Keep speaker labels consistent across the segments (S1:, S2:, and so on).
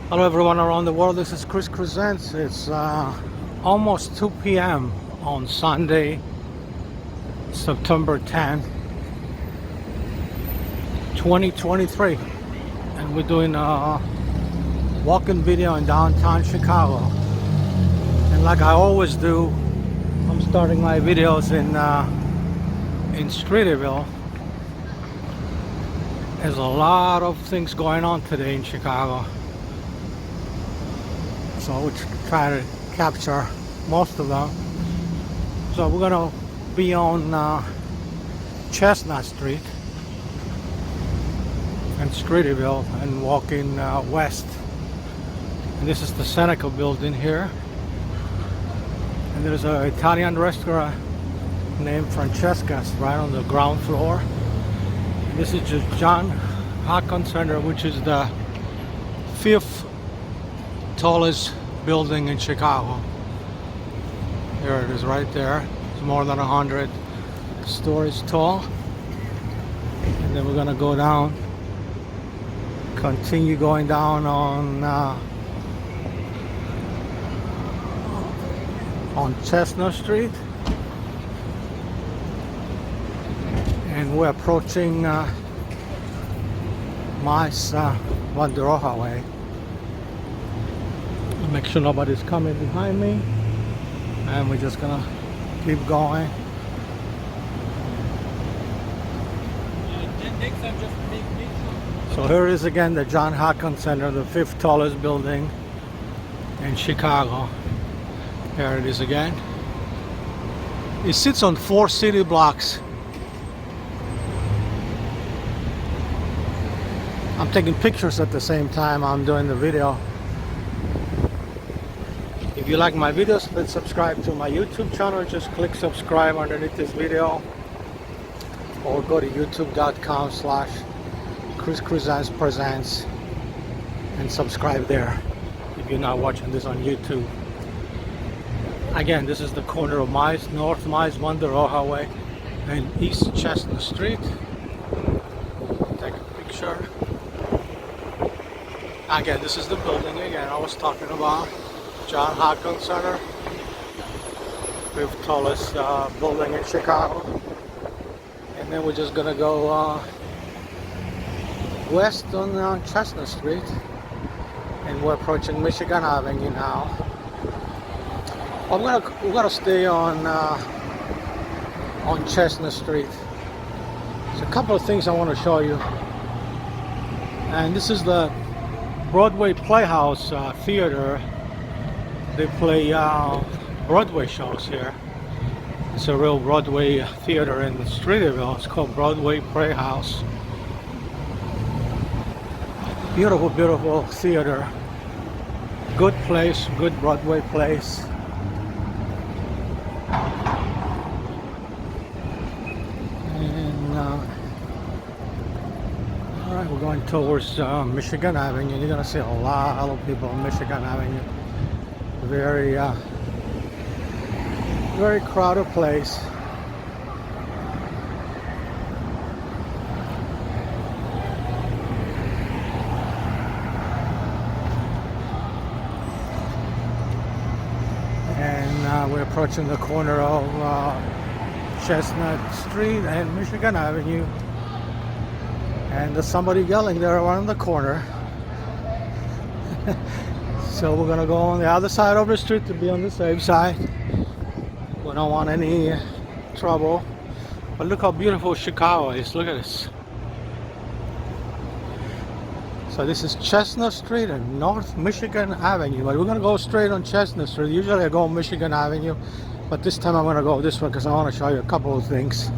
S1: Hello everyone around the world, this is Chris Presents. It's almost 2 p.m. on Sunday, September 10th, 2023. And we're doing a walking video in downtown Chicago. And like I always do, I'm starting my videos in Streeterville. There's a lot of things going on today in Chicago. So we try to capture most of them. So we're gonna be on Chestnut Street in Streeterville and walking west. And this is the Seneca building here. And there's an Italian restaurant named Francesca's right on the ground floor. And this is just John Hopkins Center, which is the fifth tallest building in Chicago. Here it is right there. It's more than 100 stories tall. And then we're gonna go down, continue going down on Chestnut Street. And we're approaching Mice Wanderoha Way. Make sure nobody's coming behind me, and we're just gonna keep going. So here is again the John Hopkins Center, the fifth tallest building in Chicago. Here it is again. It sits on 4 city blocks. I'm taking pictures at the same time I'm doing the video. If you like my videos, please subscribe to my YouTube channel. Just click subscribe underneath this video, or go to youtube.com/ChrisPresents and subscribe there if you're not watching this on YouTube. Again, this is the corner of North Mice Wanderoha Way and East Chestnut Street. Take a picture. Again, this is the building again I was talking about. John Hopkins Center, fifth tallest building in Chicago. And then we're just gonna go west on Chestnut Street, and we're approaching Michigan Avenue now. We're gonna stay on Chestnut Street. There's a couple of things I want to show you, and this is the Broadway Playhouse Theater. They play Broadway shows here. It's a real Broadway theater in Streeterville. It's called Broadway Playhouse. Beautiful, beautiful theater. Good place, good Broadway place. And all right, we're going towards Michigan Avenue. You're gonna see a lot of people on Michigan Avenue. Very very crowded place. And we're approaching the corner of Chestnut Street and Michigan Avenue, and there's somebody yelling there around the corner. So we're gonna go on the other side of the street to be on the safe side. We don't want any trouble. But look how beautiful Chicago is. Look at this. So this is Chestnut Street and North Michigan Avenue. But we're gonna go straight on Chestnut Street. Usually I go on Michigan Avenue, but this time I'm gonna go this way because I want to show you a couple of things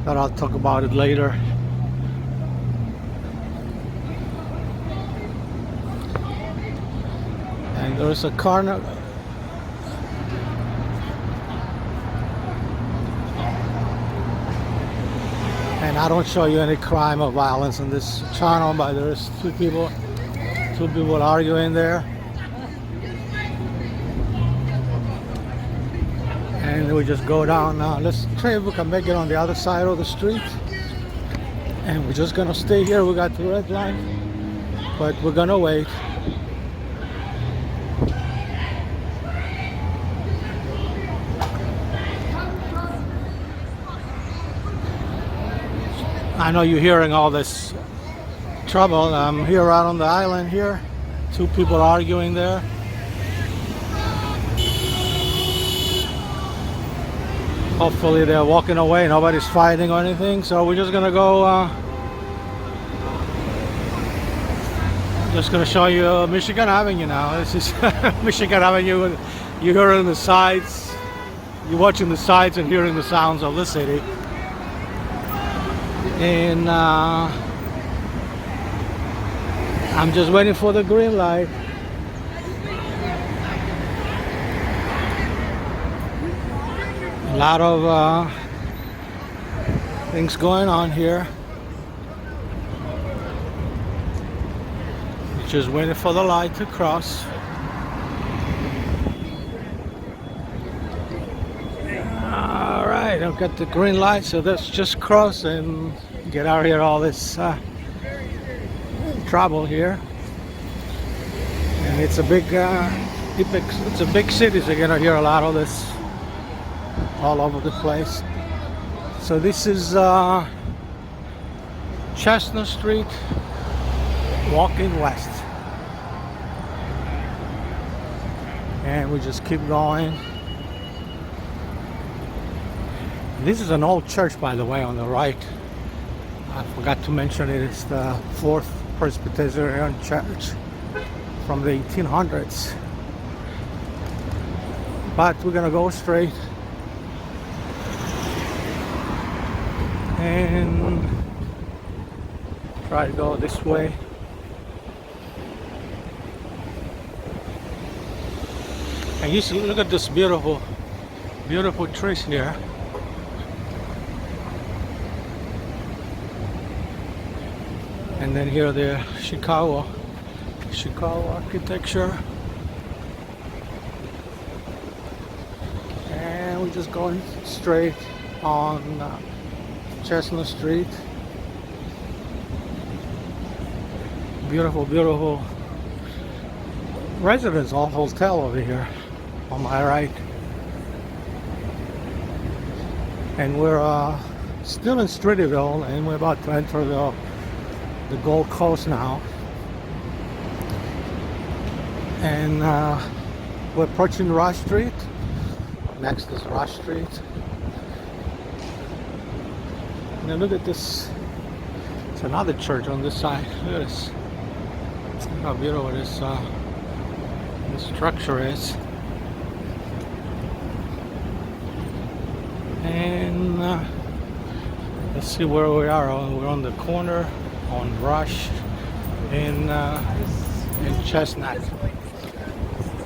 S1: that I'll talk about it later. And there's a corner. And I don't show you any crime or violence in this channel, but there's two people arguing there. And we just go down now. Let's try if we can make it on the other side of the street. And we're just gonna stay here. We got the red line, but we're gonna wait. I know you're hearing all this trouble. I'm here out on the island here. Two people arguing there. Hopefully they're walking away. Nobody's fighting or anything. So we're just gonna go. Just gonna show you Michigan Avenue now. This is Michigan Avenue. You're hearing the sights. You're watching the sights and hearing the sounds of the city. And I'm just waiting for the green light. A lot of things going on here. Just waiting for the light to cross. Alright, I've got the green light, so let's just cross and get out of here. All this trouble here. And it's a big it's a big city, so you're gonna hear a lot of this all over the place. So this is Chestnut Street, walking west. And we just keep going. This is an old church, by the way, on the right. I forgot to mention it. It's the 4th Presbyterian Church from the 1800s. But we're gonna go straight and try to go this way. And you see, look at this beautiful trees here. And then here the Chicago architecture. And we're just going straight on Chestnut Street. Beautiful residence hall hotel over here on my right. And we're still in Streeterville, and we're about to enter the Gold Coast now. And we're approaching Rush Street. Next is Rush Street. And then look at this. It's another church on this side. Look at this. Look how beautiful this structure is. And let's see where we are. We're on the corner on Rush in Chestnut.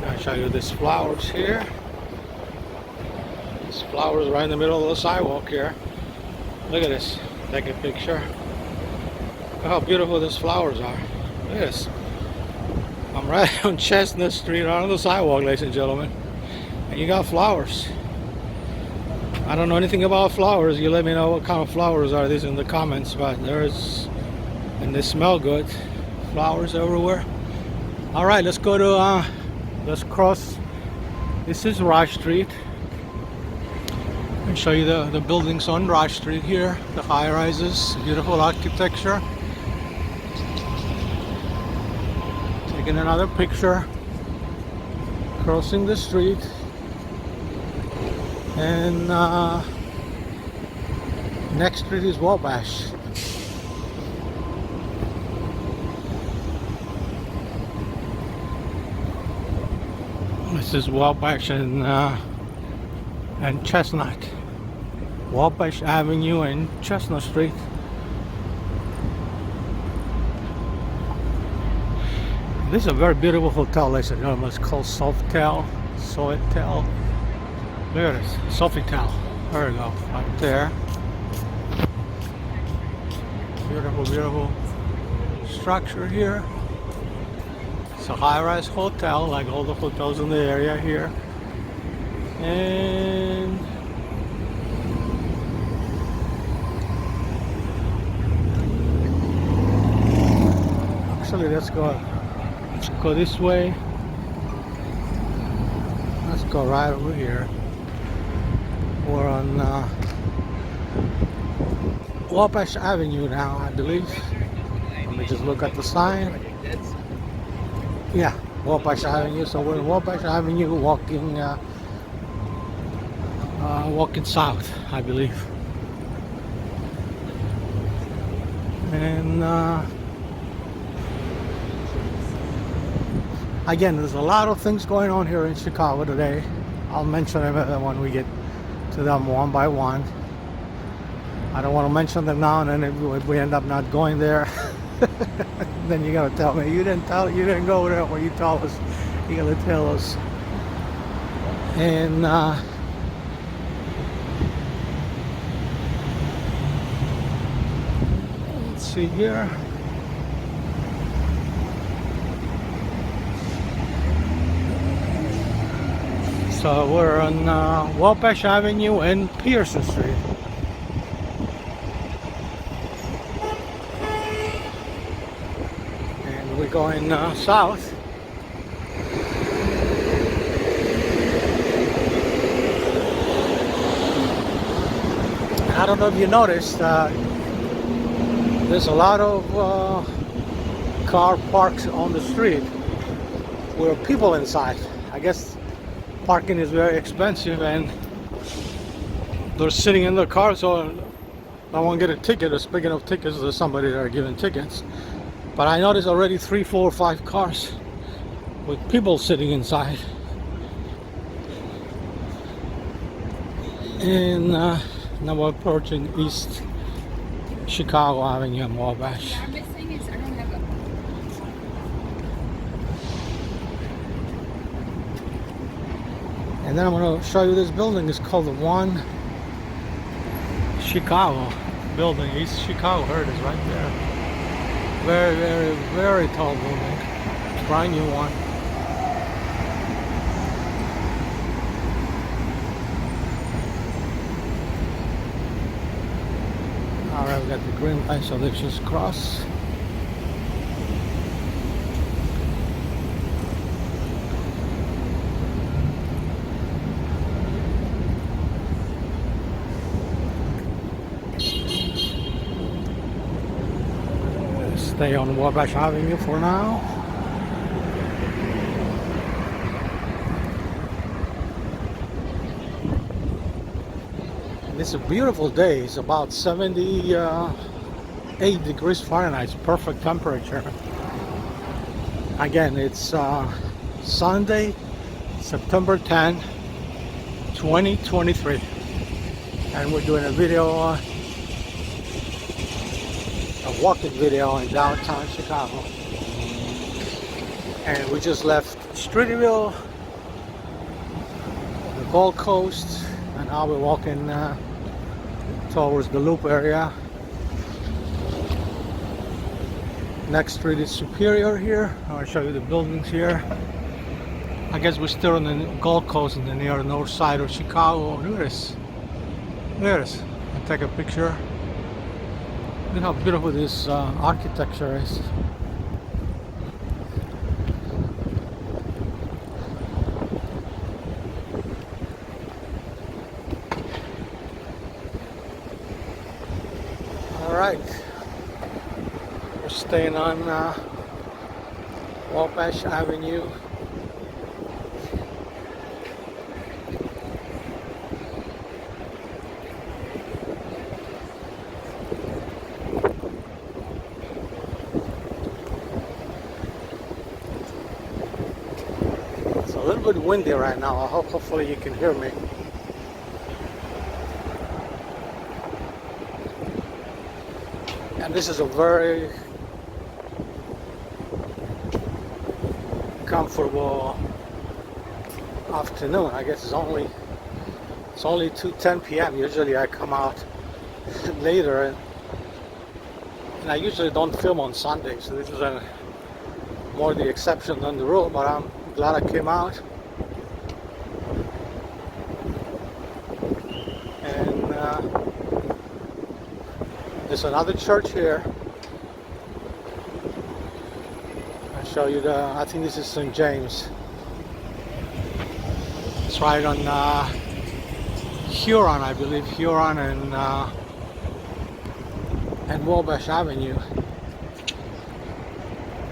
S1: I'll show you these flowers here. These flowers right in the middle of the sidewalk here. Look at this. Take a picture. Look how beautiful these flowers are. Look at this. I'm right on Chestnut Street, right on the sidewalk, ladies and gentlemen. And you got flowers. I don't know anything about flowers. You let me know what kind of flowers are these in the comments. But there's, and they smell good. Flowers everywhere. All right, let's go to, let's cross. This is Rush Street. I'll show you the buildings on Rush Street here. The high rises, beautiful architecture. Taking another picture. Crossing the street. And next street is Wabash. This is Wabash and Chestnut. Wabash Avenue and Chestnut Street. This is a very beautiful hotel, ladies and gentlemen. It's called Sofitel. Sofitel. Look at this, Sofitel. There we go, right there. Beautiful structure here. It's a high-rise hotel, like all the hotels in the area here. And actually, let's go this way. Let's go right over here. We're on Wabash Avenue now, I believe. Let me just look at the sign. Yeah, Wabash Avenue. So we're in Wabash Avenue, walking south, I believe. And again, there's a lot of things going on here in Chicago today. I'll mention them when we get to them one by one. I don't want to mention them now, and then if we end up not going there, then you gotta tell me you didn't go there where you told us. You gotta tell us. And let's see here. So we're on Wabash Avenue and Pearson Street. And we're going south. I don't know if you noticed, there's a lot of car parks on the street with people inside. I guess parking is very expensive and they're sitting in their car, so I won't get a ticket. Speaking of tickets, there's somebody that are giving tickets. But I noticed already 3, 4, 5 cars with people sitting inside. And now we're approaching East Chicago Avenue and Wabash. And then I'm going to show you this building. It's called the One Chicago building, East Chicago. Here it is right there. Very, very, very tall building. Brand new one. Alright, we got the green light, so let's just cross. Stay on Wabash Avenue for now. And it's a beautiful day. It's about 78 degrees Fahrenheit. It's perfect temperature. Again, it's Sunday, September 10, 2023. And we're doing a video, a walking video in downtown Chicago. And we just left Streeterville, the Gold Coast, and now we're walking towards the Loop area. Next street is Superior here. I'll show you the buildings here. I guess we're still on the Gold Coast in the near north side of Chicago. Look at this. Look at this. I'll take a picture. Look how beautiful this architecture is. Alright, we're staying on Wabash Avenue. It's a little bit windy right now. Hopefully you can hear me. And this is a very comfortable afternoon. I guess it's only 2:10 p.m. Usually I come out later, and I usually don't film on Sunday, so this is more the exception than the rule, but I'm glad I came out. And there's another church here. I'll show you I think this is St. James. It's right on Huron, I believe, Huron and and Wabash Avenue.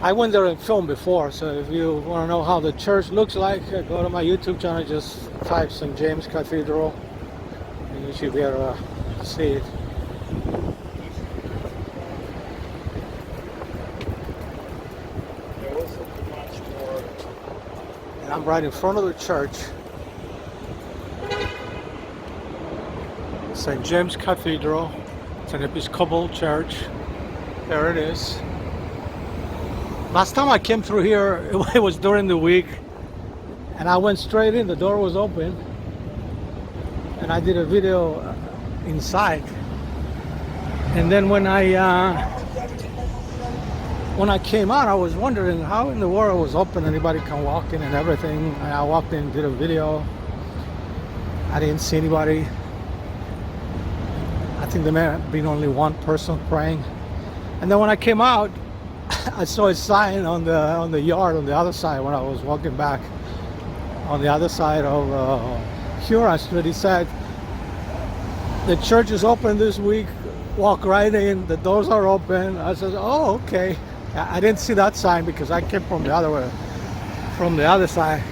S1: I went there and filmed before, so if you want to know how the church looks like, go to my YouTube channel, just type St. James Cathedral, and you should be able to see it. And I'm right in front of the church, St. James Cathedral. It's an Episcopal church. There it is. Last time I came through here, it was during the week, and I went straight in. The door was open, and I did a video inside. And then when I came out, I was wondering how in the world it was open. Anybody can walk in and everything. And I walked in, did a video. I didn't see anybody. I think there may have been only one person praying. And then when I came out, I saw a sign on the yard on the other side when I was walking back on the other side of Huron Street. He said, "The church is open this week. Walk right in. The doors are open." I said, "Oh, okay." I didn't see that sign because I came from the other way, from the other side.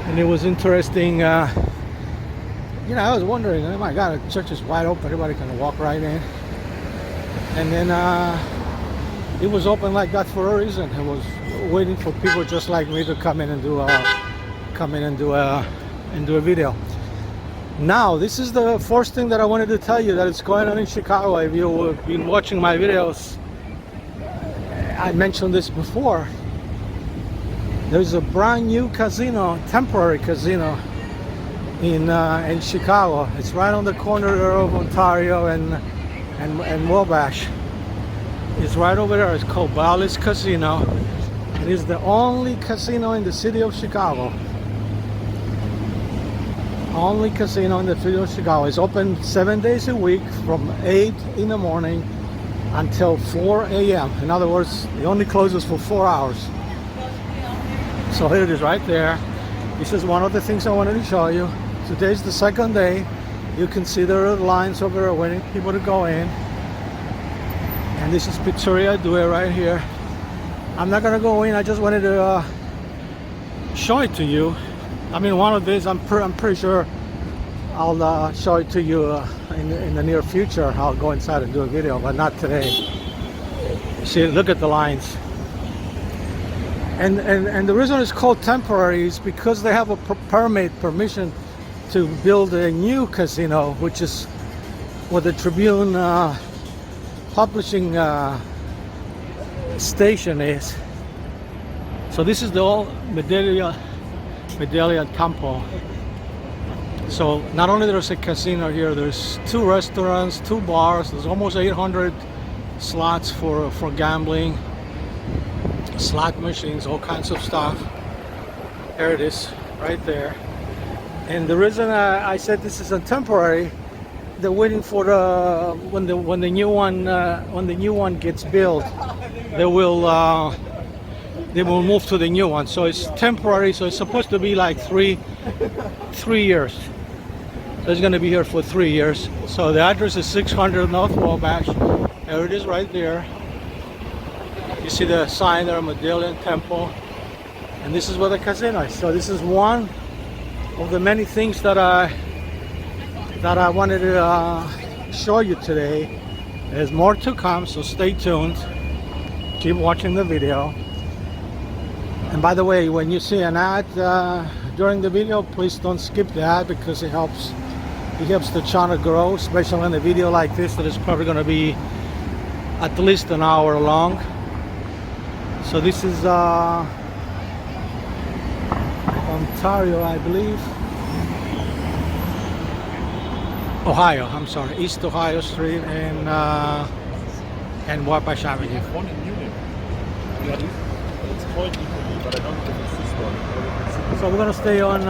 S1: And it was interesting. You know, I was wondering, oh my God, the church is wide open. Everybody can walk right in. And then it was open like that for a reason. It was waiting for people just like me to come in and do a video. Now, this is the first thing that I wanted to tell you that is going on in Chicago. If you've been watching my videos, I mentioned this before. There's a brand new casino, temporary casino in Chicago. It's right on the corner of Ontario and Wabash. It's right over there. It's called Bally's Casino. It is the only casino in the city of Chicago. Only casino in the city of Chicago. It's open 7 days a week from 8 in the morning until 4 a.m. In other words, it only closes for 4 hours. So here it is right there. This is one of the things I wanted to show you. Today's the second day. You can see there are lines over there waiting for people to go in. And this is Pizzeria Due right here. I'm not gonna go in. I just wanted to show it to you. I mean, one of these, I'm pretty sure I'll show it to you in the near future. I'll go inside and do a video, but not today. See, look at the lines. And the reason it's called temporary is because they have a permission to build a new casino, which is what the Tribune publishing station is. So this is the old Medallion Temple. So not only there's a casino here, there's 2 restaurants, 2 bars, there's almost 800 slots for gambling, slot machines, all kinds of stuff. There it is, right there. And the reason I said this is a temporary, they're waiting for when the new one gets built, they will move to the new one. So it's temporary. So it's supposed to be like three years. So it's going to be here for 3 years. So the address is 600 North Wabash. There it is, right there. You see the sign there, Medallion Temple, and this is where the casino is. So this is one of the many things that I wanted to show you today. There's more to come, so stay tuned. Keep watching the video. And by the way, when you see an ad during the video, please don't skip the ad because it helps the channel grow, especially in a video like this that is probably going to be at least an hour long. So this is Ontario, I believe. Ohio, I'm sorry, East Ohio Street and Wabash Avenue.
S2: One in Munich. It's called equally, but I don't know if it's this one.
S1: So we're gonna stay on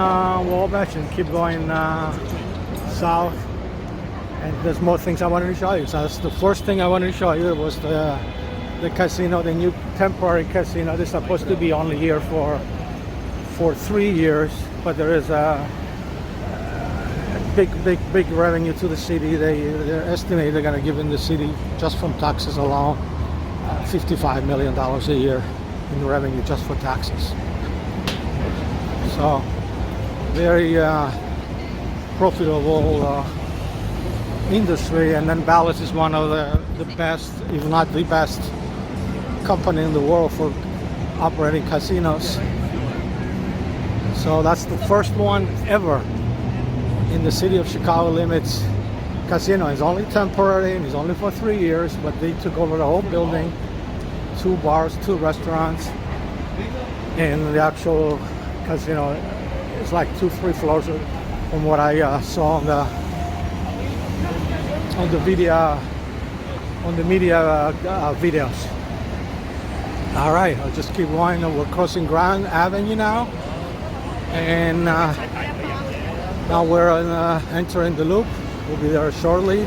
S1: Wabash and keep going south. And there's more things I wanted to show you. So that's the first thing I wanted to show you was the casino, the new temporary casino. This is supposed to be only here for 3 years, but there is big revenue to the city. They're estimated they're going to give in the city just from taxes alone $55 million a year in revenue just for taxes. So very profitable industry. And then Bally's is one of the best, if not the best, company in the world for operating casinos. So that's the first one ever in the city of Chicago limits casino. It's only temporary and it's only for 3 years, but they took over the whole building, 2 bars, 2 restaurants, and the actual casino is like 2-3 floors from what I saw on the media videos. All right, I'll just keep going. We're crossing Grand Avenue now, and now we're entering the Loop. We'll be there shortly.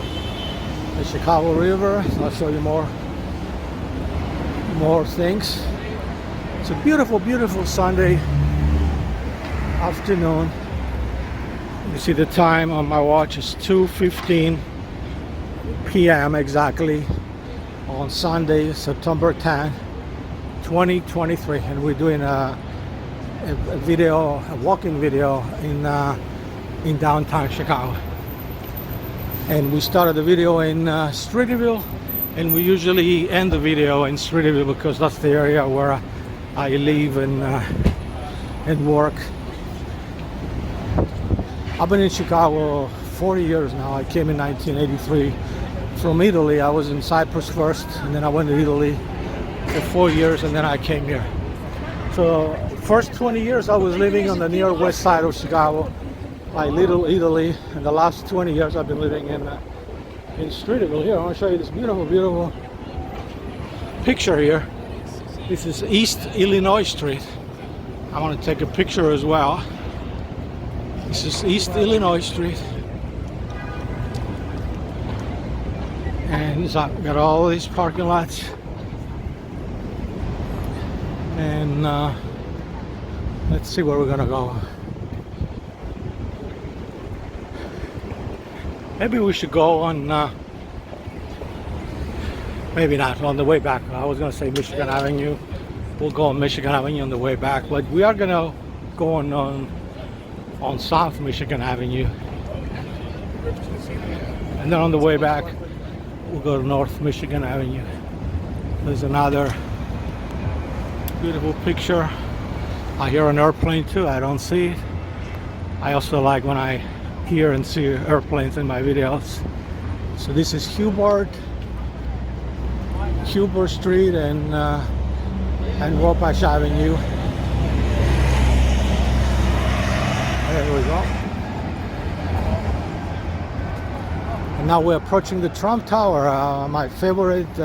S1: The Chicago River. So I'll show you more things. It's a beautiful, beautiful Sunday afternoon. You see the time on my watch is 2:15 p.m. exactly on Sunday, September 10, 2023, and we're doing a walking video in downtown Chicago. And we started the video in Streeterville, and we usually end the video in Streeterville because that's the area where I live and work. I've been in Chicago 40 years now. I came in 1983 from Italy. I was in Cyprus first, and then I went to Italy for 4 years, and then I came here. So first 20 years I was living on the near west side of Chicago, by Little Italy, and the last 20 years I've been living in Streeterville. Here, I want to show you this beautiful, beautiful picture here. This is East Illinois Street. I want to take a picture as well. This is East Illinois Street. And it's got all these parking lots. And let's see where we're gonna go. Maybe we should go on, maybe not, on the way back. I was gonna say Michigan Avenue. We'll go on Michigan Avenue on the way back, but we are gonna go on South Michigan Avenue. And then on the way back, we'll go to North Michigan Avenue. There's another beautiful picture. I hear an airplane too. I don't see it. I also like when I hear and see airplanes in my videos. So this is Hubert Street and Wabash Avenue. There we go. And now we're approaching the Trump Tower, my favorite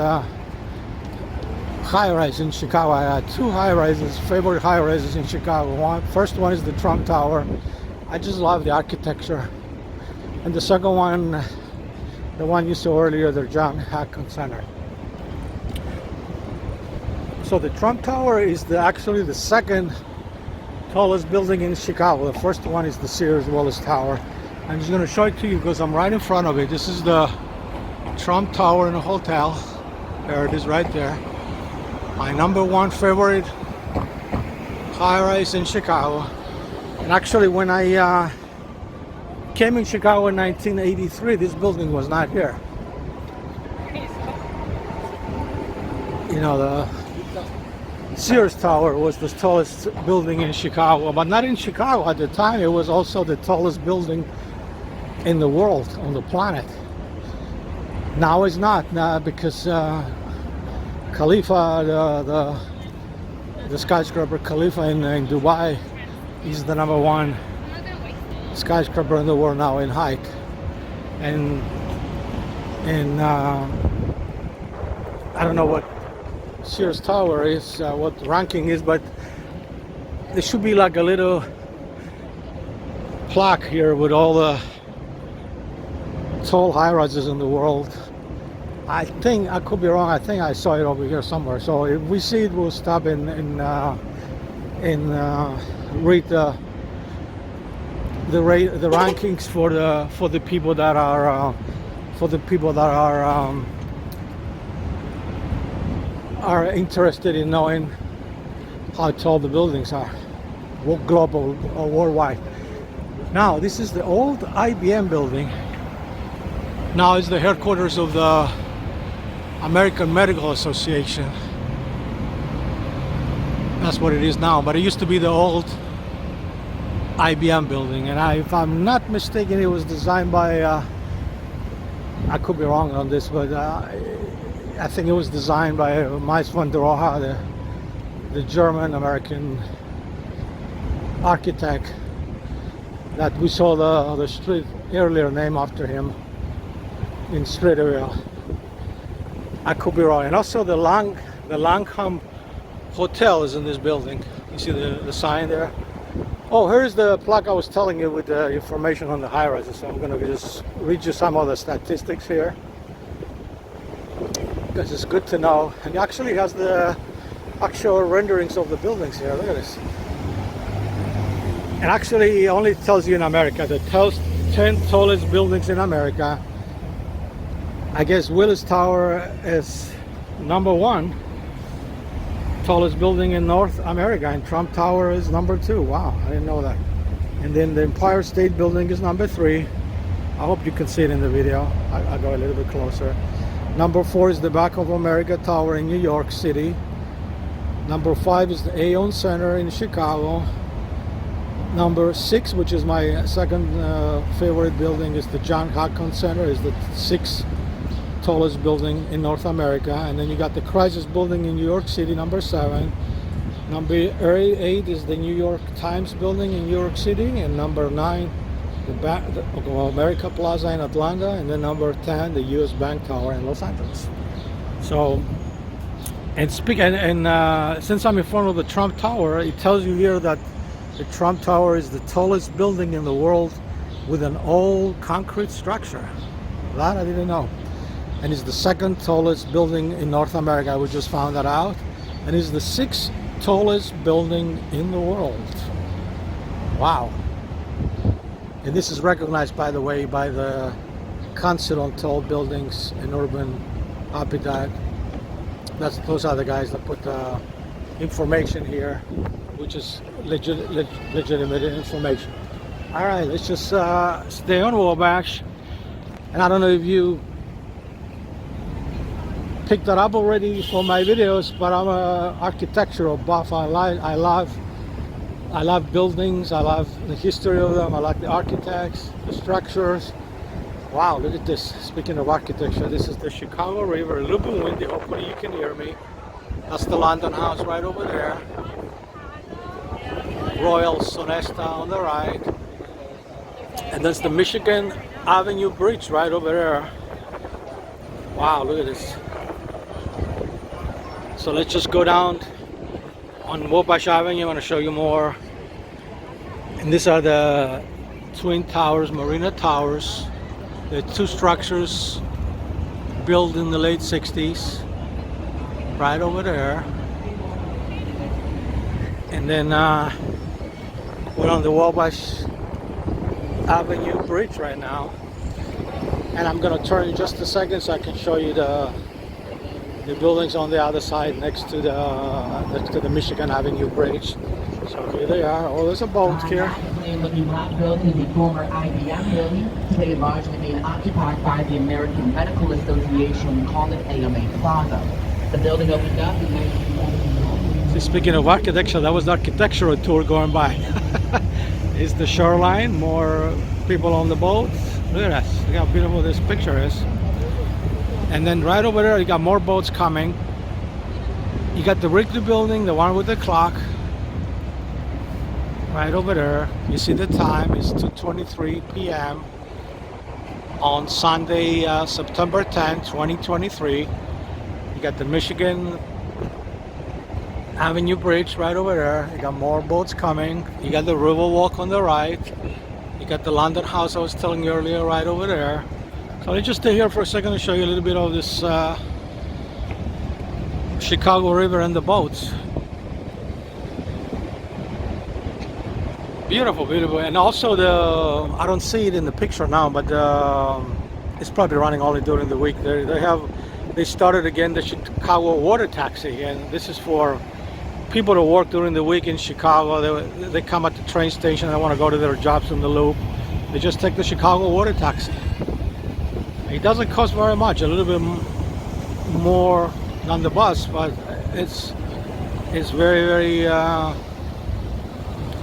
S1: high-rise in Chicago. I had 2 high-rises, favorite high-rises in Chicago. First one is the Trump Tower. I just love the architecture. And the second one, the one you saw earlier, the John Hancock Center. So the Trump Tower is actually the second tallest building in Chicago. The first one is the Sears Willis Tower. I'm just going to show it to you because I'm right in front of it. This is the Trump Tower in a hotel. There it is right there. My #1 favorite high-rise in Chicago. And actually when I came in Chicago in 1983, this building was not here. You know, the Sears Tower was the tallest building in Chicago, but not in Chicago. At the time, it was also the tallest building in the world, on the planet. Now it's not, because Khalifa, the skyscraper Khalifa in Dubai, is the #1 skyscraper in the world now in height. And I don't know what Sears Tower is, what the ranking is, but there should be like a little plaque here with all the tall high-rises in the world. I think, I could be wrong, I think I saw it over here somewhere. So if we see it, we'll stop and read the the rankings for the people that are interested in knowing how tall the buildings are, global or worldwide. Now this is the old IBM building. Now it's the headquarters of the American Medical Association. That's what it is now, but it used to be the old IBM building, and if I'm not mistaken, it was designed by I could be wrong on this, but I think it was designed by Mies van der Rohe, the German American architect that we saw the street earlier named after him in street area. I could be wrong. And also the Langham Hotel is in this building. You see the sign there? Oh, here's the plaque I was telling you with the information on the high rises. So I'm going to just read you some of the statistics here, because it's good to know. And it actually has the actual renderings of the buildings here. Look at this. And actually it only tells you in America, the 10 tallest buildings in America. I guess Willis Tower is number 1 tallest building in North America, and Trump Tower is number 2. Wow, I didn't know that. And then the Empire State Building is number 3. I hope you can see it in the video. I'll go a little bit closer. Number 4 is the Bank of America Tower in New York City. Number 5 is the Aon Center in Chicago. Number 6, which is my second favorite building, is the John Hopkins Center. Is the 6th tallest building in North America. And then you got the Crisis Building in New York City, number 7. Number 8 is the New York Times Building in New York City, and number 9 the America Plaza in Atlanta, and then number 10 the US Bank Tower in Los Angeles. So, and since I'm in front of the Trump Tower, it tells you here that the Trump Tower is the tallest building in the world with an all concrete structure. That I didn't know. And it's the 2nd tallest building in North America. We just found that out. And it's the 6th tallest building in the world. Wow. And this is recognized, by the way, by the Council on Tall Buildings and Urban Habitat. Those are the guys that put the information here, which is legitimate information. All right, let's just stay on Wabash. And I don't know if you picked that up already for my videos, but I'm an architectural buff. I love buildings. I love the history of them. I like the architects, the structures. Wow, look at this. Speaking of architecture, this is the Chicago River. A little bit windy. Hopefully you can hear me. That's the London House right over there. Royal Sonesta on the right. And that's the Michigan Avenue Bridge right over there. Wow, look at this. So let's just go down on Wabash Avenue. I want to show you more. And these are the Twin Towers, Marina Towers. The 2 structures built in the late 60s. Right over there. And then we're on the Wabash Avenue Bridge right now. And I'm going to turn in just a second so I can show you the buildings on the other side next to the Michigan Avenue Bridge. So here they are. Oh, there's a boat here.
S3: Looking black building, the former IBM building, today largely being occupied by the American Medical Association. We call it AMA Plaza. The building opened up in 1979.
S1: Speaking of architecture, that was the architectural tour going by. Is the shoreline, more people on the boat. Look at that. Look how beautiful this picture is. And then right over there, you got more boats coming. You got the Wrigley building, the one with the clock. Right over there. You see the time is 2:23 p.m. on Sunday, September 10, 2023. You got the Michigan Avenue Bridge right over there. You got more boats coming. You got the Riverwalk on the right. You got the London House I was telling you earlier right over there. So let's just stay here for a second to show you a little bit of this Chicago River and the boats. Beautiful. beautiful, beautiful. And also I don't see it in the picture now, but it's probably running only during the week. They started again the Chicago water taxi, and this is for people to work during the week in Chicago. They come at the train station, they want to go to their jobs in the Loop. They just take the Chicago water taxi. It doesn't cost very much, a little bit more than the bus, but it's very, very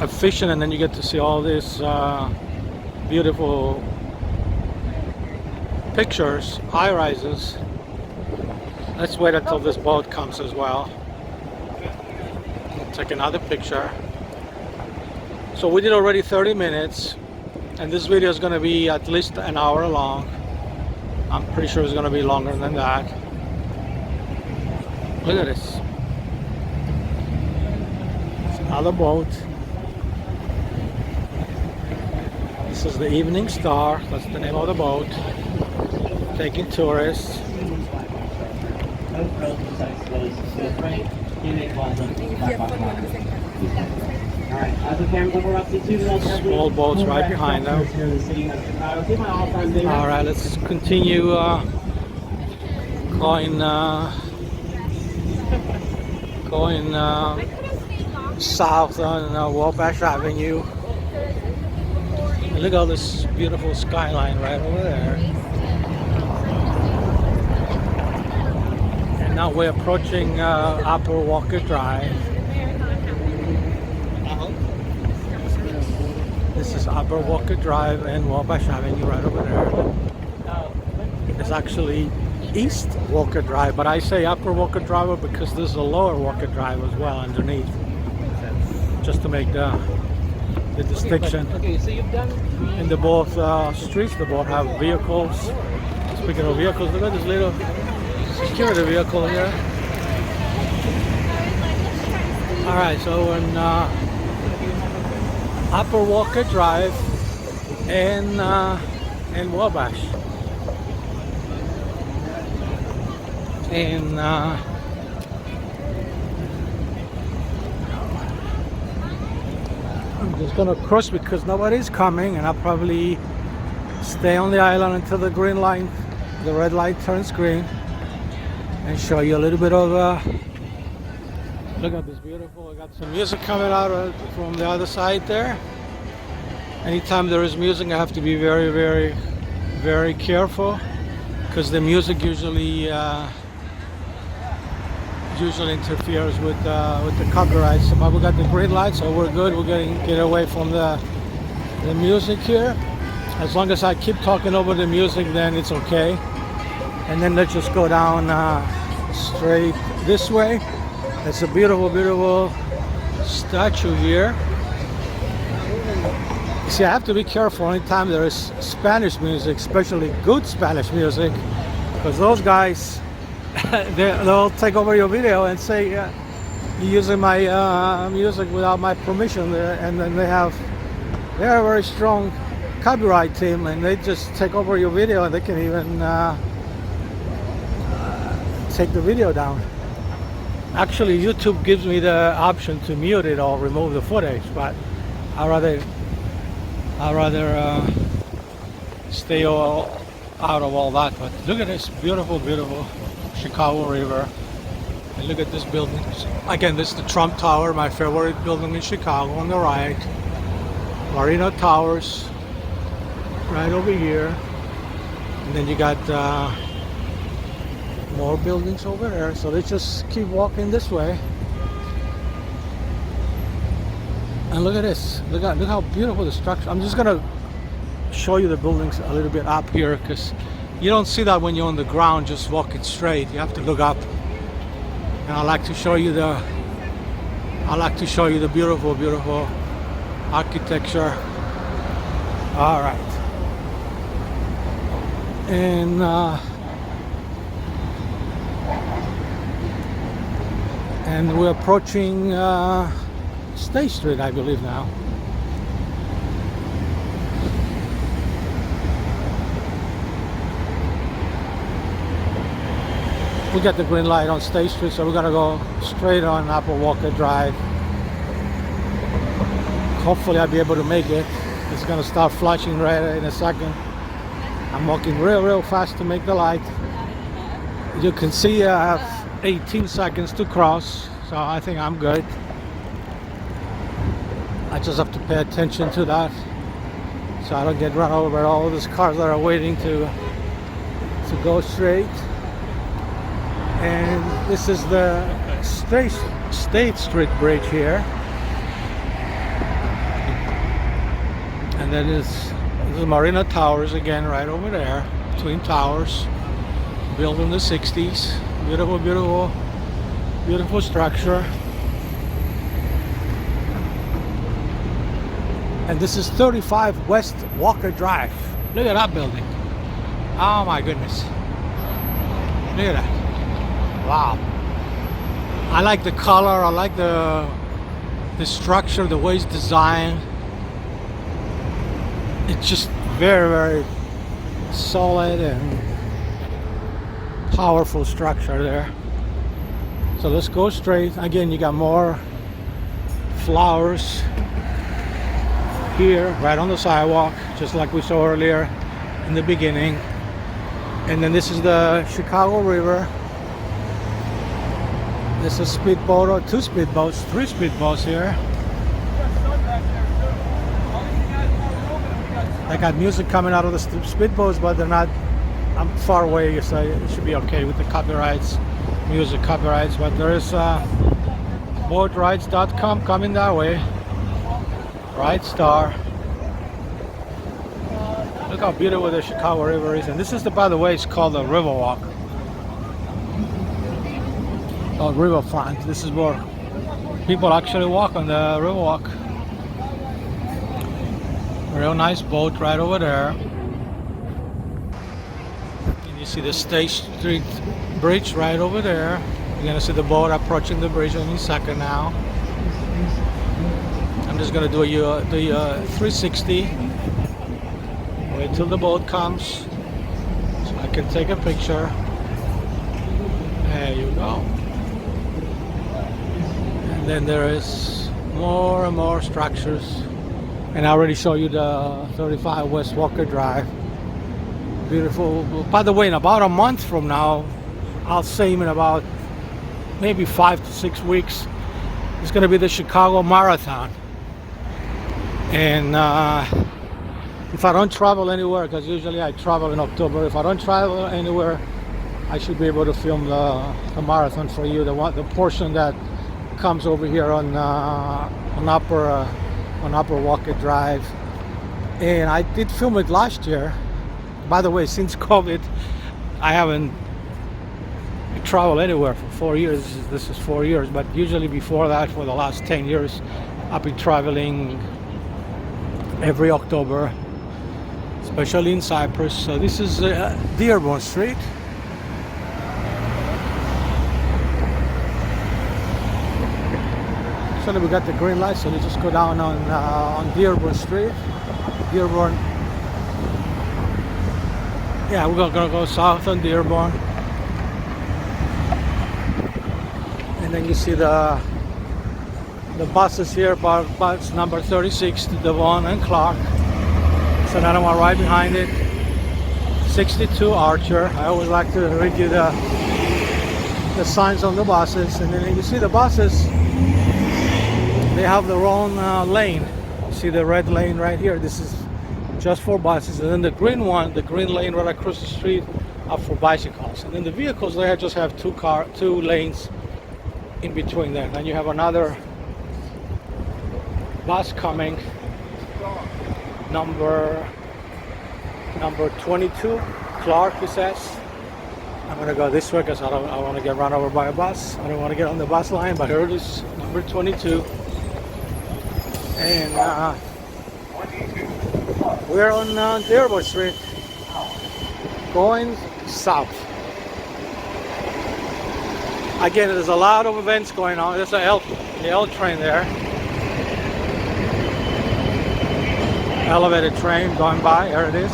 S1: efficient, and then you get to see all these beautiful pictures, high rises. Let's wait until this boat comes as well. Take another picture. So we did already 30 minutes, and this video is going to be at least an hour long. I'm pretty sure it's going to be longer than that. Look at this. It's another boat. This is the Evening Star. That's the name of the boat. Taking tourists. Small boats right behind them. Alright, let's continue going south on Wabash Avenue. And look at all this beautiful skyline right over there. And now we're approaching Upper Walker Drive. This is Upper Walker Drive and Wabash Avenue right over there. It's actually East Walker Drive, but I say Upper Walker Drive because there's a Lower Walker Drive as well underneath, just to make the distinction.
S2: Okay, so you've done
S1: In the both streets, they both have vehicles. Speaking of vehicles, look at this little security vehicle here. Alright, so we're in Upper Walker Drive and Wabash. And I'm just gonna cross because nobody's coming, and I'll probably stay on the island until the green light, the red light turns green, and show you a little bit of look at this beautiful. I got some music coming out from the other side there. Anytime there is music, I have to be very, very, very careful because the music usually interferes with the copyright. So, but we got the green light, so we're good. We're getting get away from the music here. As long as I keep talking over the music, then it's okay. And then let's just go down straight this way. It's a beautiful, beautiful statue here. You see, I have to be careful anytime there is Spanish music, especially good Spanish music, because those guys, they'll take over your video and say you're using my music without my permission, and then they're a very strong copyright team, and they just take over your video, and they can even take the video down. Actually, YouTube gives me the option to mute it or remove the footage, but I'd rather stay out of all that. But look at this beautiful, beautiful Chicago River. And look at this building. Again, this is the Trump Tower, my favorite building in Chicago on the right. Marina Towers right over here. And then you got more buildings over there. So let's just keep walking this way. And look at this. Look how beautiful the structure. I'm just gonna show you the buildings a little bit up here because you don't see that when you're on the ground just walking straight. You have to look up. And I like to show you the beautiful, beautiful architecture. All right. And we're approaching State Street, I believe now. We got the green light on State Street, so we're gonna go straight on Upper Walker Drive. hopefully I'll be able to make it. It's gonna start flashing right in a second. I'm walking real fast to make the light. You can see I have 18 seconds to cross, so I think I'm good. I just have to pay attention to that so I don't get run over by all these cars that are waiting to go straight. And this is the State Street Bridge here. And then it's the Marina Towers again right over there. Twin Towers, built in the 60s. Beautiful structure. And this is 35 West Walker Drive. Look at that building. Oh my goodness. Look at that. Wow. I like the color, I like the structure, the way it's designed. It's just very solid and powerful structure there. So let's go straight. Again, you got more flowers here right on the sidewalk, just like we saw earlier in the beginning. And then this is the Chicago River. This is speedboat, or 2 speedboats, 3 speedboats here. They got music coming out of the speedboats, but they're not. I'm far away, so it should be okay with the copyrights, music copyrights. But there is boatrides.com coming that way. Ride Star. Look how beautiful the Chicago River is, and this is by the way, it's called the Riverwalk. Oh, riverfront. This is where people actually walk on the Riverwalk. Real nice boat right over there. And you see the State Street Bridge right over there. You're gonna see the boat approaching the bridge any second now. I'm just gonna do the 360. Wait till the boat comes so I can take a picture. There you go. And then there is more and more structures. And I already showed you the 35 West Walker Drive. Beautiful. By the way, in about a month from now, I'll say in about maybe 5 to 6 weeks, it's going to be the Chicago Marathon. And if I don't travel anywhere, because usually I travel in October, if I don't travel anywhere, I should be able to film the marathon for you, the portion that comes over here on Upper Walker Drive. And I did film it last year. By the way, since COVID, I haven't traveled anywhere for 4 years. This is 4 years, but usually before that, for the last 10 years, I've been traveling every October, especially in Cyprus. So this is Dearborn Street. We got the green light, so let's just go down on Dearborn Street. Dearborn. Yeah, we're gonna go south on Dearborn, and then you see the buses here. Bus number 36 to Devon and Clark. It's another one right behind it. 62 Archer. I always like to read you the signs on the buses, and then you see the buses. They have their own lane. You see the red lane right here. This is just for buses, and then the green lane right across the street, are for bicycles. And then the vehicles there just have two lanes in between there. Then you have another bus coming, number 22, Clark, it says. I'm gonna go this way because I want to get run over by a bus. I don't want to get on the bus line, but here it is, number 22. And we're on Dearborn Street, going south. Again, there's a lot of events going on. There's the L train there. Elevated train going by. There it is.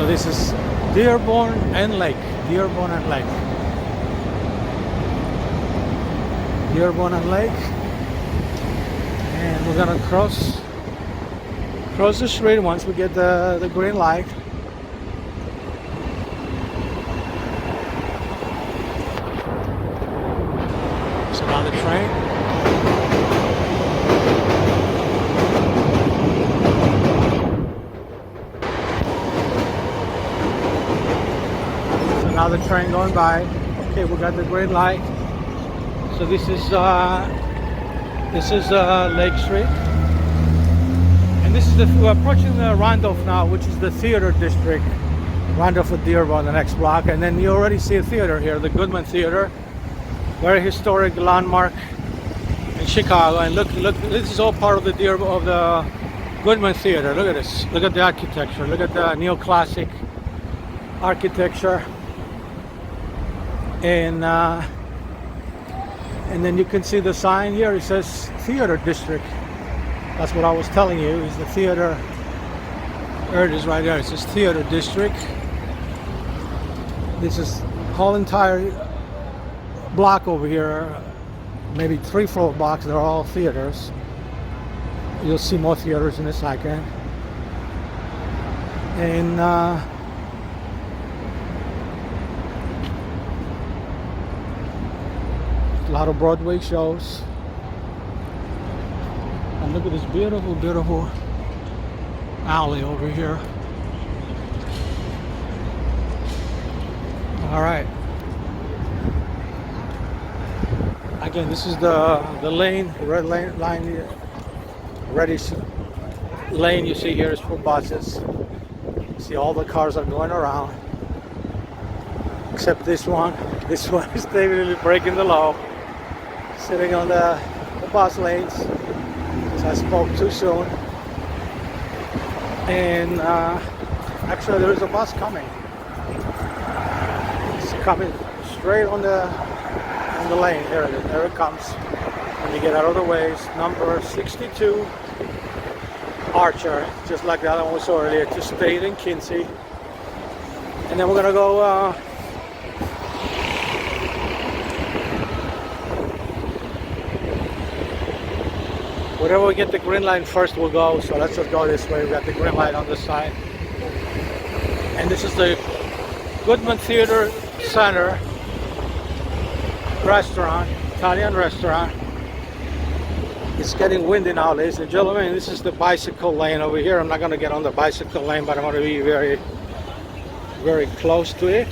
S1: this is Dearborn and Lake. Dearborn and Lake. Dearborn and Lake. And we're gonna cross the street once we get the green light. It's another train. It's another train going by. Okay, we got the green light. So this is Lake Street, and this is we're approaching the Randolph now, which is the theater district. Randolph with Dearborn, the next block, and then you already see a theater here, the Goodman Theater, very historic landmark in Chicago. And look, this is all part of the Goodman Theater. Look at this. Look at the architecture. Look at the neoclassic architecture, and then you can see the sign here. It says Theater District. That's what I was telling you, is the theater. There it is right there. It says Theater District. This is whole entire block over here, maybe 3-floor blocks. They're all theaters. You'll see more theaters in a second. And a lot of Broadway shows. And look at this beautiful, beautiful alley over here. All right. Again, this is the lane, the red line, reddish lane you see here is for buses. You see all the cars are going around, except this one. This one is definitely breaking the law, sitting on the bus lanes. So I spoke too soon. And actually there is a bus coming. It's coming straight on the lane. There it is. There it comes. When you get out of the way, it's number 62 Archer, just like the other one we saw earlier, to State and Quincy. And then we're gonna go wherever we get the green light first we'll go. So let's just go this way. We got the green light on this side. And this is the Goodman Theater Center restaurant, Italian restaurant. It's getting windy now, ladies and gentlemen. This is the bicycle lane over here. I'm not going to get on the bicycle lane, but I'm going to be very, very close to it.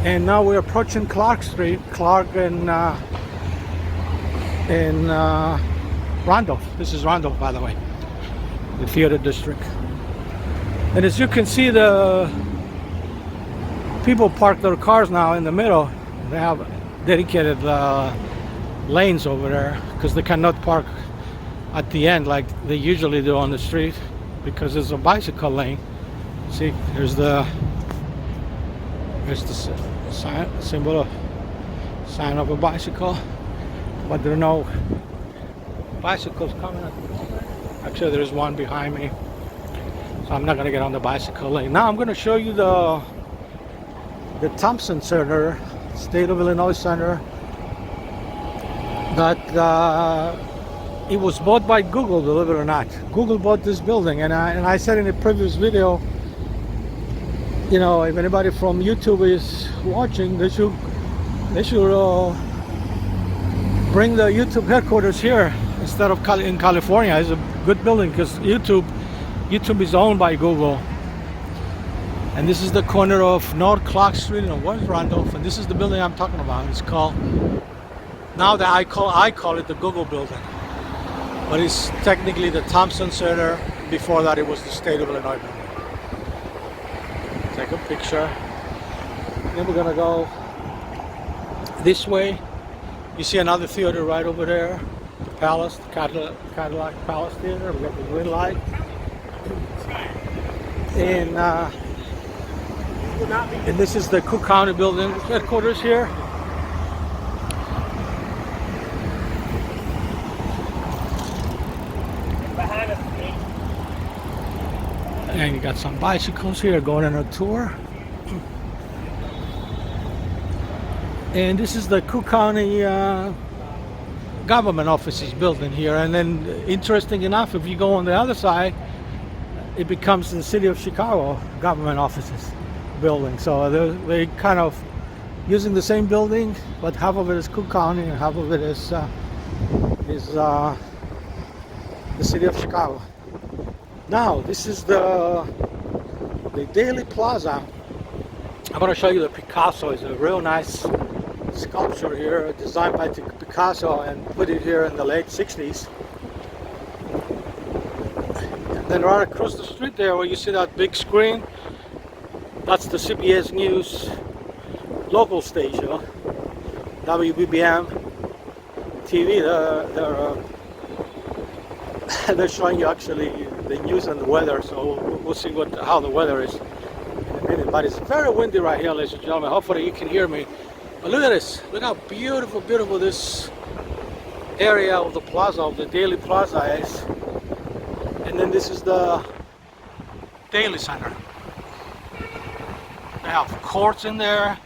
S1: And now we're approaching Clark Street, Clark and Randolph. This is Randolph, by the way, the theater district. And as you can see, the people park their cars now in the middle. They have dedicated lanes over there because they cannot park at the end like they usually do on the street, because there's a bicycle lane. See, there's the sign, sign of a bicycle, but there are no bicycles coming at the moment. Actually, there's one behind me, so I'm not going to get on the bicycle lane. Now I'm going to show you the Thompson Center, State of Illinois Center, that it was bought by Google, believe it or not. Google bought this building, and I said in a previous video, you know, if anybody from YouTube is watching, they should bring the YouTube headquarters here instead of in California. It's a good building because YouTube is owned by Google. And this is the corner of North Clark Street and West Randolph, and this is the building I'm talking about. It's called, now that I call it the Google building, but it's technically the Thompson Center. Before that, it was the State of Illinois building. Take a picture. Then we're gonna go this way. You see another theater right over there, the Palace, the Cadillac Palace Theater. We got the green light. And this is the Cook County building headquarters here. And you got some bicycles here going on a tour. And this is the Cook County government offices building here. And then, interesting enough, if you go on the other side, it becomes the City of Chicago government offices building. So they kind of using the same building, but half of it is Cook County and half of it is the City of Chicago. Now, this is the Daily Plaza. I'm going to show you the Picasso. It's a real nice sculpture here, designed by Picasso and put it here in the late 60s. And then right across the street there, where you see that big screen, that's the CBS News local station, WBBM TV. They're showing you actually the news and the weather, so we'll see how the weather is in a minute. But it's very windy right here, ladies and gentlemen. Hopefully you can hear me. But look at this. Look how beautiful this area of the plaza, of the Daily Plaza is. And then this is the Daily Center. They have courts in there,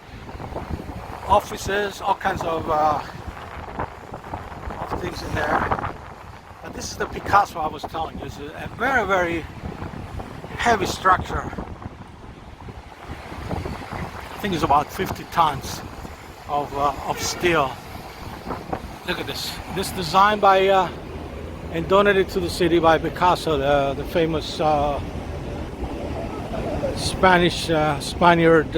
S1: offices, all kinds of things in there. But this is the Picasso I was telling you. It's a very, very heavy structure. I think it's about 50 tons of steel. Look at this. This designed by and donated to the city by Picasso, the famous Spaniard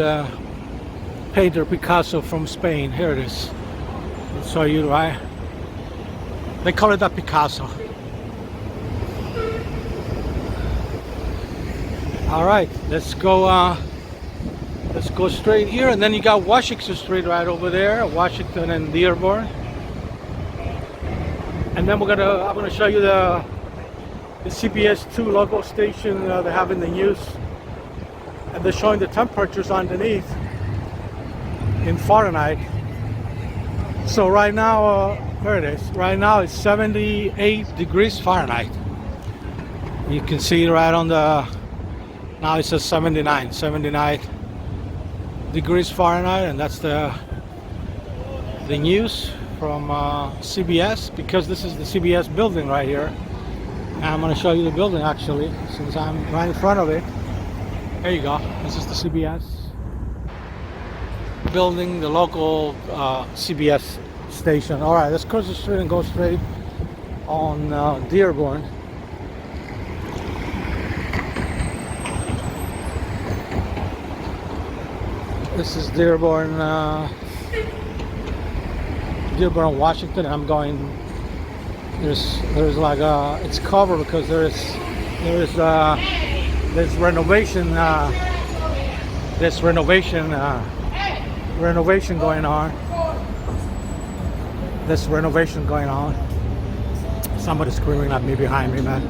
S1: painter Picasso from Spain. Here it is. I'll show you, right? They call it a Picasso. All right, let's go straight here, and then you got Washington Street right over there, Washington and Dearborn. And then I'm gonna show you the CBS 2 local station they have in the news, and they're showing the temperatures underneath in Fahrenheit. So right now, there it is. Right now it's 78 degrees Fahrenheit. You can see it right on the. Now it says 79 degrees Fahrenheit, and that's the news from CBS, because this is the CBS building right here. And I'm going to show you the building actually, since I'm right in front of it. There you go. This is the CBS building, the local CBS station. All right, let's cross the street and go straight on Dearborn. This is Dearborn, Washington. I'm going. There's like it's covered because there's renovation. There's renovation going on. There's renovation going on. Somebody's screaming at me behind me, man.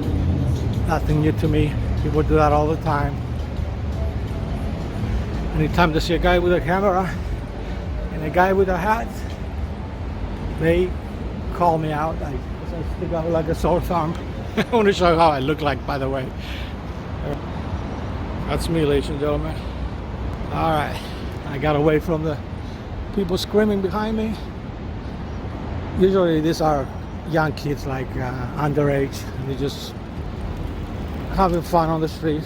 S1: Nothing new to me. People do that all the time. Anytime they see a guy with a camera and a guy with a hat, they call me out. I stick out like a sore thumb. I want to show you how I look like, by the way. That's me, ladies and gentlemen. All right, I got away from the people screaming behind me. Usually these are young kids, like underage. They're just having fun on the street.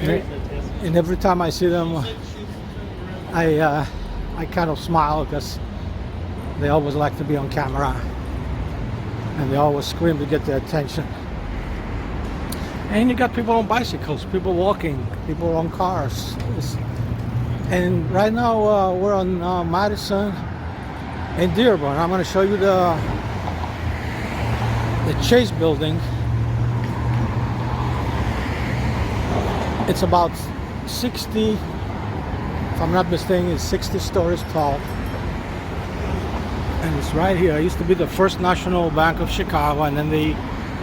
S1: And every time I see them, I kind of smile, because they always like to be on camera, and they always scream to get their attention. And you got people on bicycles, people walking, people on cars. And right now we're on Madison and Dearborn. I'm going to show you the Chase building. It's about 60, if I'm not mistaken, it's 60 stories tall. And it's right here. It used to be the First National Bank of Chicago, and then the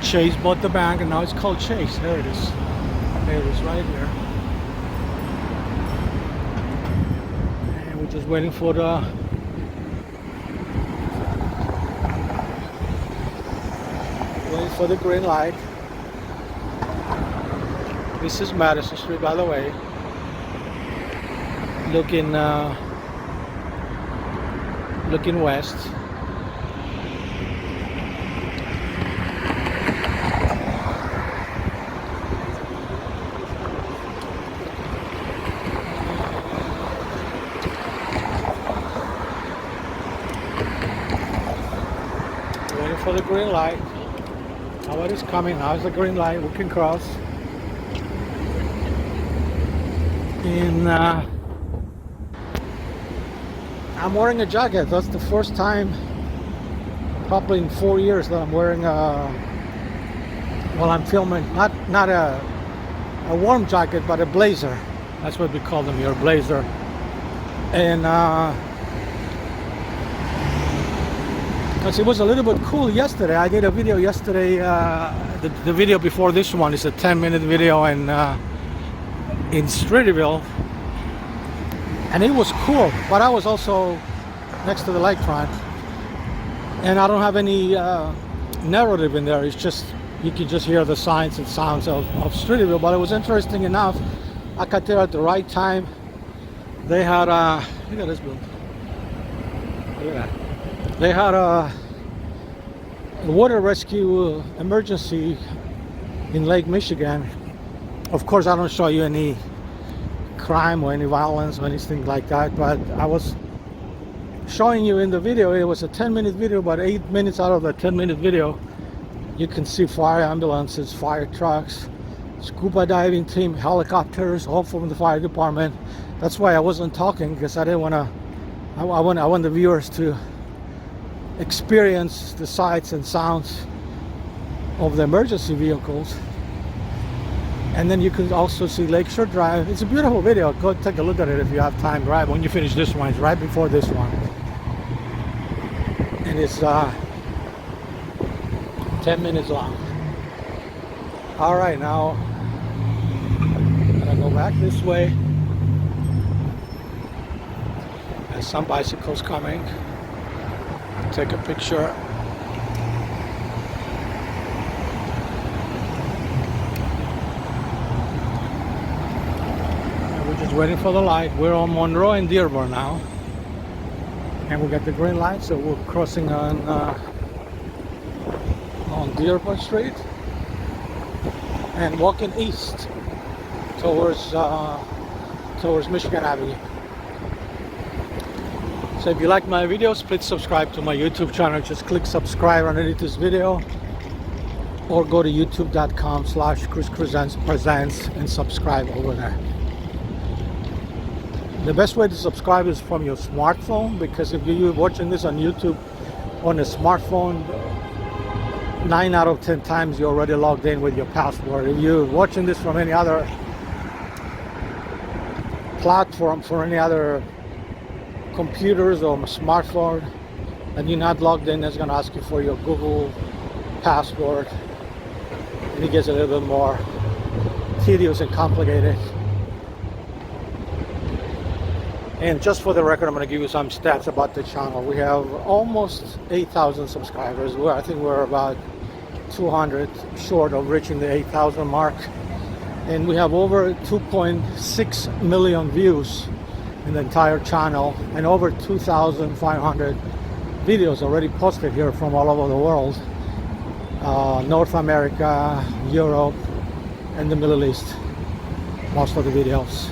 S1: Chase bought the bank, and now it's called Chase. There it is. There it is right here. And we're just waiting for the green light. This is Madison Street, by the way. Looking west. Waiting for the green light. Now it is coming. Now is the green light. We can cross. I'm wearing a jacket. That's the first time probably in 4 years that I'm wearing while I'm filming, not a warm jacket, but a blazer. That's what we call them here, blazer. And because it was a little bit cool yesterday. I did a video yesterday. The video before this one is a 10-minute video in Streeterville, and it was cool, but I was also next to the lakefront, and I don't have any narrative in there. It's just, you can just hear the signs and sounds of Streeterville. But it was interesting enough. I got there at the right time. They had look at this building. Look at that. They had a water rescue emergency in Lake Michigan. Of course, I don't show you any crime or any violence or anything like that, but I was showing you in the video. It was a 10-minute video, but 8 minutes out of the 10-minute video, you can see fire ambulances, fire trucks, scuba diving team, helicopters, all from the fire department. That's why I wasn't talking, because I didn't want to. I want the viewers to experience the sights and sounds of the emergency vehicles. And then you can also see Lakeshore Drive. It's a beautiful video. Go take a look at it if you have time. Right when you finish this one, it's right before this one, and it's 10 minutes long. All right, now I'm gonna go back this way. There's some bicycles coming. Take a picture. Just waiting for the light. We're on Monroe and Dearborn now, and we got the green light, so we're crossing on Dearborn Street and walking east towards Michigan Avenue. So if you like my videos, please subscribe to my YouTube channel. Just click subscribe underneath this video, or go to youtube.com/ChrisPresents and subscribe over there. The best way to subscribe is from your smartphone, because if you're watching this on YouTube on a smartphone, 9 out of 10 times you're already logged in with your password. If you're watching this from any other platform, for any other computers or smartphone, and you're not logged in, it's going to ask you for your Google password, and it gets a little bit more tedious and complicated. And just for the record, I'm going to give you some stats about the channel. We have almost 8,000 subscribers. I think we're about 200 short of reaching the 8,000 mark. And we have over 2.6 million views in the entire channel, and over 2,500 videos already posted here from all over the world. North America, Europe, and the Middle East. Most of the videos.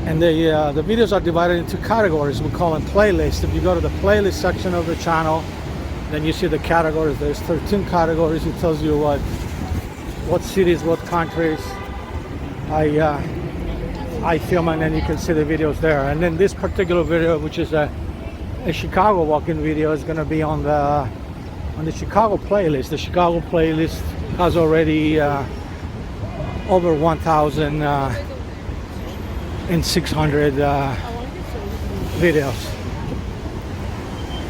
S1: And the videos are divided into categories. We call them playlists. If you go to the playlist section of the channel, then you see the categories. There's 13 categories. It tells you what cities, what countries I film, and then you can see the videos there. And then this particular video, which is a Chicago walking video, is going to be on the Chicago playlist. The Chicago playlist has already over 1,600 videos.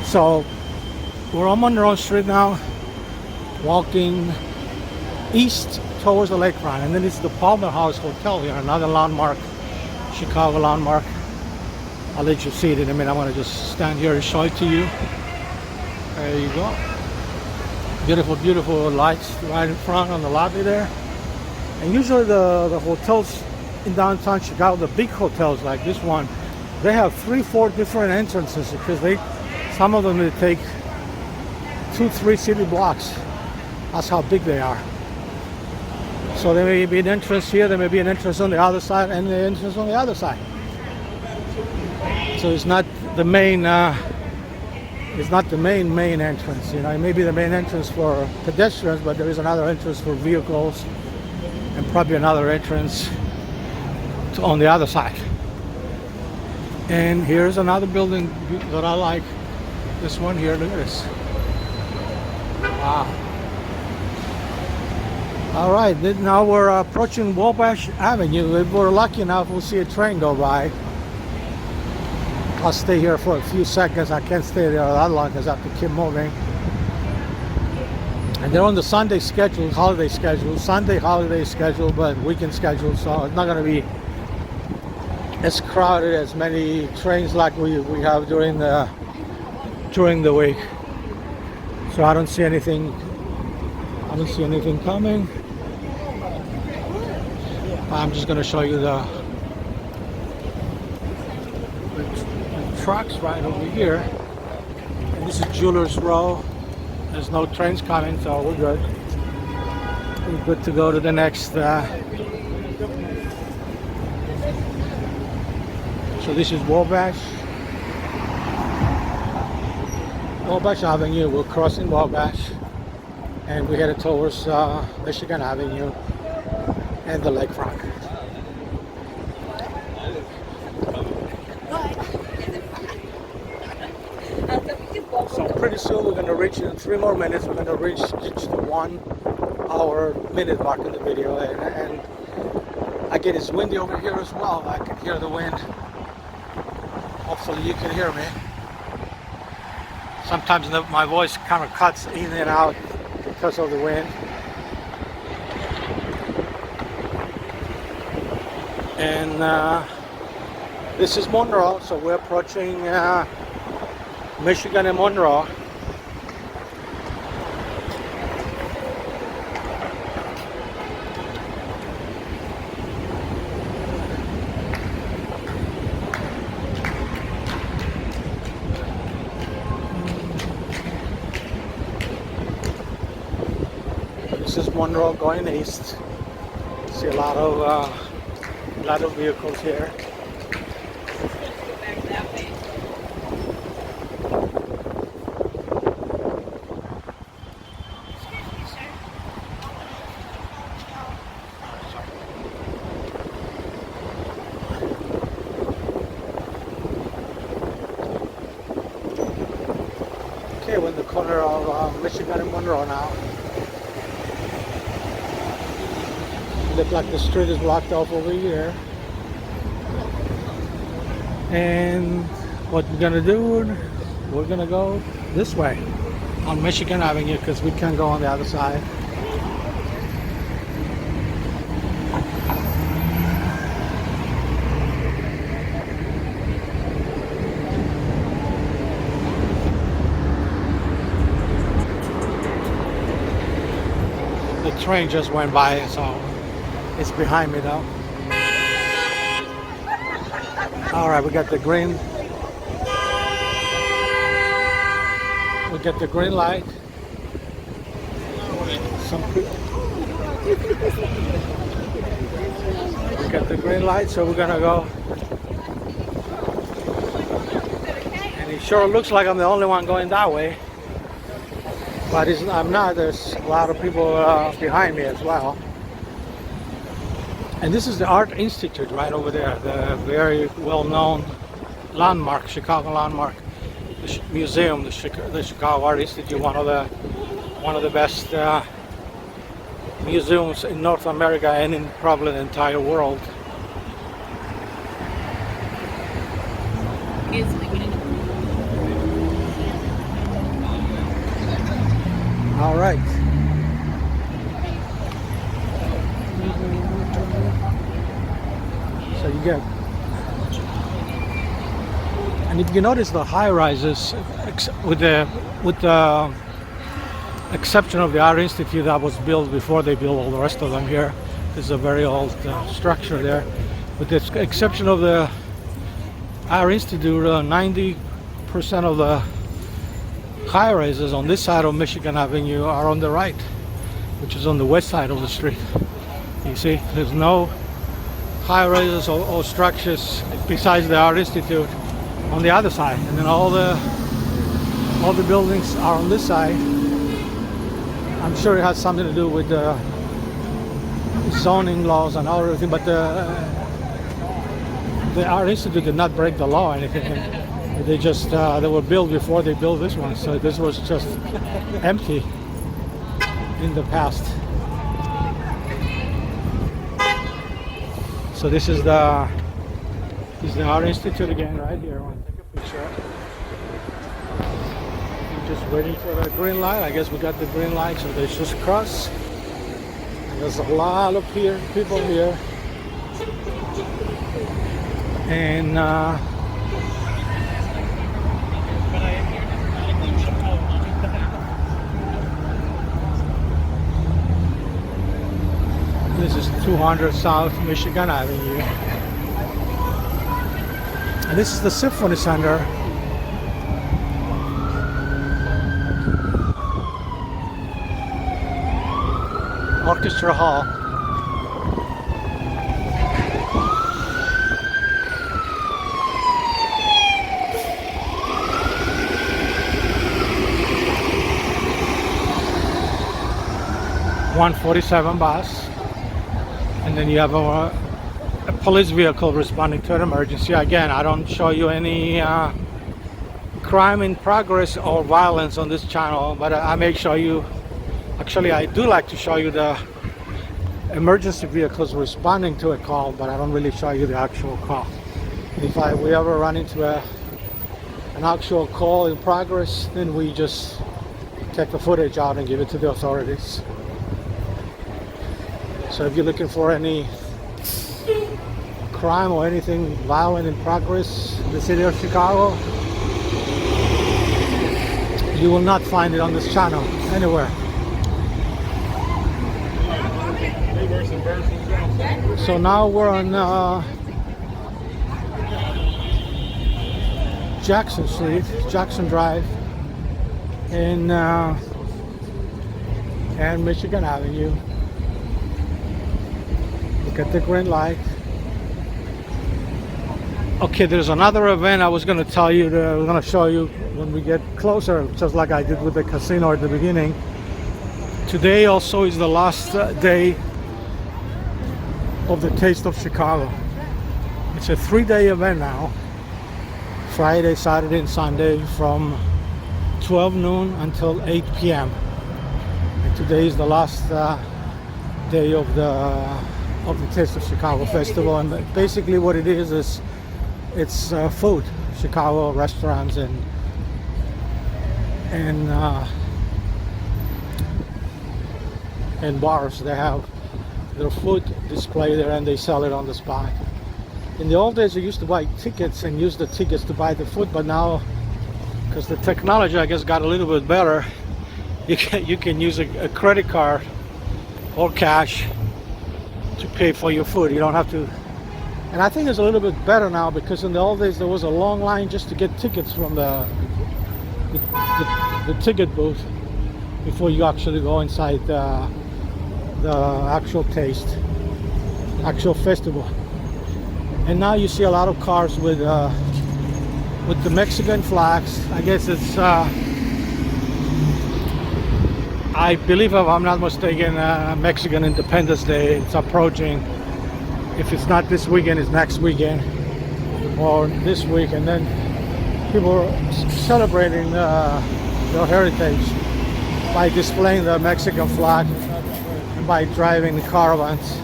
S1: So we're on Monroe Street now, walking east towards the lakefront, and then it's the Palmer House Hotel here, another landmark, Chicago landmark. I'll let you see it in a minute. I'm going to just stand here and show it to you. There you go. Beautiful, beautiful lights right in front on the lobby there. And usually the hotels in downtown Chicago, the big hotels like this one, they have 3-4 different entrances because some of them they take 2-3 city blocks. That's how big they are. So there may be an entrance here, there may be an entrance on the other side, and the entrance on the other side. So it's not the main main entrance. You know, it may be the main entrance for pedestrians, but there is another entrance for vehicles, and probably another entrance on the other side. And here's another building that I like. This one here. Look at this. Wow. All right, now we're approaching Wabash Avenue. If we're lucky enough, we'll see a train go by. I'll stay here for a few seconds. I can't stay there that long because I have to keep moving. And they're on the Sunday schedule, holiday schedule, Sunday holiday schedule, but weekend schedule, so it's not going to be as crowded as many trains like we have during the week. So I don't see anything coming. I'm just going to show you the trucks right over here. And this is Jewelers Row. There's no trains coming, so we're good. We're good to go to the next. So this is Wabash Avenue. We're crossing Wabash, and we're headed towards Michigan Avenue and the lakefront. So pretty soon we're going to reach, in 3 more minutes, we're going to reach the 1 hour minute mark in the video. And again, it's windy over here as well. I can hear the wind. Hopefully you can hear me. Sometimes my voice kind of cuts in and out because of the wind. And this is Monroe, so we're approaching Michigan and Monroe. This is Monroe going east. See a lot of vehicles here. Okay, we're in the corner of Michigan and Monroe now. Look like the street is blocked off over here. And what we're gonna do, we're gonna go this way on Michigan Avenue because we can't go on the other side. The train just went by, so it's behind me though. All right, we got the green. We got the green light. We got the green light, so we're gonna go. And it sure looks like I'm the only one going that way, but I'm not. There's a lot of people behind me as well. And this is the Art Institute right over there, the very well-known landmark, Chicago landmark, the museum, the Chicago Art Institute, one of the best museums in North America and in probably the entire world. All right. So you get, and if you notice the high rises with the exception of the Art Institute that was built before they built all the rest of them here. This is a very old structure there. With the exception of the Art Institute, 90% of the high rises on this side of Michigan Avenue are on the right, which is on the west side of the street. You see, there's no high rises or structures besides the Art Institute on the other side, and then all the buildings are on this side. I'm sure it has something to do with the zoning laws and all everything, but the Art Institute did not break the law or anything. They just they were built before they built this one, so this was just empty in the past. So this is the Art Institute again, right here. I want to take a picture. I'm just waiting for the green light. I guess we got the green light, so they just cross. And there's a lot of people here, and this is 200 South Michigan Avenue. And this is the Symphony Center. Orchestra Hall. (147) bus. And then you have a police vehicle responding to an emergency. Again, I don't show you any crime in progress or violence on this channel, but I make sure you, actually I do like to show you the emergency vehicles responding to a call, but I don't really show you the actual call. If we ever run into an actual call in progress, then we just take the footage out and give it to the authorities. So if you're looking for any crime or anything violent in progress in the city of Chicago, you will not find it on this channel anywhere. So now we're on Jackson Street, Jackson Drive, and Michigan Avenue. Look at the green light. Okay, there's another event I was going to tell you, I was going to show you when we get closer, just like I did with the casino at the beginning. Today also is the last day of the Taste of Chicago. It's a 3-day event now. Friday, Saturday, and Sunday from 12 noon until 8 p.m. And today is the last day of the Taste of Chicago Festival. And basically what it is it's food. Chicago restaurants and bars, they have their food display there and they sell it on the spot. In the old days you used to buy tickets and use the tickets to buy the food, but now, because the technology I guess got a little bit better, you can use a credit card or cash to pay for your food. You don't have to. And I think it's a little bit better now, because in the old days there was a long line just to get tickets from the ticket booth before you actually go inside the actual actual festival. And now you see a lot of cars with the Mexican flags. I guess it's I believe, if I'm not mistaken, Mexican Independence Day. It's approaching. If it's not this weekend, it's next weekend or this week, and then people are celebrating their heritage by displaying the Mexican flag and by driving the caravans.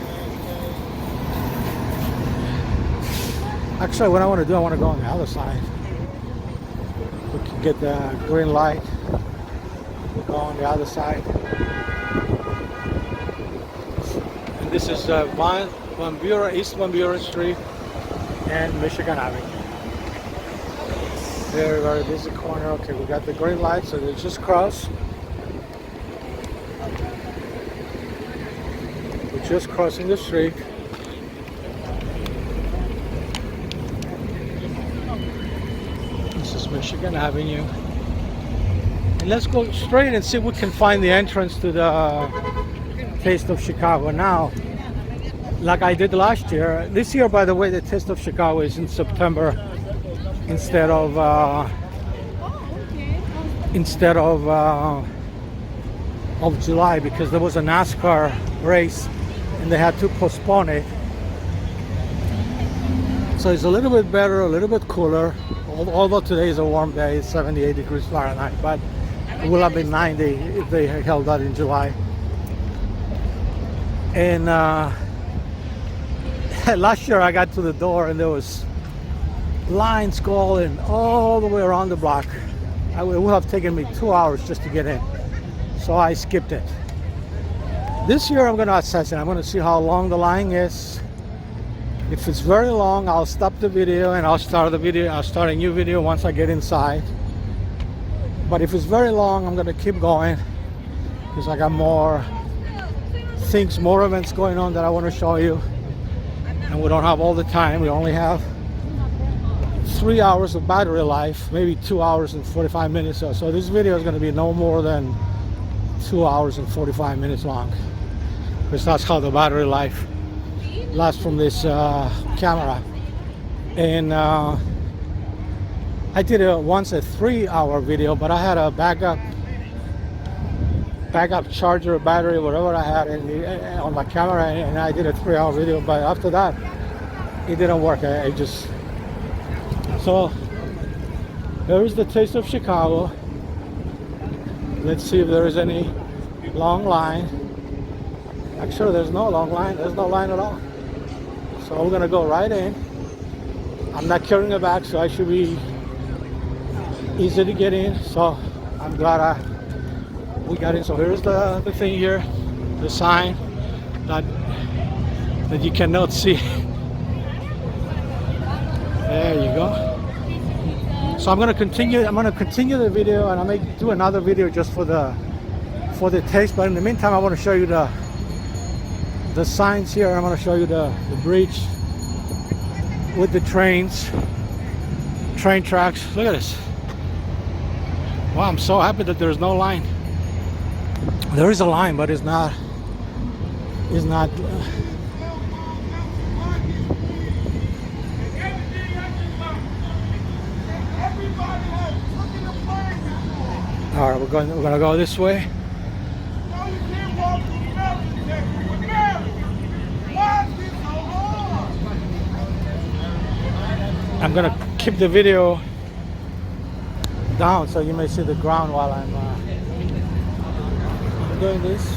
S1: Actually, what I want to do, I want to go on the other side. We can get the green light. We'll go on the other side. And this is East Van Buren Street and Michigan Avenue. Very, very busy corner. Okay, we got the green light, so they just cross. just crossing the street. This is Michigan Avenue. And let's go straight and see if we can find the entrance to the Taste of Chicago now. Like I did last year. This year, by the way, the Taste of Chicago is in September instead of July, because there was a NASCAR race and they had to postpone it. So it's a little bit better, a little bit cooler. Although today is a warm day, it's 78 degrees Fahrenheit, but it will have been 90 if they held that in July. And last year I got to the door and there was lines going all the way around the block. It would have taken me 2 hours just to get in. So I skipped it. This year I'm going to assess it. I'm going to see how long the line is. If it's very long, I'll stop the video and I'll start a new video once I get inside. But if it's very long, I'm going to keep going because I got more things, more events going on that I want to show you. And we don't have all the time. We only have 3 hours of battery life, maybe 2 hours and 45 minutes or so. This video is going to be no more than 2 hours and 45 minutes long, because that's how the battery life lasts from this camera. And I did once a 3-hour video, but I had a backup charger, battery, whatever I had on my camera, and I did a 3-hour video. But after that, it didn't work. So there is the Taste of Chicago. Let's see if there is any long line. Actually, there's no long line. There's no line at all. So we're gonna go right in. I'm not carrying a bag, so I should be easy to get in. So I'm glad we got in. So here's the thing here, the sign that you cannot see. There you go. So I'm gonna continue the video, and I may do another video just for the taste. But in the meantime, I want to show you the signs here. I'm going to show you the bridge with the train tracks. Look at this. Wow, I'm so happy that there's no line. There is a line, but it's not. All right, we're gonna go this way. I'm gonna keep the video down so you may see the ground while I'm doing this.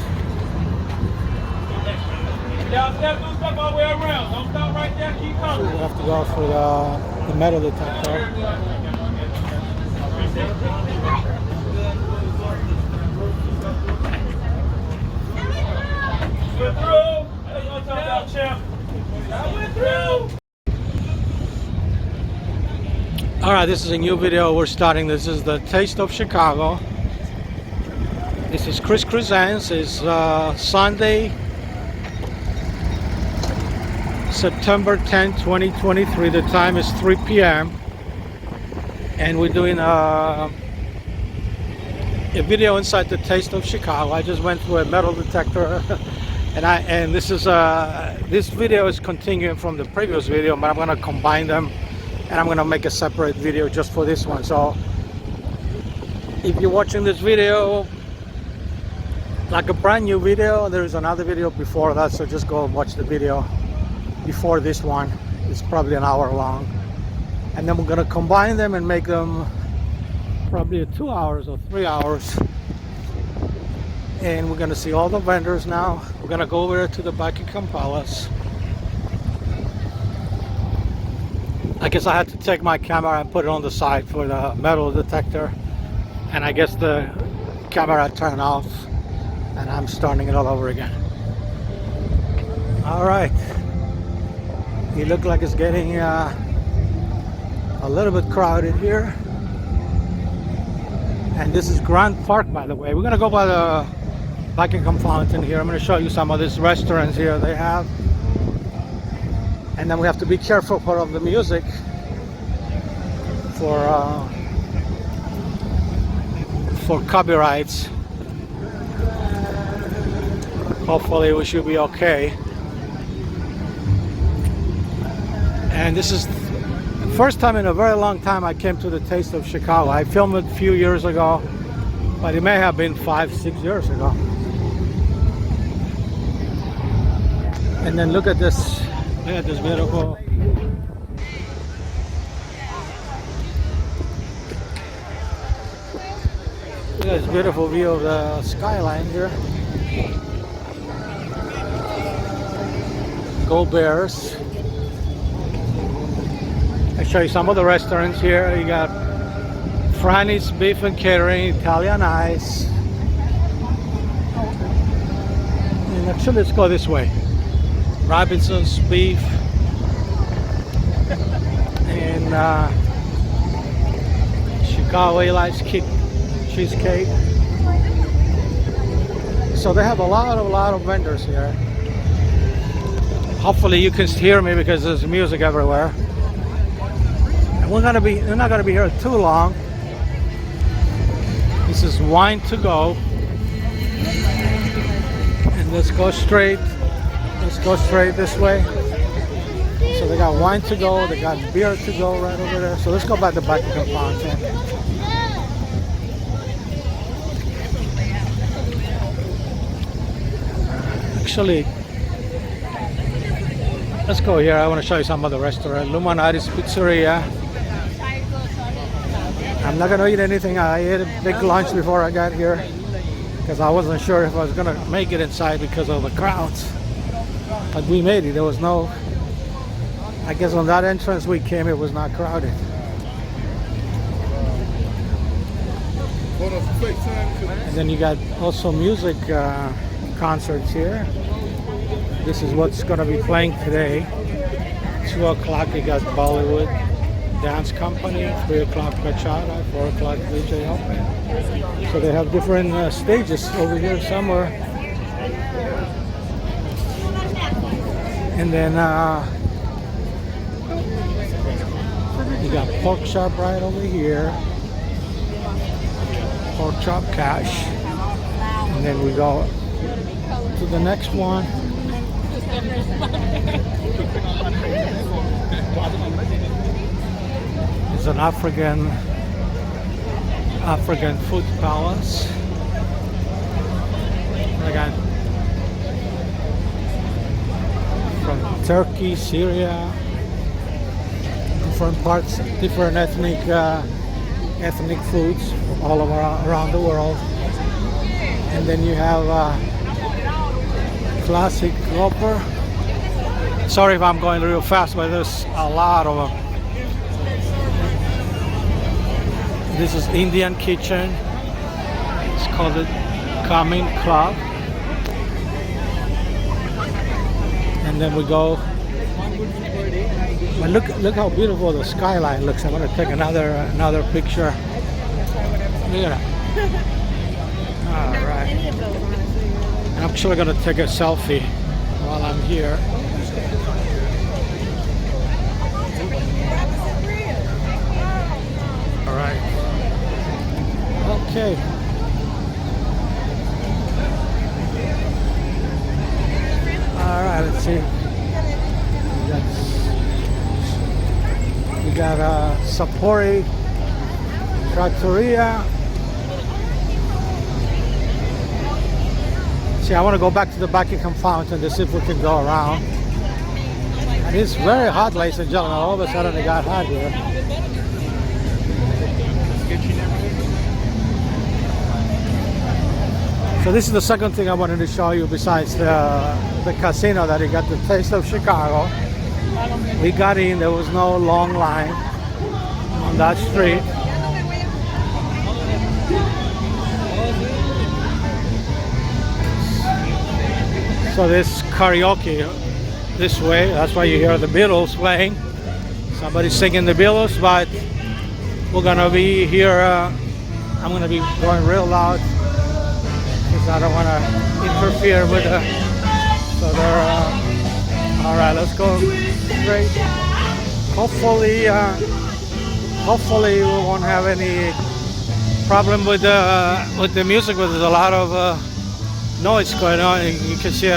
S2: Y'all step all the way around. Don't stop right there. Keep coming.
S1: We have to go for the metal detector.
S2: We're through. Let's go talk about champ. We're through.
S1: All right, this is a new video we're starting. This is the Taste of Chicago. This is Chris Crescents. It's Sunday, September 10, 2023. The time is 3 p.m. And we're doing a video inside the Taste of Chicago. I just went through a metal detector, and this video is continuing from the previous video, but I'm going to combine them, and I'm going to make a separate video just for this one. So if you're watching this video like a brand new video, there is another video before that, so just go watch the video before this one. It's probably an hour long, and then we're going to combine them and make them probably 2 hours or 3 hours. And we're going to see all the vendors now. We're going to go over to the Buckingham Palace. I guess I had to take my camera and put it on the side for the metal detector, and I guess the camera turned off, and I'm starting it all over again. All right, it looks like it's getting a little bit crowded here, and this is Grant Park, by the way. We're gonna go by Buckingham Fountain here. I'm going to show you some of these restaurants here they have. And then we have to be careful of the music for copyrights. Hopefully we should be okay. And this is the first time in a very long time I came to the Taste of Chicago. I filmed it a few years ago, but it may have been 5-6 years ago. And then look at this beautiful view of the skyline here. Go Bears. I'll show you some of the restaurants here. You got Franny's Beef and Catering, Italian Ice. And actually, let's go this way. Robinson's Beef and Chicago Eli's Cheesecake. So they have a lot of vendors here. Hopefully you can hear me because there's music everywhere. And we're not gonna be here too long. This is Wine to Go. And let's go straight this way. So they got wine to go, they got beer to go right over there. So let's go back to Buckingham Fountain. Actually, let's go here. I want to show you some of the restaurant. Luminari's Pizzeria. I'm not gonna eat anything. I ate a big lunch before I got here because I wasn't sure if I was gonna make it inside because of the crowds. But we made it. There was no, I guess on that entrance we came, it was not crowded. And then you got also music concerts here. This is what's going to be playing today. 2 o'clock you got Bollywood Dance Company, 3 o'clock Bachata, 4 o'clock DJ Open. So they have different stages over here somewhere. And then you got Pork Chop right over here. Pork Chop Cash. And then we go to the next one. It's an African food palace. I got from Turkey, Syria, different parts, different ethnic foods all around the world. And then you have classic Whopper. Sorry if I'm going real fast, but there's a lot of them. This is Indian Kitchen. It's called the Kamin Club. And then we go. But look how beautiful the skyline looks. I'm gonna take another picture. Look at that. All right. And I'm actually gonna take a selfie while I'm here. All right. Okay. All right. Let's see. We got Sapori Trattoria. See, I want to go back to the Buckingham Fountain to see if we can go around. And it's very hot, ladies and gentlemen. All of a sudden it got hot here. So this is the second thing I wanted to show you besides the casino that you got, the Taste of Chicago. We got in, there was no long line on that street. So this karaoke this way, that's why you hear the Beatles playing. Somebody's singing the Beatles, but we're gonna be here, I'm gonna be going real loud. because I don't want to interfere with the. So they're all right. Let's go straight. Hopefully we won't have any problem with the music, but there's a lot of noise going on. You can hear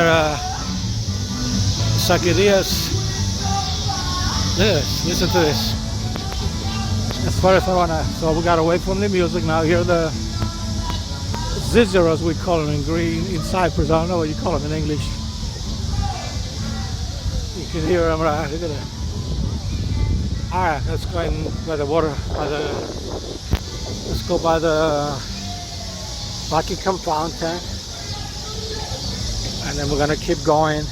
S1: Saquerias. Listen to this. As far as I wanna, so we gotta wait from the music now. Here the zizzeros, we call them in green in Cyprus. I don't know what you call them in English. You can hear them right. Look at that. All right, let's go in by the water. Let's go by the Buckingham Fountain, and then we're gonna keep going.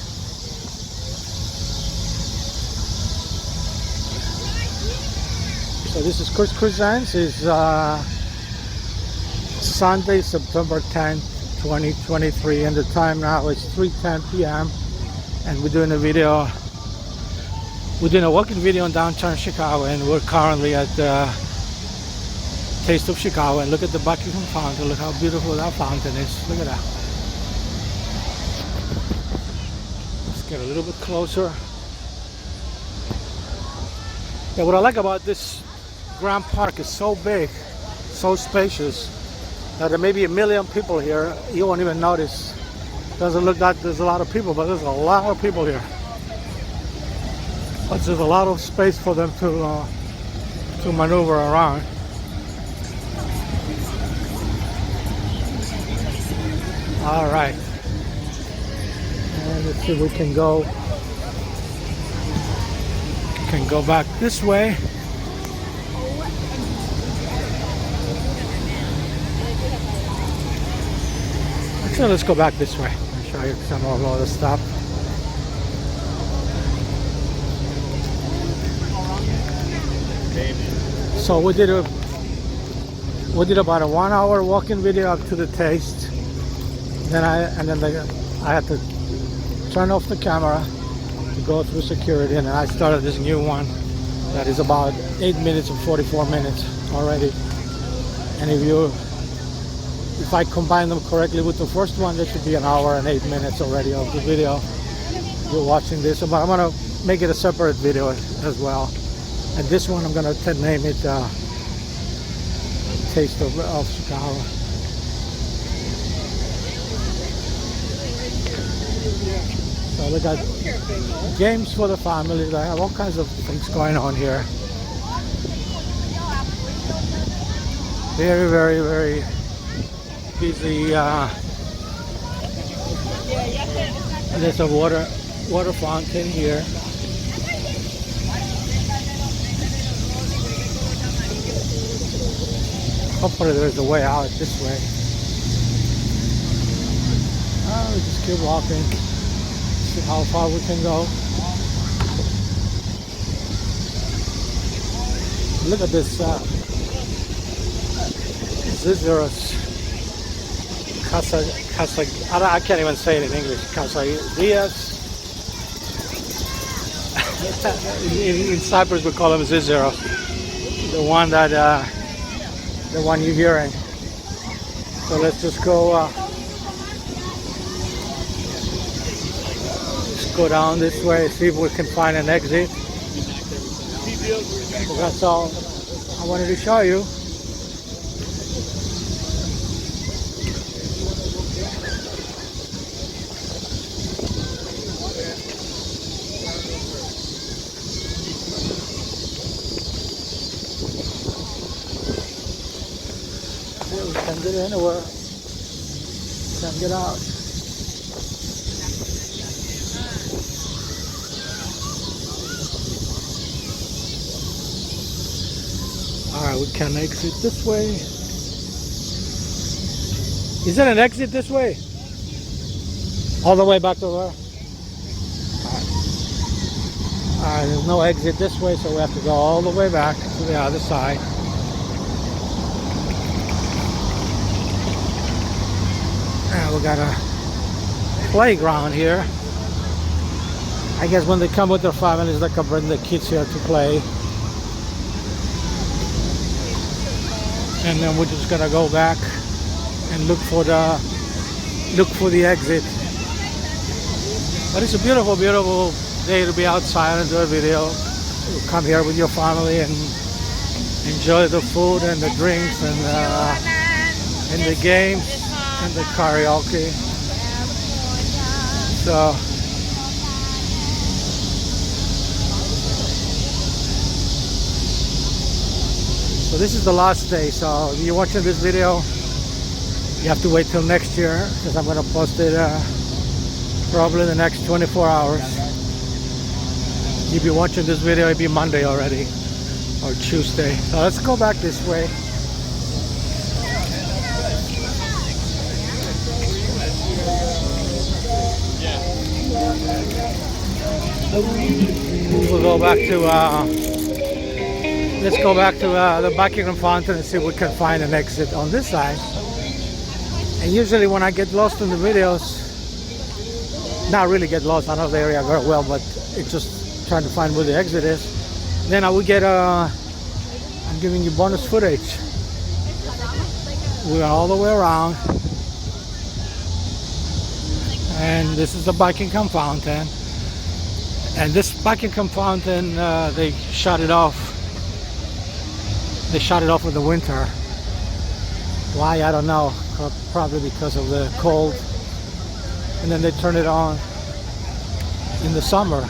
S1: So this is Chris Presents. It's Sunday, September 10th, 2023, and the time now is 3:10 p.m. and we're doing a video. We're doing a walking video in downtown Chicago, and we're currently at the Taste of Chicago. And look at the Buckingham Fountain. Look how beautiful that fountain is. Look at that. Let's get a little bit closer. Yeah, what I like about this Grand Park is so big, so spacious, that there may be 1 million people here. You won't even notice. Doesn't look like there's a lot of people, but there's a lot of people here. But there's a lot of space for them to maneuver around. All right, and let's see if we can go back this way. Actually, let's go back this way. I'll show you some of all the stuff. So we did about a 1 hour walking video up to the Taste. Then I had to turn off the camera to go through security, and then I started this new one that is about 8 minutes and 44 minutes already. And if I combine them correctly with the first one, there should be 1 hour and 8 minutes already of the video you're watching this. But I'm gonna make it a separate video as well. And this one I'm gonna name it Taste of Chicago. So we got games for the family. They have all kinds of things going on here. Very, very, very busy. There's a water fountain here. Hopefully there's a way out this way. We just keep walking. See how far we can go. Look at this zizzeros. I can't even say it in English. Quesadillas. in Cyprus we call them zizzeros. The one you're hearing. So let's just go. Go down this way, see if we can find an exit. That's all I wanted to show you. We can't get anywhere. Can't get out. Alright, we can exit this way. Is there an exit this way? All the way back to there? Alright, there's no exit this way, so we have to go all the way back to the other side. And we got a playground here. I guess when they come with their families, they can bring the kids here to play. And then we're just gonna go back and look for the look for the exit. But it's a beautiful, beautiful day to be outside and do a video. You come here with your family and enjoy the food and the drinks and the games and the karaoke. So this is the last day. So if you're watching this video, you have to wait till next year, because I'm going to post it probably in the next 24 hours. If you're watching this video, it'll be Monday already, or Tuesday. So let's go back this way. We'll go back to let's go back to the Buckingham Fountain and see if we can find an exit on this side. And usually when I get lost in the videos, not really get lost, I know the area very well, but it's just trying to find where the exit is, then I will get I'm giving you bonus footage. We went all the way around, and this is the Buckingham Fountain. And this Buckingham Fountain, they shut it off. They shut it off in the winter. Why, I don't know. Probably because of the cold. And then they turn it on in the summer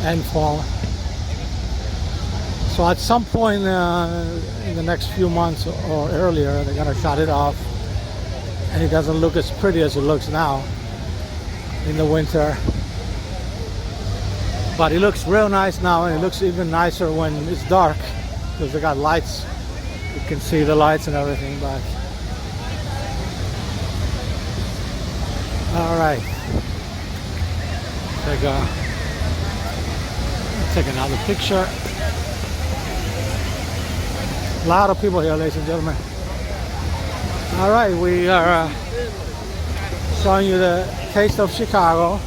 S1: and fall. So at some point in the next few months or earlier, they're gonna shut it off, and it doesn't look as pretty as it looks now in the winter. But it looks real nice now, and it looks even nicer when it's dark, because they got lights. You can see the lights and everything. But all right, take another picture. A lot of people here, ladies and gentlemen. All right, we are showing you the Taste of Chicago,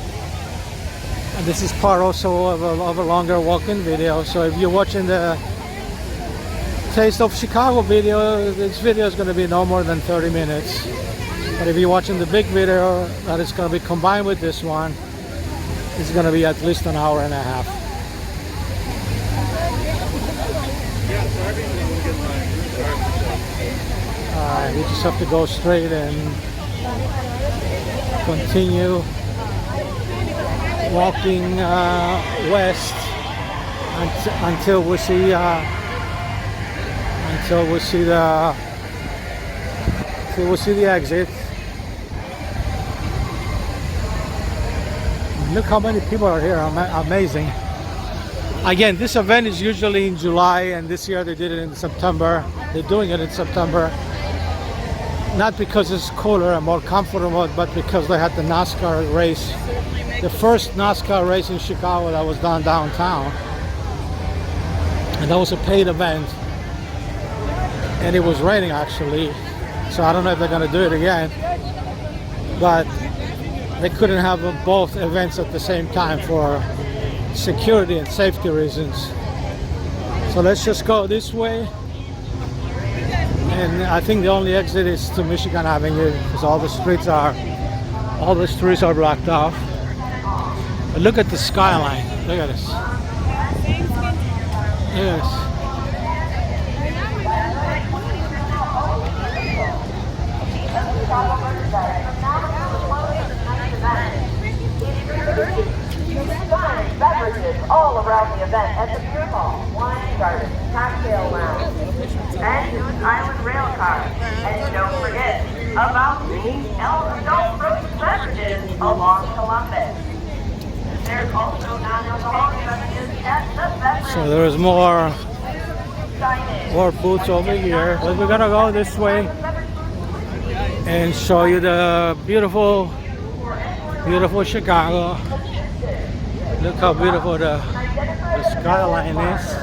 S1: and this is part also of a longer walk-in video. So if you're watching the Taste of Chicago video, this video is going to be no more than 30 minutes. But if you're watching the big video that is going to be combined with this one, it's going to be at least an hour and a half. Alright, we just have to go straight and continue walking west until we see the exit. Look how many people are here. Amazing. Again, this event is usually in July, and this year they did it in September. They're doing it in September, not because it's cooler and more comfortable, but because they had the NASCAR race, the first NASCAR race in Chicago that was done downtown, and that was a paid event, and it was raining actually, so I don't know if they're going to do it again, but they couldn't have both events at the same time for security and safety reasons. So let's just go this way, and I think the only exit is to Michigan Avenue, because all the streets are blocked off. But look at the skyline. Look at this. Look at this.
S4: Beverages all around the event at the beer hall, wine garden, cocktail lounge, and Goose Island rail car. And don't forget about the adult frozen beverages along Columbus. There's also non-alcoholic beverages at the beverage.
S1: So there's more booths over here, but we're gonna go this way and show you the beautiful Chicago. Look how beautiful the skyline is.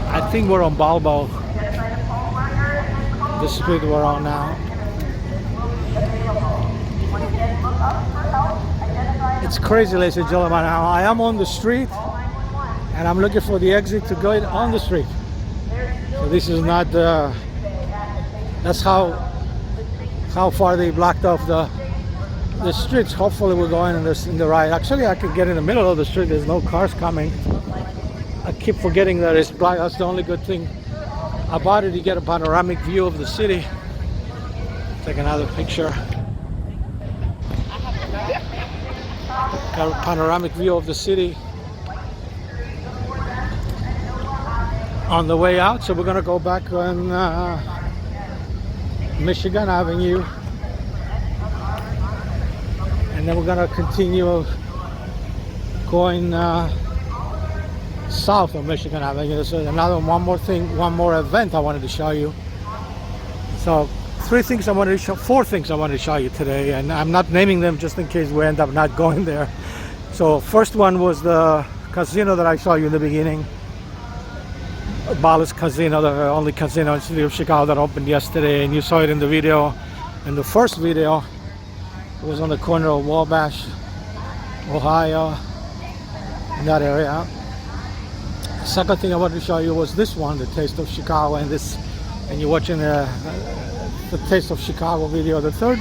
S1: I think we're on Balbo, the street we're on now. It's crazy, ladies and gentlemen. Now I am on the street, and I'm looking for the exit to go on the street. So this is not That's how far they blocked off the streets. Hopefully we're going in the right. Actually, I could get in the middle of the street. There's no cars coming. I keep forgetting that it's black. That's the only good thing about it. You get a panoramic view of the city. Take another picture. Got a panoramic view of the city on the way out. So we're gonna go back on Michigan Avenue, and then we're gonna continue going south of Michigan Avenue. There's one more event I wanted to show you. So four things I wanted to show you today, and I'm not naming them just in case we end up not going there. So first one was the casino that I showed you in the beginning, Ballas Casino, the only casino in the city of Chicago that opened yesterday, and you saw it in the video. In the first video, it was on the corner of Wabash, Ohio, in that area. The second thing I wanted to show you was this one, the Taste of Chicago, and you're watching the Taste of Chicago video. The third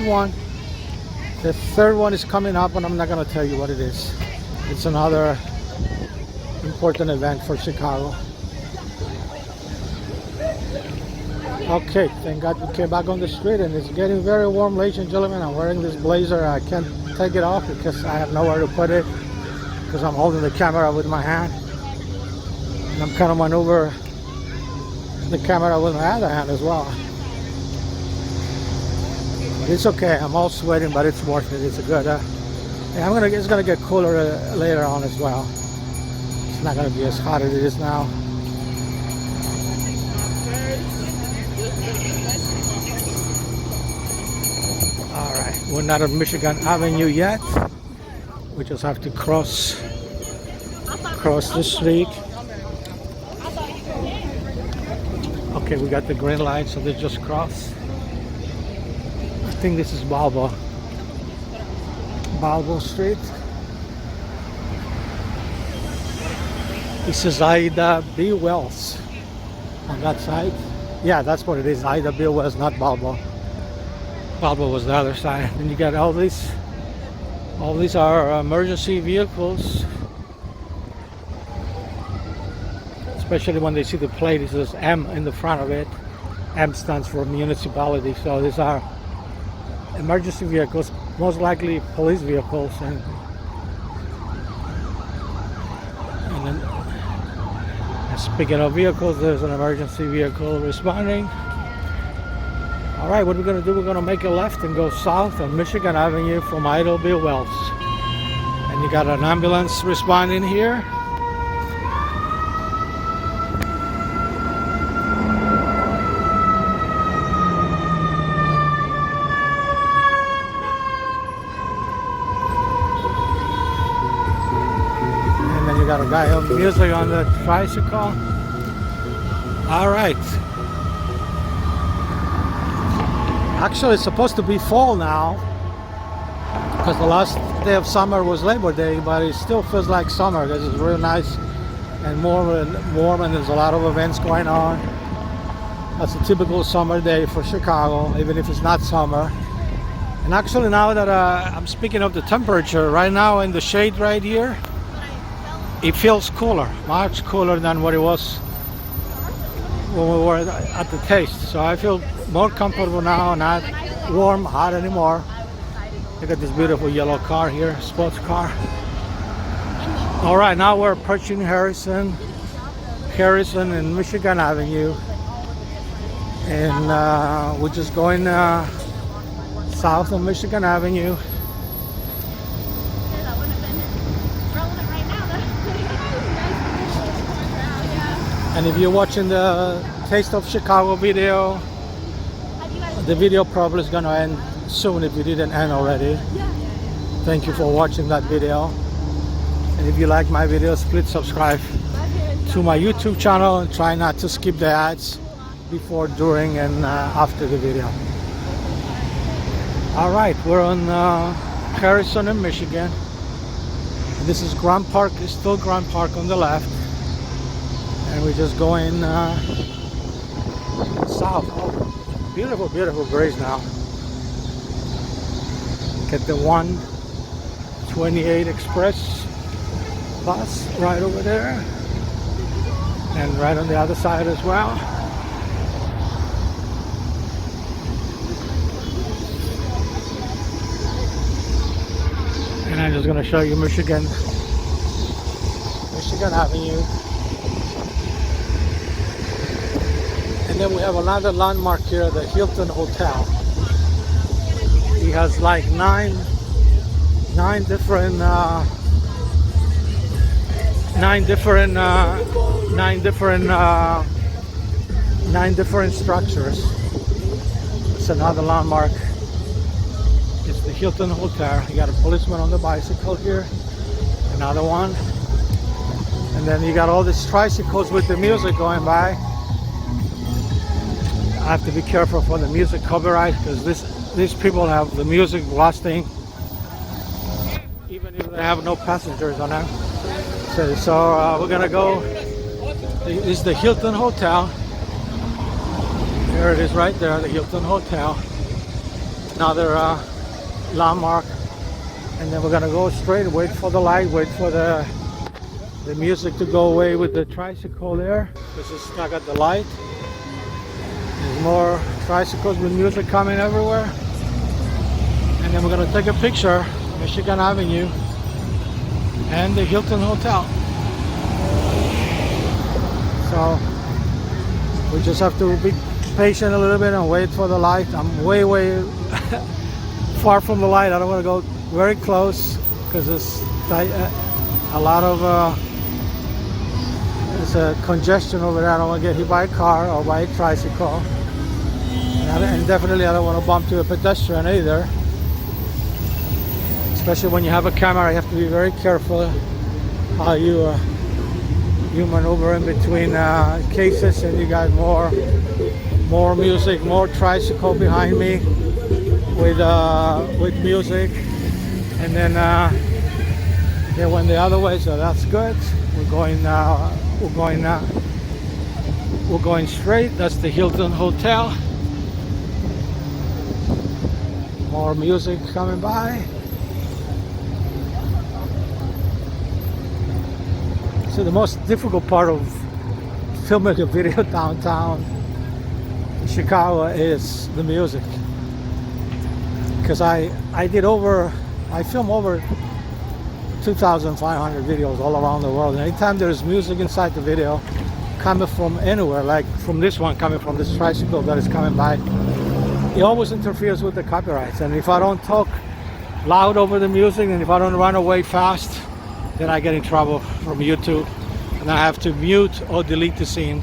S1: one is coming up, and I'm not going to tell you what it is. It's another important event for Chicago. Okay, thank God we came back on the street, and it's getting very warm, ladies and gentlemen. I'm wearing this blazer. I can't take it off because I have nowhere to put it, because I'm holding the camera with my hand, and I'm kind of maneuver the camera with my other hand as well. But it's okay. I'm all sweating, but it's worth it. It's a good. It's gonna get cooler later on as well. It's not gonna be as hot as it is now. All right, we're not on Michigan Avenue yet. We just have to cross the street. Okay, we got the green light, so they just crossed. I think this is Balbo Street. This is Ida B. Wells on that side. Yeah, that's what it is. Ida B. Wells, not Balbo. Balbo was the other side. And you got all these are emergency vehicles. Especially when they see the plate, it says M in the front of it. M stands for municipality. So these are emergency vehicles, most likely police vehicles. And speaking of vehicles, there's an emergency vehicle responding. All right, what we're going to do, we're going to make a left and go south on Michigan Avenue from Ida B. Wells. And you got an ambulance responding here. Got a guy on music on the tricycle. All right. Actually, it's supposed to be fall now, because the last day of summer was Labor Day, but it still feels like summer because it's real nice and warm, and there's a lot of events going on. That's a typical summer day for Chicago, even if it's not summer. And actually, now that I'm speaking of the temperature, right now in the shade right here, it feels cooler, much cooler than what it was when we were at the Taste. So I feel more comfortable now, not warm, hot anymore. Look at this beautiful yellow car here, sports car. All right, now we're approaching Harrison and Michigan Avenue. And we're just going south of Michigan Avenue. And if you're watching the Taste of Chicago video, the video probably is going to end soon if it didn't end already. Thank you for watching that video. And if you like my videos, please subscribe to my YouTube channel and try not to skip the ads before, during, and after the video. All right, we're on Harrison in Michigan. And this is Grand Park, it's still Grand Park on the left. And we're just going south. Oh, Beautiful, beautiful breeze now. Get the 128 express bus right over there, and right on the other side as well. And I'm just going to show you Michigan Avenue. And then we have another landmark here, the Hilton Hotel. He has like nine different structures. It's another landmark. It's the Hilton Hotel. You got a policeman on the bicycle here. Another one. And then you got all these tricycles with the music going by. I have to be careful for the music copyright, because these people have the music blasting even if they have no passengers on it. So we're gonna go. This is the Hilton Hotel. There it is right there, the Hilton Hotel. Another landmark. And then we're gonna go straight, wait for the light, wait for the music to go away with the tricycle there. This is stuck at the light. There's more tricycles with music coming everywhere. And then we're gonna take a picture, Michigan Avenue and the Hilton Hotel. So we just have to be patient a little bit and wait for the light. I'm way far from the light. I don't want to go very close because there's a lot of there's a congestion over there. I don't want to get hit by a car or by a tricycle, and definitely I don't want to bump to a pedestrian either. Especially when you have a camera, you have to be very careful how you maneuver in between cases. And you got more music, more tricycle behind me with music, and then they went the other way, so that's good. We're going straight. That's the Hilton Hotel. More music coming by. So the most difficult part of filming a video downtown in Chicago is the music, because I film over 2,500 videos all around the world, and anytime there's music inside the video coming from anywhere, like from this one coming from this tricycle that is coming by, it always interferes with the copyrights. And if I don't talk loud over the music, and if I don't run away fast, then I get in trouble from YouTube, and I have to mute or delete the scene.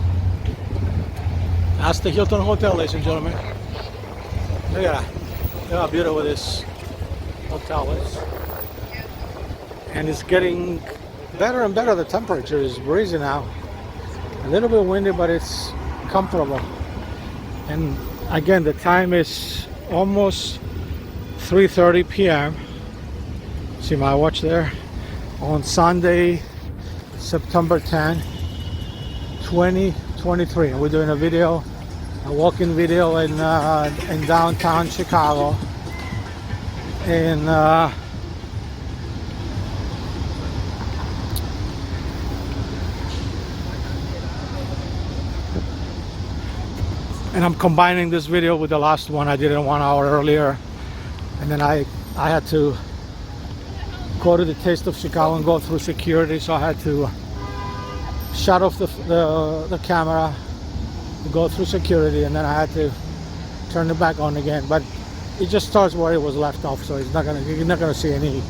S1: That's the Hilton Hotel, ladies and gentlemen. Look at that. Look how beautiful this hotel is. And it's getting better and better. The temperature is breezy now. A little bit windy, but it's comfortable. And again, the time is almost 3:30 p.m. See my watch there? On Sunday, September 10, 2023. And we're doing a walking video in downtown Chicago. And I'm combining this video with the last one I did in 1 hour earlier. And then I had to go to the Taste of Chicago and go through security, so I had to shut off the camera, go through security, and then I had to turn it back on again. But it just starts where it was left off, so you're not gonna see any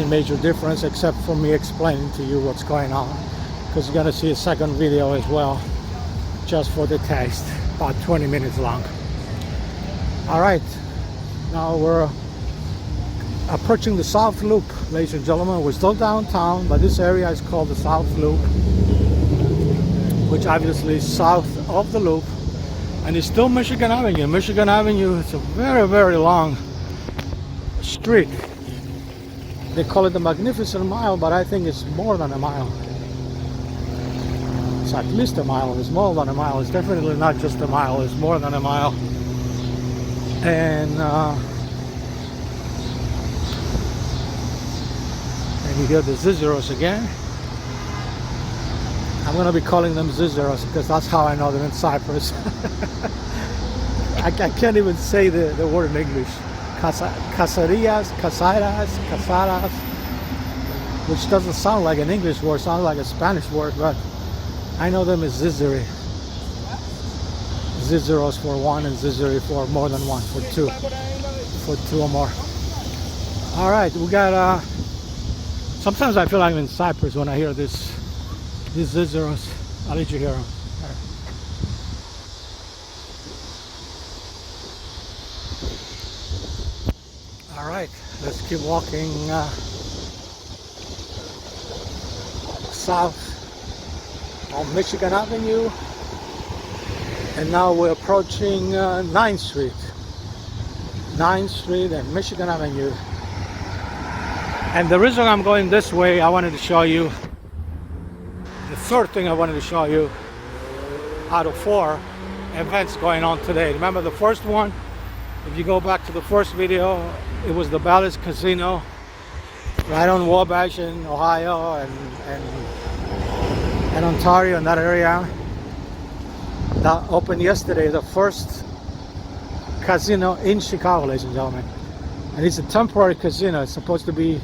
S1: major difference, except for me explaining to you what's going on, because you're gonna see a second video as well, just for the taste, about 20 minutes long. All right, now we're approaching the South Loop, ladies and gentlemen. We're still downtown, but this area is called the South Loop, which obviously is south of the Loop, and it's still Michigan Avenue. Michigan Avenue is a very, very long street. They call it the Magnificent Mile, but I think it's more than a mile. It's at least a mile. It's more than a mile. It's definitely not just a mile. It's more than a mile. And you hear the zizzeros again. I'm going to be calling them zizzeros because that's how I know them in Cyprus. I can't even say the word in English. Casarillas, casadas, which doesn't sound like an English word, sounds like a Spanish word, but I know them as zizzeri. Zizzeros for one and zizzeri for more than one, for two or more. All right, we got, sometimes I feel like I'm in Cyprus when I hear these zizzeros. I'll let you hear them. All right, let's keep walking south on Michigan Avenue, and now we're approaching 9th Street. 9th Street and Michigan Avenue. And the reason I'm going this way, I wanted to show you the third thing I wanted to show you out of 4 events going on today. Remember the first one? If you go back to the first video, it was the Bally's Casino right on Wabash in Ohio and Ontario, in that area. That opened yesterday, the first casino in Chicago, ladies and gentlemen. And it's a temporary casino. It's supposed to be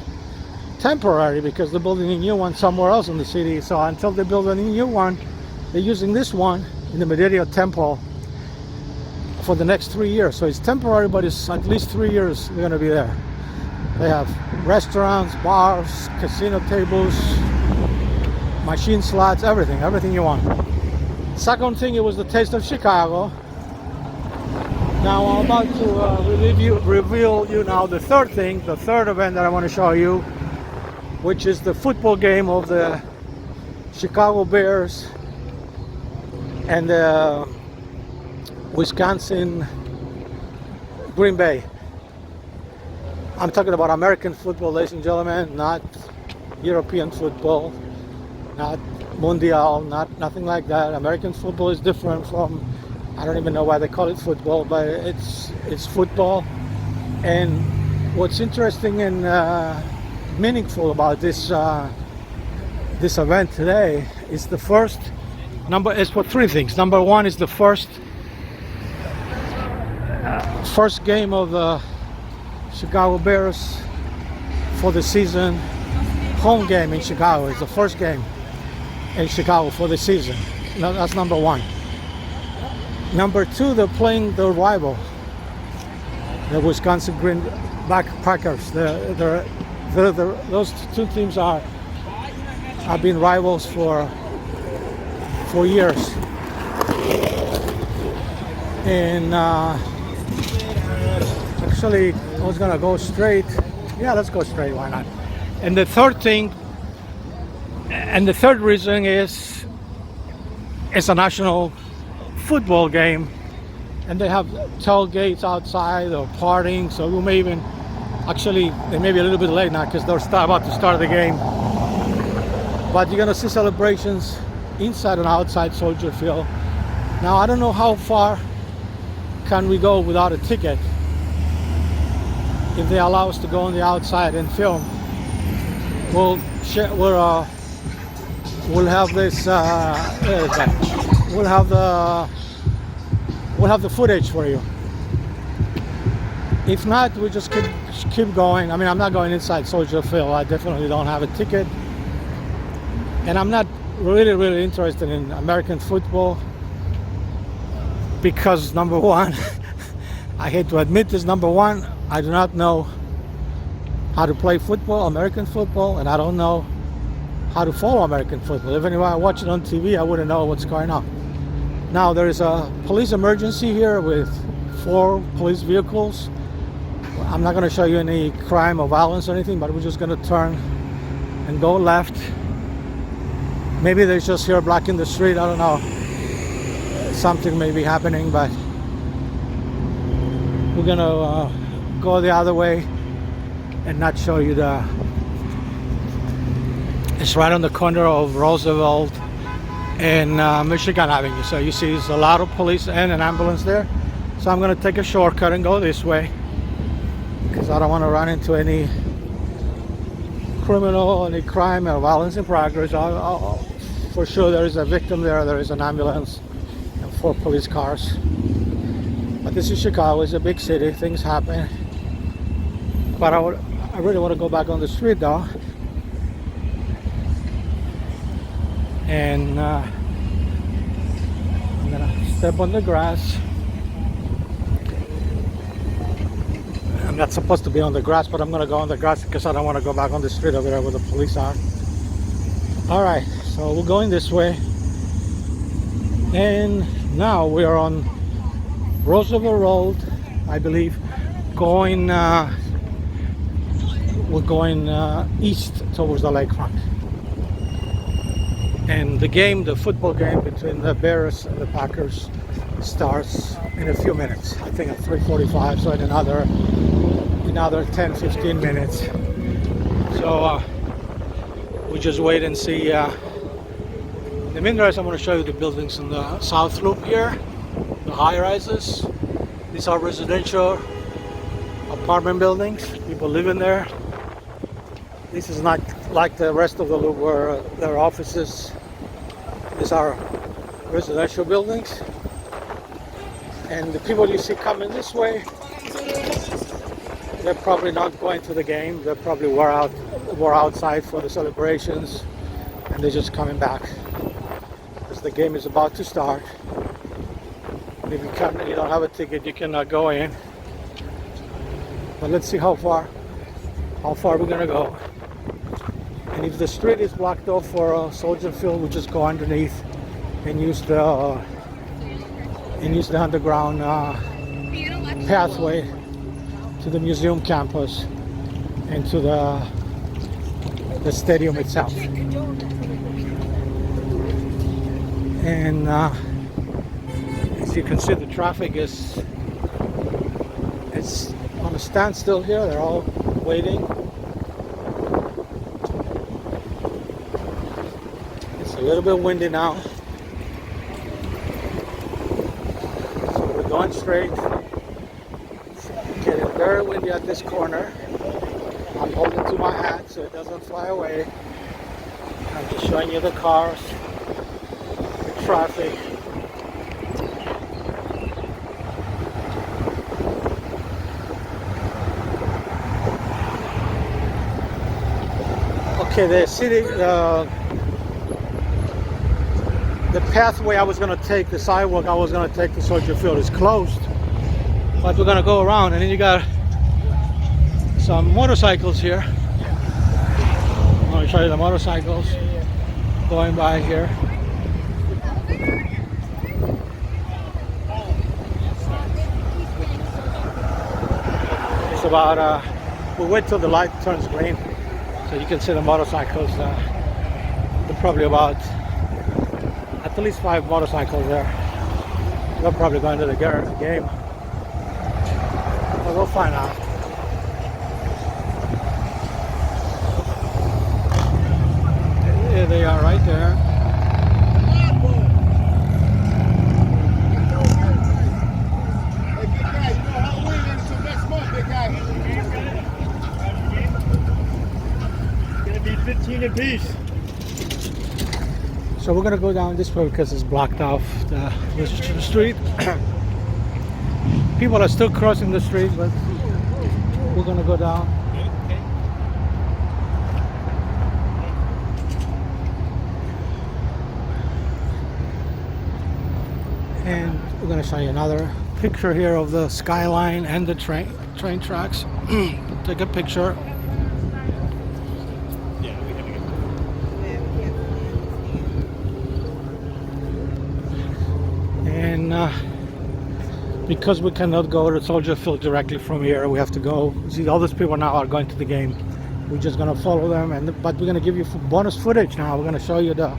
S1: temporary because they're building a new one somewhere else in the city. So until they build a new one, they're using this one in the Medeiros Temple for the next 3 years. So it's temporary, but it's at least 3 years they're going to be there. They have restaurants, bars, casino tables, machine slots, everything you want. Second thing, it was the Taste of Chicago. Now I'm about to reveal you now the third thing, the third event that I want to show you, which is the football game of the Chicago Bears and the Wisconsin Green Bay. I'm talking about American football, ladies and gentlemen, not European football, not Mundial, nothing like that. American football is different from, I don't even know why they call it football, but it's football. And what's interesting and meaningful about this event today is the first is for 3 things. Number 1 is the first game of the Chicago Bears for the season. Home game in Chicago is the first game in Chicago for the season. That's number 1. Number 2, they're playing the rival, the Wisconsin Green Packers. Those 2 teams have been rivals for years. And actually, I was gonna go straight. Yeah, let's go straight. Why not? And the third thing, and the third reason is it's a national football game, and they have tailgates outside or partying. So we may even they may be a little bit late now because they're about to start the game. But you're gonna see celebrations inside and outside Soldier Field. Now I don't know how far can we go without a ticket. If they allow us to go on the outside and film, we'll have this. We'll have the footage for you. If not, we just keep going. I mean, I'm not going inside Soldier Field. I definitely don't have a ticket, and I'm not really interested in American football because number 1, I hate to admit this, number 1, I do not know how to play football, American football, and I don't know how to follow American football. Even if I watch it on TV, I wouldn't know what's going on. Now there is a police emergency here with 4 police vehicles. I'm not going to show you any crime or violence or anything, but we're just going to turn and go left. Maybe they're just here blocking the street, I don't know. Something may be happening, but we're going to go the other way and not show you it's right on the corner of Roosevelt in Michigan Avenue. So you see there's a lot of police and an ambulance there. So I'm going to take a shortcut and go this way because I don't want to run into any criminal, any crime or violence in progress. For sure there is a victim there, there is an ambulance and 4 police cars. But this is Chicago, it's a big city, things happen. But I really want to go back on the street though. And I'm gonna step on the grass. I'm not supposed to be on the grass, but I'm gonna go on the grass because I don't want to go back on the street over there where the police are. Alright, so we're going this way. And now we are on Roosevelt Road, I believe, going we're going east towards the lakefront. And the football game between the Bears and the Packers starts in a few minutes. I think at 3:45, so in another 10-15 minutes. So we just wait and see. In the meantime, I'm going to show you the buildings in the South Loop here, the high-rises. These are residential apartment buildings. People live in there. This is not like the rest of the loop where there are offices. These are residential buildings. And the people you see coming this way, they're probably not going to the game. They probably were outside for the celebrations, and they're just coming back because the game is about to start. And if you don't have a ticket, you cannot go in. But let's see how far we're gonna go. And if the street is blocked off for Soldier Field, we'll just go underneath and use the underground pathway to the museum campus and to the stadium itself. And as you can see, the traffic is on a standstill here. They're all waiting. It's a little bit windy now, so we're going straight. It's getting very windy at this corner. I'm holding to my hat so it doesn't fly away. I'm just showing you the cars, the traffic. Okay, the city, the pathway I was going to take, the sidewalk I was going to take to Soldier Field is closed. But we're going to go around, and then you got some motorcycles here. I'm going to show you the motorcycles going by here. It's about, we'll wait till the light turns green so you can see the motorcycles. They're probably about at least 5 motorcycles there. They're probably going to the game. But we'll find out. Here they are right there.
S2: It's gonna be 15 apiece.
S1: So we're gonna go down this way because it's blocked off the street. People are still crossing the street, but we're gonna go down. And we're gonna show you another picture here of the skyline and the train tracks. Take a picture. And because we cannot go to Soldier Field directly from here, we have to go. See, all these people now are going to the game. We're just gonna follow them, but we're gonna give you bonus footage now. We're gonna show you the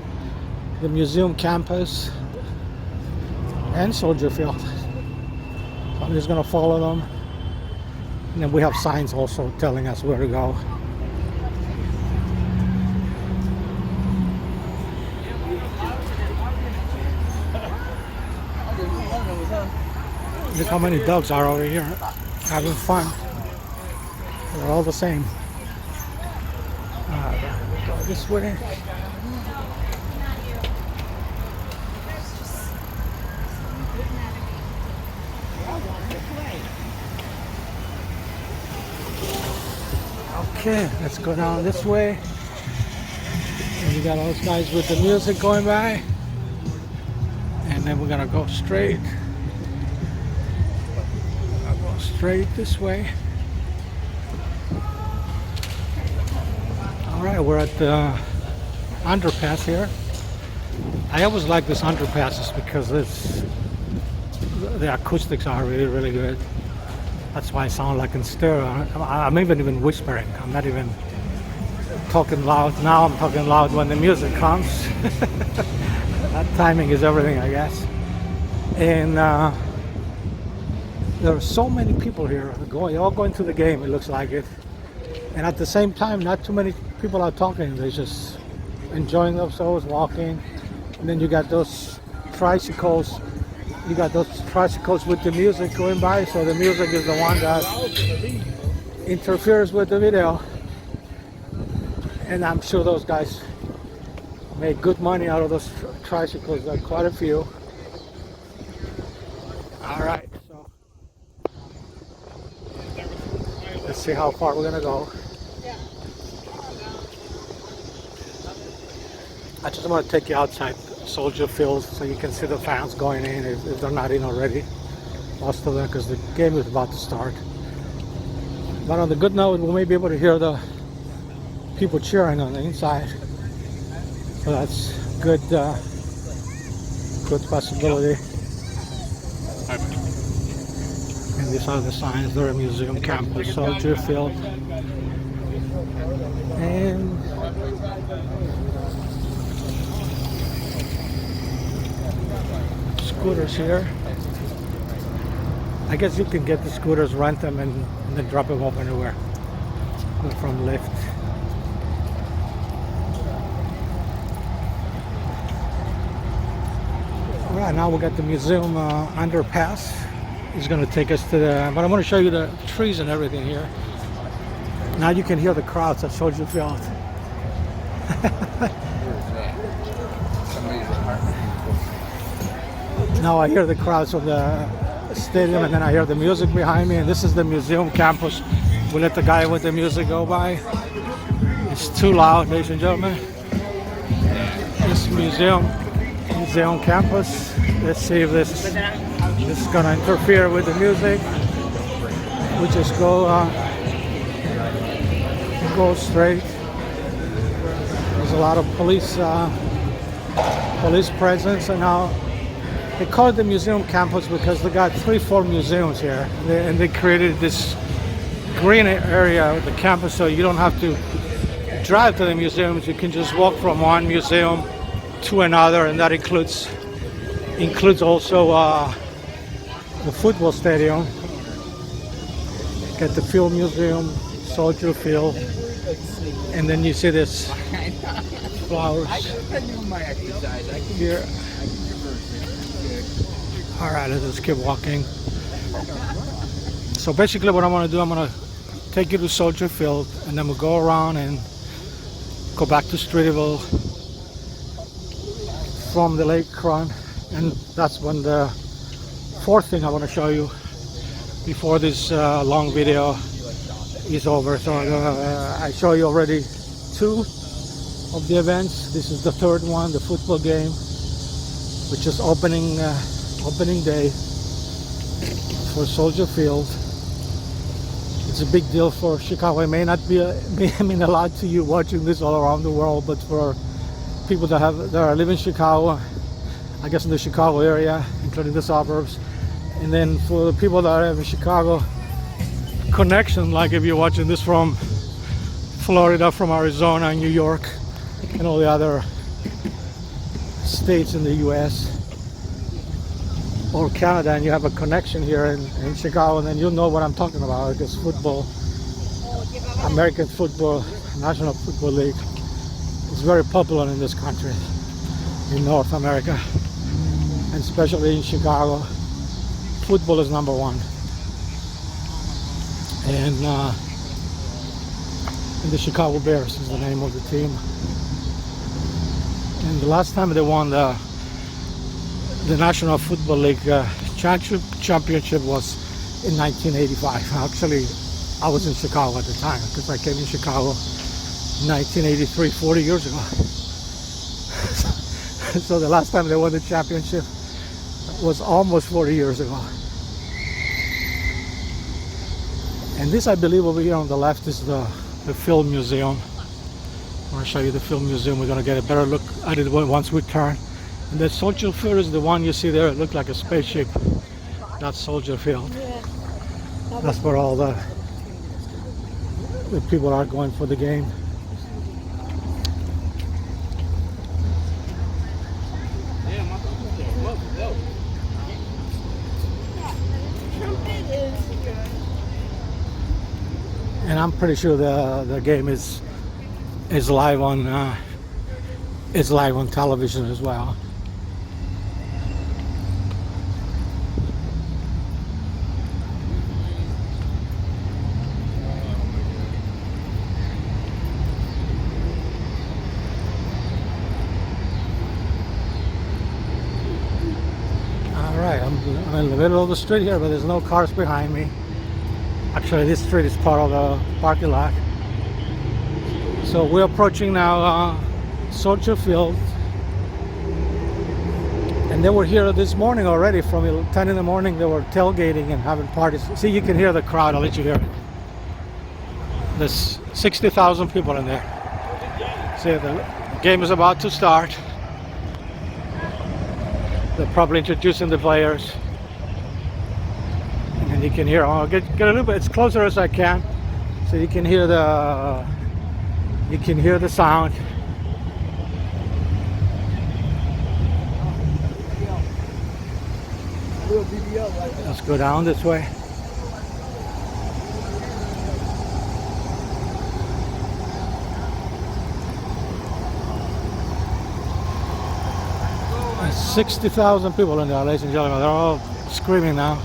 S1: museum campus and Soldier Field. So I'm just gonna follow them, and then we have signs also telling us where to go. Look how many dogs are over here having fun. They're all the same. Go this way. Okay, let's go down this way. And you got all those guys with the music going by. And then we're gonna go straight. I'll go straight this way. Alright, we're at the underpass here. I always like this underpasses because the acoustics are really, really good. That's why I sound like in stereo. I'm even whispering. I'm not even talking loud. Now I'm talking loud when the music comes. That timing is everything, I guess. And there are so many people here all going to the game, it looks like it. And at the same time, not too many people are talking. They're just enjoying themselves, walking. And then you got those tricycles. You got those tricycles with the music going by, so the music is the one that interferes with the video. And I'm sure those guys make good money out of those tricycles. There are quite a few. Alright, so let's see how far we're gonna go. I just want to take you outside Soldier Field so you can see the fans going in if they're not in already. Most of them, because the game is about to start. But on the good note, we may be able to hear the people cheering on the inside. So that's good, good possibility. And these are the signs. They're a museum campus, Soldier Field. And scooters here. I guess you can get the scooters, rent them, and then drop them off anywhere. Go from Lyft. Alright, now we got the museum underpass. He's going to take us to the, but I'm going to show you the trees and everything here. Now you can hear the crowds at Soldier Field. Now I hear the crowds from the stadium, and then I hear the music behind me, and this is the museum campus. We let the guy with the music go by. It's too loud, ladies and gentlemen. This museum campus. Let's see if this is gonna interfere with the music. We just go straight. There's a lot of police presence, and now they call it the museum campus because they got 3-4 museums here, and they created this green area of the campus, so you don't have to drive to the museums. You can just walk from one museum to another, and that includes also the football stadium. Got the Field Museum, Soldier Field, and then you see this flowers here. All right, let's just keep walking. So basically what I want to do, I'm going to take you to Soldier Field, and then we'll go around and go back to Streeterville from the lakefront. And that's when the fourth thing I want to show you before this long video is over. So I show you already 2 of the events. This is the third one, the football game, which is opening day for Soldier Field. It's a big deal for Chicago. It may not mean a lot to you watching this all around the world, but for people that live in Chicago, I guess in the Chicago area, including the suburbs, and then for the people that have a Chicago connection, like if you're watching this from Florida, from Arizona, New York, and all the other states in the US, or Canada, and you have a connection here in Chicago, and then you'll know what I'm talking about, because football, American football, National Football League, is very popular in this country, in North America, and especially in Chicago. football is number one. And the Chicago Bears is the name of the team. And the last time they won the National Football League championship was in 1985. Actually, I was in Chicago at the time because I came in Chicago in 1983, 40 years ago. So the last time they won the championship was almost 40 years ago. And this, I believe, over here on the left is the film museum. I want to show you the film museum. We're going to get a better look at it once we turn. And the Soldier Field is the one you see there. It looks like a spaceship. That's Soldier Field. That's where all the people are going for the game. And I'm pretty sure the game is live on television as well. All right, I'm in the middle of the street here, but there's no cars behind me. Actually, this street is part of the parking lot. So we're approaching now Soldier Field. And they were here this morning already from 10 in the morning. They were tailgating and having parties. See, you can hear the crowd. I'll let you hear it. There's 60,000 people in there. See, the game is about to start. They're probably introducing the players. And you can hear, I'll get a little bit as closer as I can, so you can hear the sound. Let's go down this way. There's 60,000 people in there, ladies and gentlemen. They're all screaming now.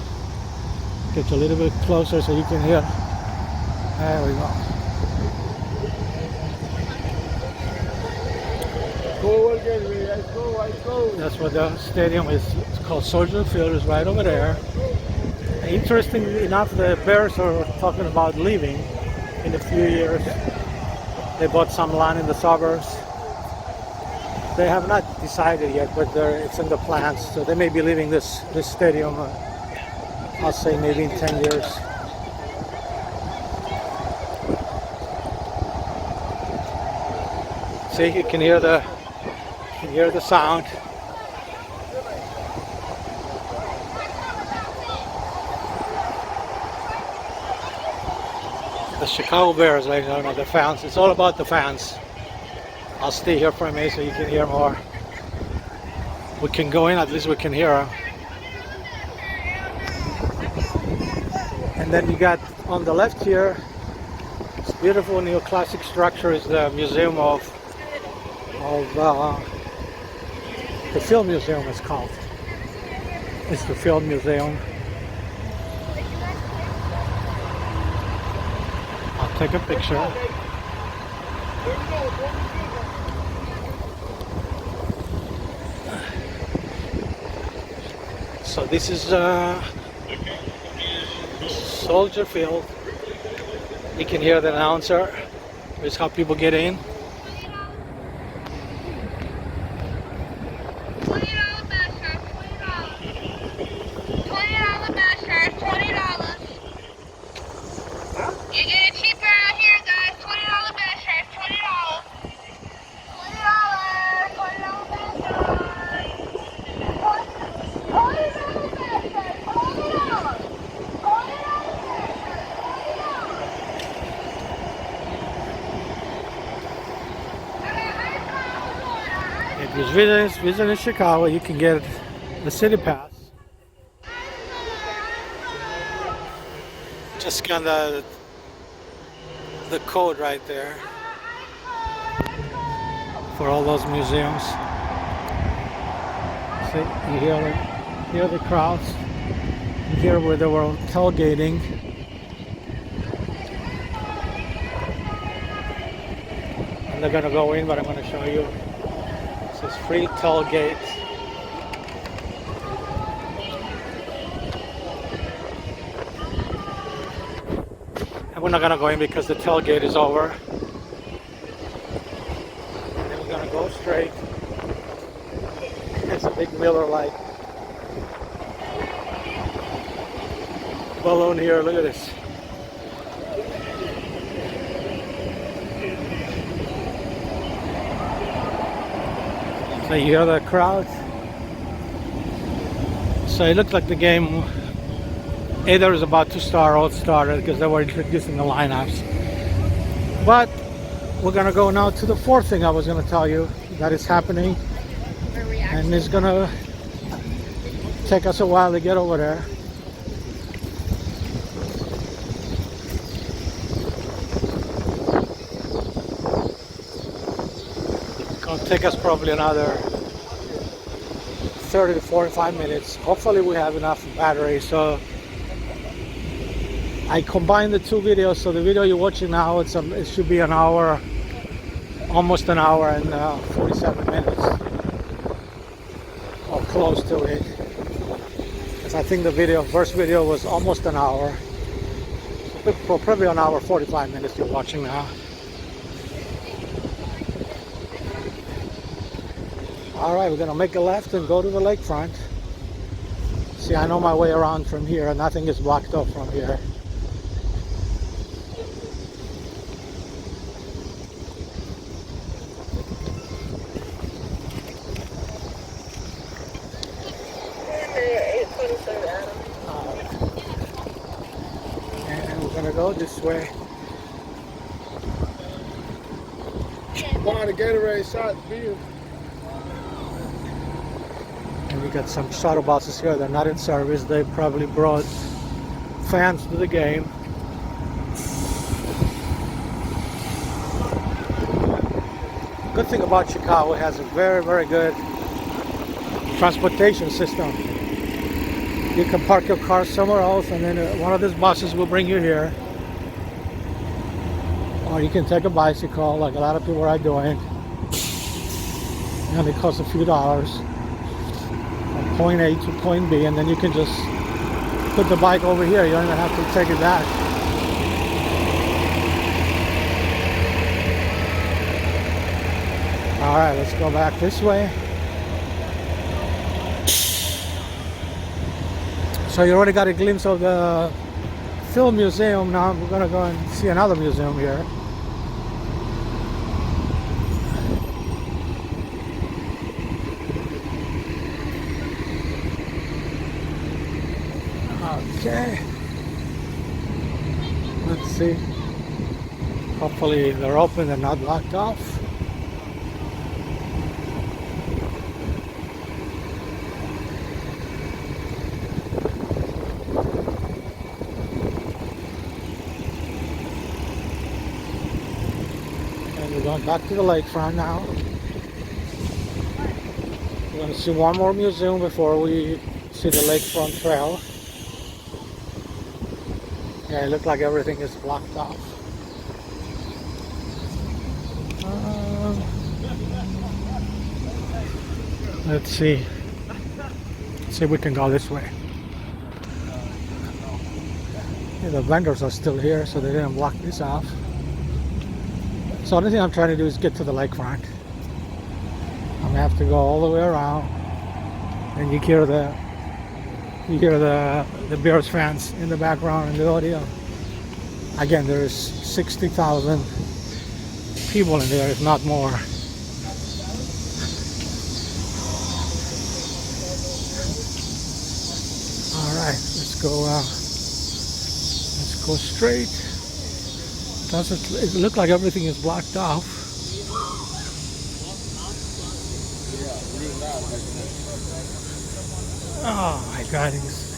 S1: Get a little bit closer so you can hear. There we go. That's what the stadium is. It's called Soldier Field. It's right over there. Interestingly enough, the Bears are talking about leaving in a few years. They bought some land in the suburbs. They have not decided yet, but it's in the plans. So they may be leaving this stadium. I'll say maybe in 10 years. See, you can hear the sound. The Chicago Bears, ladies and gentlemen, the fans. It's all about the fans. I'll stay here for a minute so you can hear more. We can go in, at least we can hear them. And then you got on the left here, this beautiful neoclassic structure is the museum of the film museum is called. It's the film museum. I'll take a picture. So this is Soldier Field. You can hear the announcer. This is how people get in.
S5: You get it cheaper out here, guys. $20 best shirt, $20.
S1: If you're visiting Chicago, you can get the city pass. Just scan the code right there for all those museums. See, you hear the crowds. Here where they were tailgating. And they're gonna go in, but I'm gonna show you. It says free tailgate. And we're not gonna go in because the tailgate is over. And then we're gonna go straight. It's a big Miller Lite balloon here. Look at this. So you hear the crowd. So it looked like the game either is about to start or it started because they were introducing the lineups. But we're gonna go now to the fourth thing I was gonna tell you that is happening, and it's gonna take us a while to get over there. It's gonna take us probably another 30 to 45 minutes. Hopefully we have enough battery. So I combined the two videos. So the video you're watching now, it should be an hour, almost an hour and 47 minutes, or close to it. Because I think the first video was almost an hour. So probably an hour 45 minutes you're watching now. All right, we're gonna make a left and go to the lakefront. See, I know my way around from here. Nothing is blocked off from here. And we're gonna go this way.
S2: Wow, the Gatorade shot beer.
S1: And we got some shuttle buses here. They're not in service. They probably brought fans to the game. Good thing about Chicago, it has a very, very good transportation system. You can park your car somewhere else, and then one of these buses will bring you here. Or you can take a bicycle, like a lot of people are doing. And it costs a few dollars. From point A to point B, and then you can just put the bike over here. You don't even have to take it back. All right, let's go back this way. So you already got a glimpse of the film museum. Now we're gonna go and see another museum here. Okay, let's see. Hopefully they're open, they're not locked off. And we're going back to the lakefront now. We're going to see one more museum before we see the lakefront trail. Yeah, it looks like everything is blocked off. Let's see. Let's see if we can go this way. Yeah, the vendors are still here, so they didn't block this off. So the only thing I'm trying to do is get to the lakefront. I'm gonna have to go all the way around, and you hear the Bears fans in the background in the audio. Again, there's 60,000 people in there, if not more. All right, let's go straight. It look like everything is blocked off. Oh my God,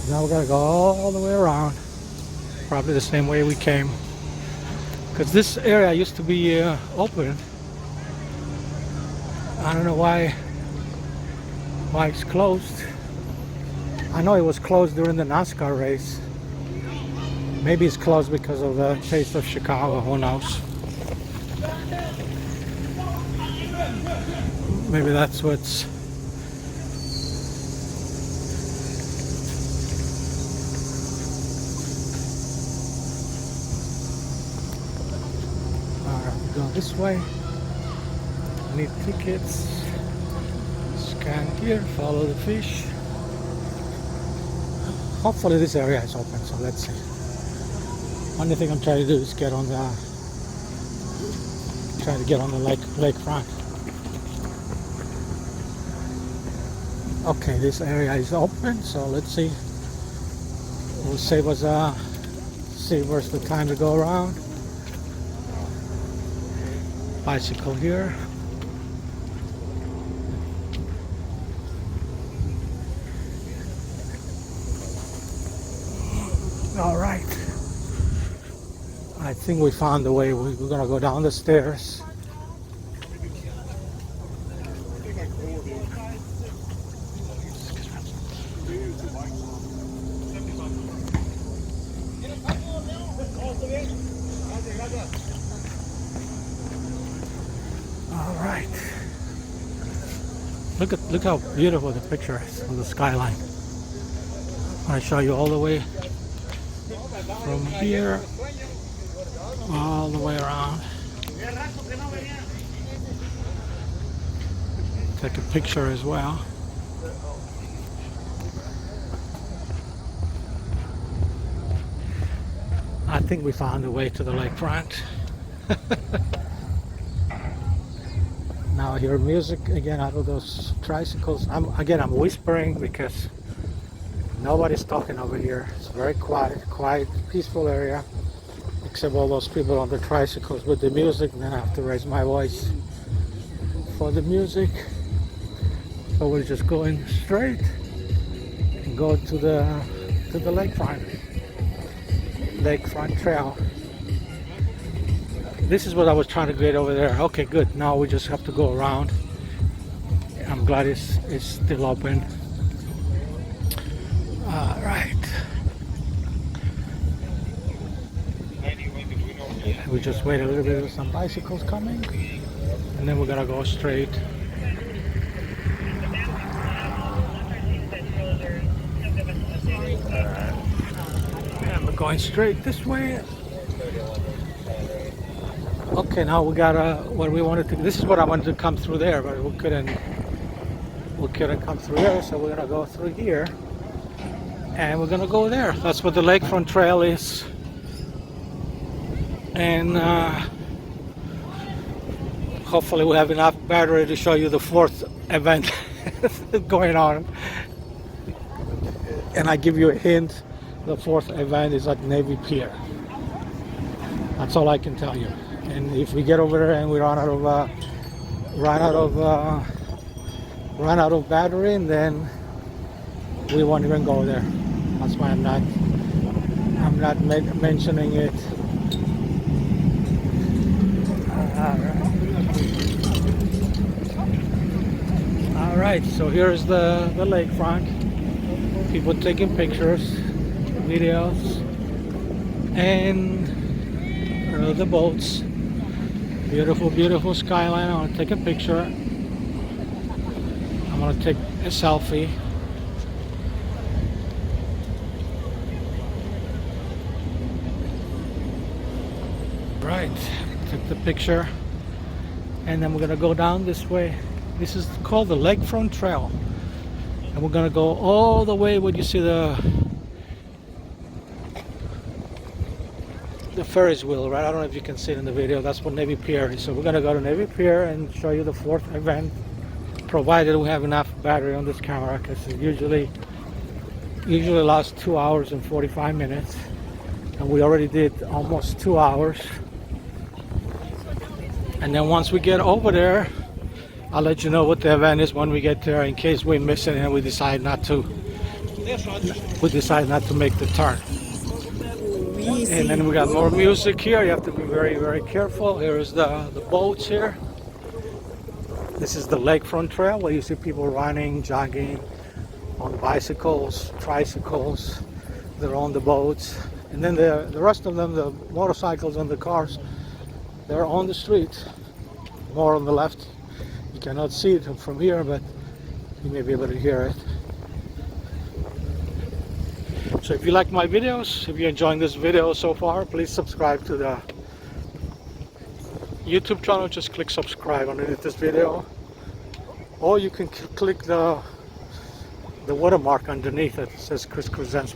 S1: now we gotta go all the way around. Probably the same way we came. Because this area used to be open. I don't know why it's closed. I know it was closed during the NASCAR race. Maybe it's closed because of the Taste of Chicago, who knows? Maybe that's what's... Alright, we go this way. Need tickets. Scan here, follow the fish. Hopefully this area is open, so let's see. Only thing I'm trying to do is get on the lakefront. Okay, this area is open, so let's see. We'll save us see where's the time to go around. Bicycle here. All right. I think we found the way. We're gonna go down the stairs. All right. Look how beautiful the picture is of the skyline. I show you all the way from here all the way around. Take a picture as well. I think we found a way to the lakefront. Now I hear music again out of those tricycles. I'm whispering because nobody's talking over here. It's very quiet, peaceful area. Except all those people on the tricycles with the music, and then I have to raise my voice for the music. So we're just going straight and go to the lakefront trail. This is what I was trying to get over there. Okay, good. Now we just have to go around. I'm glad it's still open. All right. We just wait a little bit with some bicycles coming, and then we're gonna go straight. And we're going straight this way. Okay, now we got what we wanted to. This is what I wanted to come through there, but we couldn't come through there, so we're gonna go through here, and we're gonna go there. That's what the lakefront trail is. And hopefully we'll have enough battery to show you the fourth event going on. And I give you a hint, the fourth event is at Navy Pier. That's all I can tell you. And if we get over there and we run out of battery, and then we won't even go there. That's why I'm not mentioning it. All right, so here's the lakefront. People taking pictures, videos, and the boats. Beautiful skyline. I want to take a picture. I want to take a selfie. Right, took the picture, and then we're gonna go down this way. This is called the Lakefront Trail, and we're gonna go all the way where you see the Ferris wheel, right? I don't know if you can see it in the video. That's what Navy Pier is. So we're gonna go to Navy Pier and show you the fourth event, provided we have enough battery on this camera, because it usually lasts 2 hours and 45 minutes, and we already did almost 2 hours. And then once we get over there, I'll let you know what the event is when we get there, in case we miss it and we decide not to make the turn. And then we got more music here. You have to be very careful. Here's the boats here. This is the Lakefront Trail, where you see people running, jogging, on bicycles, tricycles, they're on the boats, and then the rest of them, the motorcycles and the cars, they're on the street, more on the left. You cannot see it from here, but you may be able to hear it. So if you like my videos, if you're enjoying this video so far, please subscribe to the YouTube channel. Just click subscribe underneath this video, or you can click the watermark underneath it. It says Chris Presents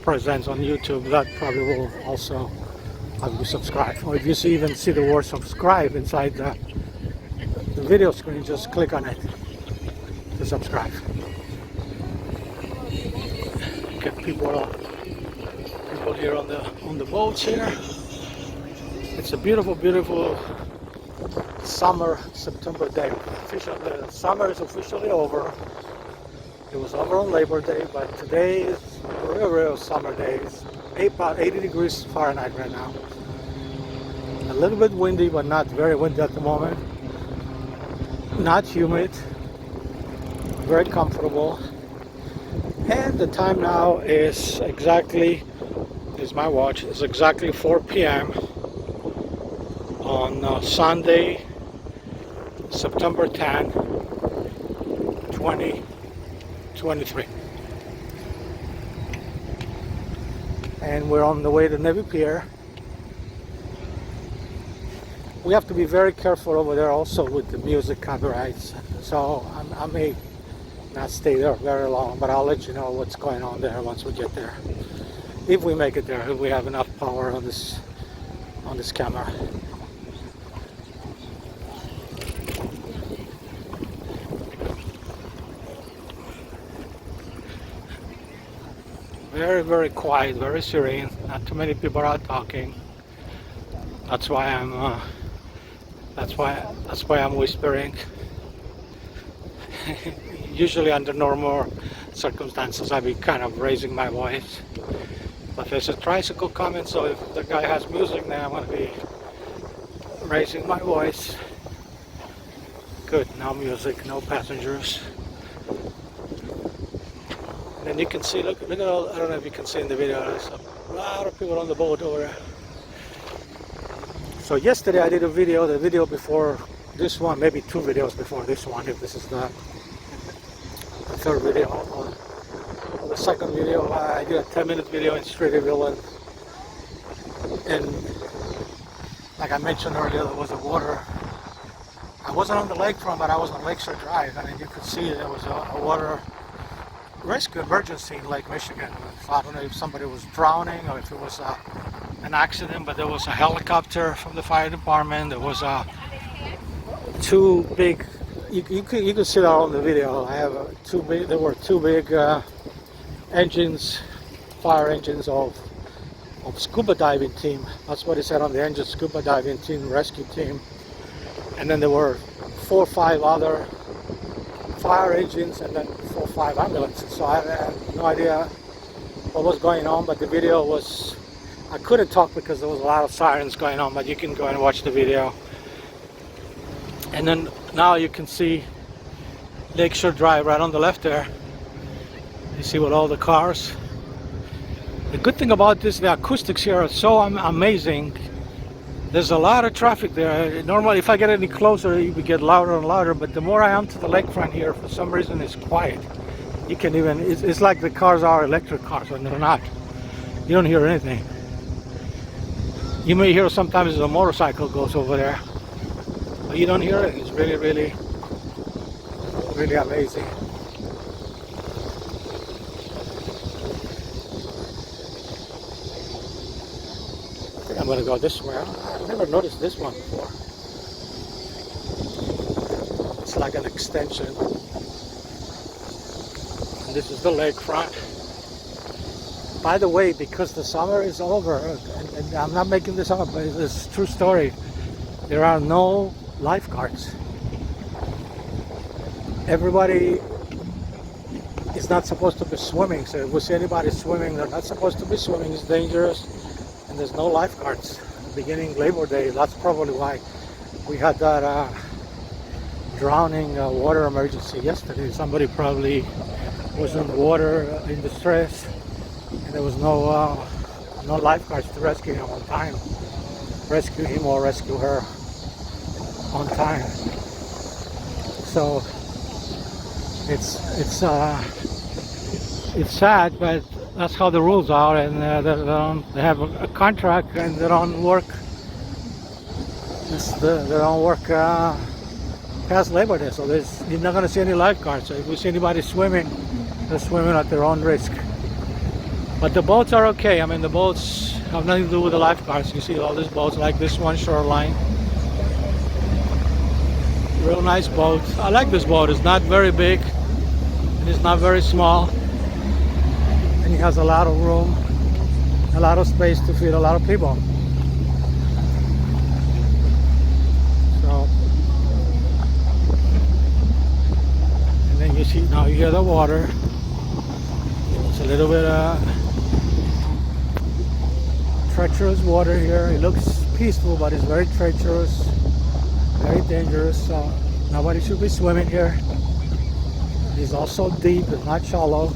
S1: on YouTube. That probably will also have you subscribe. Or if you even see the word subscribe inside the video screen, just click on it to subscribe. Get people here on the boats here. It's a beautiful summer September day. The summer is officially over. It was over on Labor Day, but today is a real summer day. It's about 80 degrees Fahrenheit right now. A little bit windy, but not very windy at the moment. Not humid. Very comfortable. And the time now is exactly, is my watch, is exactly 4 p.m. on Sunday, September 10, 2023. And we're on the way to Navy Pier. We have to be very careful over there also with the music copyrights. So I may not stay there very long, but I'll let you know what's going on there once we get there. If we make it there, if we have enough power on this camera. Very quiet, very serene. Not too many people are out talking. That's why I'm whispering. Usually under normal circumstances I'd be kind of raising my voice. But there's a tricycle coming, so if the guy has music now, I'm going to be raising my voice. Good, no music, no passengers. And you can see, look at all, I don't know if you can see in the video, there's a lot of people on the boat over there. So yesterday I did the video before this one, maybe 2 videos before this one, if this is the third video. On the second video, I did a 10-minute video in Streeterville, and like I mentioned earlier, there was a water. I wasn't on the lakefront, but I was on Lakeshore Drive, and you could see there was a water rescue emergency in Lake Michigan. So I don't know if somebody was drowning or if it was an accident, but there was a helicopter from the fire department. There was 2 big. You can see that on the video. I have there were 2 big engines, fire engines of scuba diving team. That's what it said on the engine, scuba diving team, rescue team. And then there were 4 or 5 other fire engines, and then 4 or 5 ambulances. So I had no idea what was going on, but the video was, I couldn't talk because there was a lot of sirens going on, but you can go and watch the video. And then now you can see Lakeshore Drive right on the left there. You see with all the cars. The good thing about this, the acoustics here are so amazing. There's a lot of traffic there. Normally if I get any closer it would get louder and louder, but the more I am to the lakefront here, for some reason it's quiet. You can even, it's like the cars are electric cars when they're not. You don't hear anything. You may hear sometimes a motorcycle goes over there, but you don't hear it. It's really amazing. I think I'm going to go this way. I've never noticed this one before. It's like an extension. And this is the lakefront. By the way, because the summer is over, and I'm not making this up, but it's a true story, there are no lifeguards. Everybody is not supposed to be swimming, so if we see anybody swimming, they're not supposed to be swimming. It's dangerous, and there's no lifeguards. Beginning Labor Day, that's probably why we had that drowning water emergency yesterday. Somebody probably was in water in distress, and there was no lifeguards to rescue him on time. Rescue him or rescue her on time. So it's sad, but that's how the rules are, and they have a contract, and they don't work. They don't work past Labor Day, so you're not going to see any lifeguards. So if we see anybody swimming, they're swimming at their own risk. But the boats are okay. I mean, the boats have nothing to do with the lifeguards. You see all these boats, like this one, Shoreline. Real nice boat. I like this boat. It's not very big, and it's not very small, and it has a lot of room, a lot of space to fit a lot of people. So, and then you see, now you hear the water. It's a little bit treacherous water here. It looks peaceful, but it's very treacherous, very dangerous. So nobody should be swimming here. It's also deep, it's not shallow.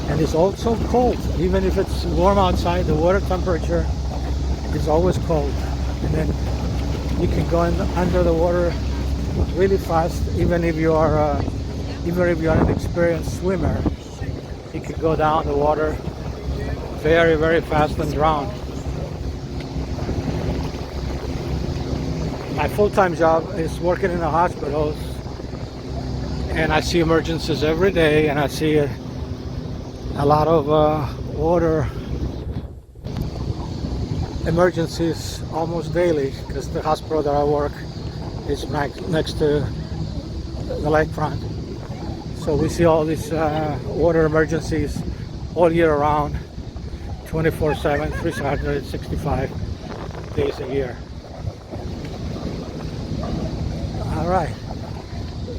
S1: And it's also cold. Even if it's warm outside, the water temperature is always cold. And then you can go under the water really fast, even if you are an experienced swimmer. You can go down the water very, very fast and drown. My full-time job is working in the hospitals, and I see emergencies every day, and I see a lot of water emergencies almost daily, because the hospital that I work is next to the lakefront. So we see all these water emergencies all year round, 24/7, 365 days a year. All right,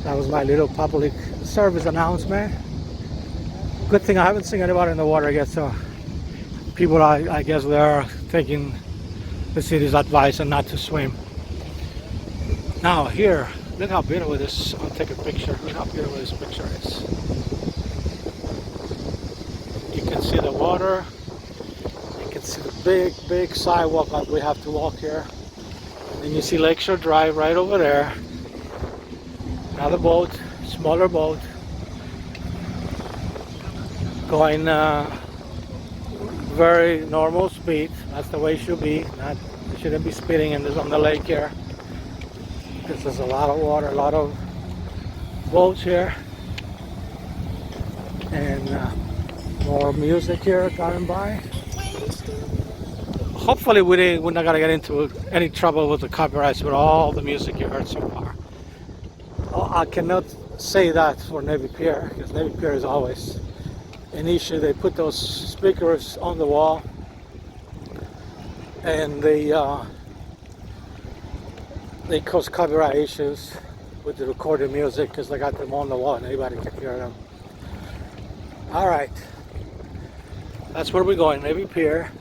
S1: that was my little public service announcement. Good thing I haven't seen anybody in the water yet, so people, I guess, they're taking the city's advice and not to swim. Now here, look how beautiful this. I'll take a picture. Look how beautiful this picture is. You can see the water. You can see the big sidewalk that we have to walk here. And then you see Lakeshore Drive right over there. Another boat, smaller boat, going very normal speed. That's the way it should be. You shouldn't be speeding on the lake here, because there's a lot of water, a lot of boats here, and more music here coming by. Hopefully we're not gonna get into any trouble with the copyrights with all the music you heard so far. I cannot say that for Navy Pier, because Navy Pier is always an issue. They put those speakers on the wall, and they cause copyright issues with the recorded music, because they got them on the wall and anybody can hear them. All right, that's where we're going, Navy Pier.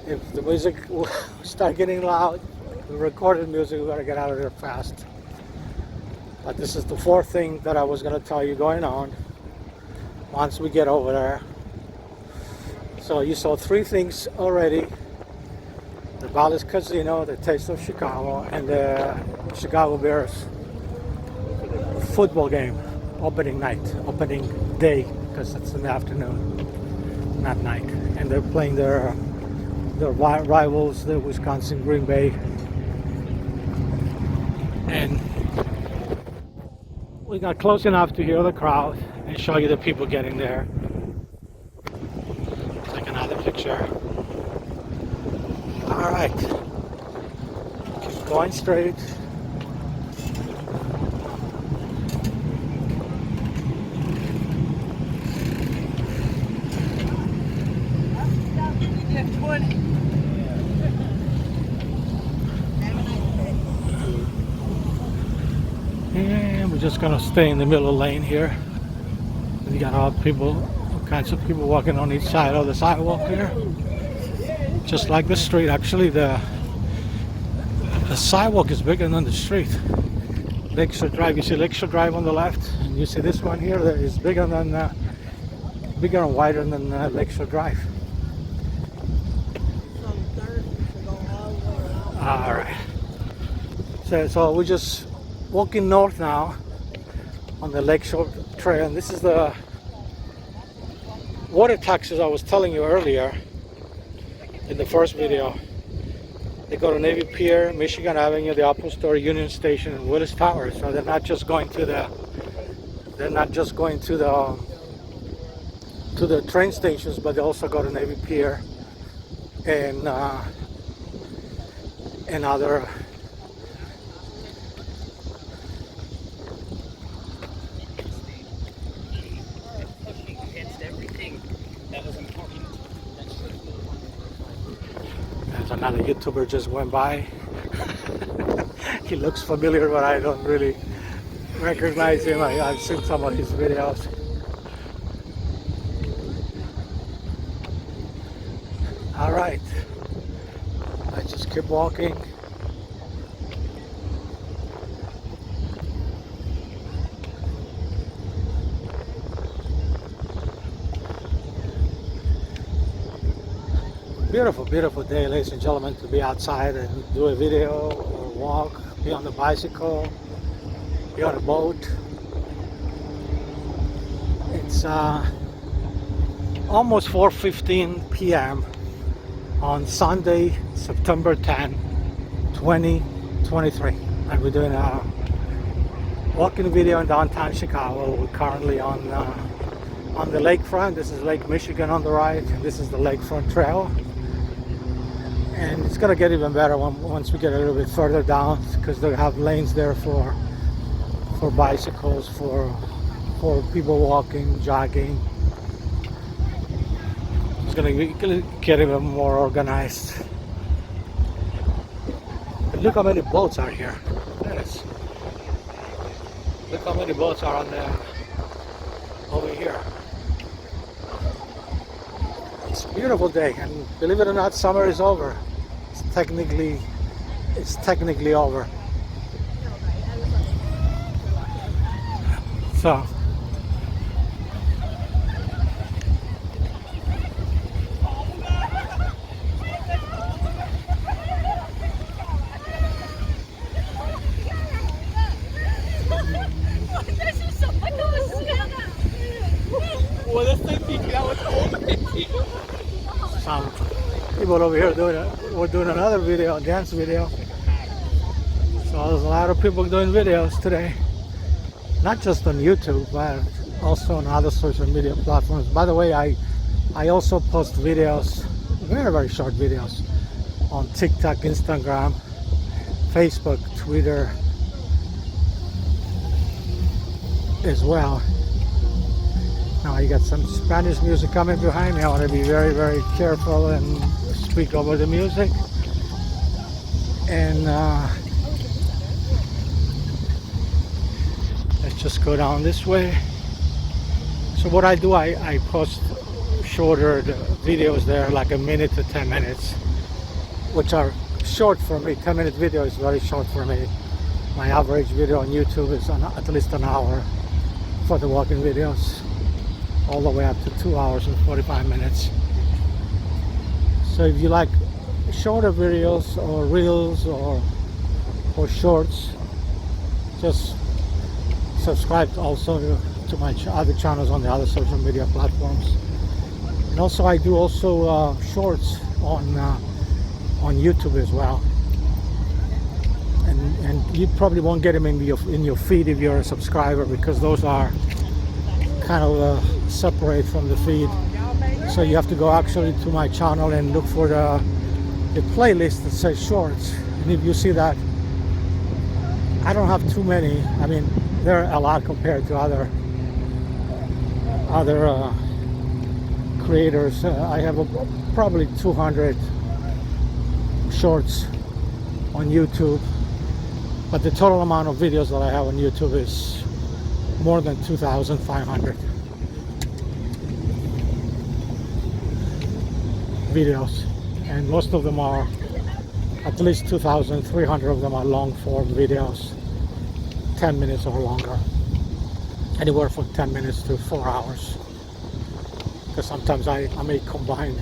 S1: If the music will start getting loud, the recorded music, we gotta get out of there fast. But this is the fourth thing that I was going to tell you going on once we get over there. So you saw three things already: the Bally's Casino, the Taste of Chicago, and the Chicago Bears football game, opening day, because it's in the afternoon, not night. And they're playing their rivals, the Wisconsin Green Bay. And we got close enough to hear the crowd and show you the people getting there. Take another picture. All right, keep going straight. And we're just gonna stay in the middle lane here. You got all kinds of people walking on each side of the sidewalk here, just like the street. Actually, the sidewalk is bigger than the street. Lakeshore Drive. You see Lakeshore Drive on the left, and you see this one here that is bigger and wider than Lakeshore Drive. All right. So we're just walking north now on the Lakeshore Trail, and this is the water taxis I was telling you earlier in the first video. They go to Navy Pier, Michigan Avenue, the Apple Store, Union Station, and Willis Tower. So they're not just going to the train stations, but they also go to Navy Pier and other. There's another YouTuber just went by. He looks familiar, but I don't really recognize him. I've seen some of his videos. All right, let's just keep walking. Beautiful, beautiful day, ladies and gentlemen, to be outside and do a video or walk, be on the bicycle, be on a boat. It's almost 4:15 p.m. on Sunday, September 10, 2023. And we're doing a walking video in downtown Chicago. We're currently on the lakefront. This is Lake Michigan on the right. This is the Lakefront Trail. And it's gonna get even better once we get a little bit further down, because they have lanes there for bicycles, for people walking, jogging. It's gonna get even more organized. But look how many boats are here. Yes. Look how many boats are on there over here. It's a beautiful day, and believe it or not, summer is over. It's technically over. So some people over here we're doing another video, a dance video. So there's a lot of people doing videos today, not just on YouTube, but also on other social media platforms. By the way, I also post videos, very, very short videos, on TikTok, Instagram, Facebook, Twitter as well. Now you got some Spanish music coming behind me. I want to be very, very careful and speak over the music. And let's just go down this way. So what I do, I post shorter videos there, like a minute to 10 minutes, which are short for me. 10-minute video is very short for me. My average video on YouTube is at least an hour for the walking videos, all the way up to 2 hours and 45 minutes. So if you like shorter videos or reels or shorts, just subscribe also to my other channels on the other social media platforms. And also I do shorts on YouTube as well. And you probably won't get them in your feed if you're a subscriber, because those are kind of separate from the feed. So you have to go actually to my channel and look for the playlist that says shorts. And if you see that, I don't have too many. I mean, there are a lot compared to other creators. I have probably 200 shorts on YouTube, but the total amount of videos that I have on YouTube is more than 2,500 videos, and most of them are, at least 2,300 of them are long form videos, 10 minutes or longer. Anywhere from 10 minutes to 4 hours. Because sometimes I may combine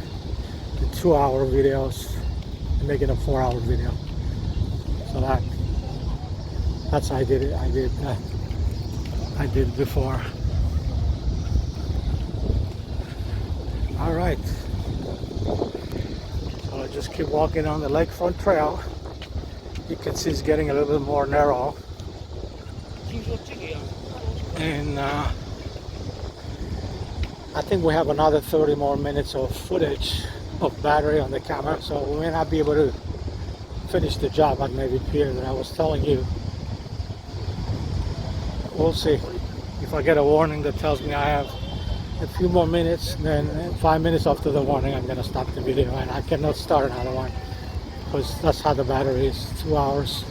S1: the 2-hour videos and make it a 4-hour video. So that's how I did it. I did before. All right. So I just keep walking on the lakefront trail. You can see it's getting a little bit more narrow. And I think we have another 30 more minutes of footage of battery on the camera, so we may not be able to finish the job at Navy Pier that I was telling you. We'll see. If I get a warning that tells me I have a few more minutes, then 5 minutes after the warning I'm going to stop the video, and I cannot start another one because that's how the battery is. 2 hours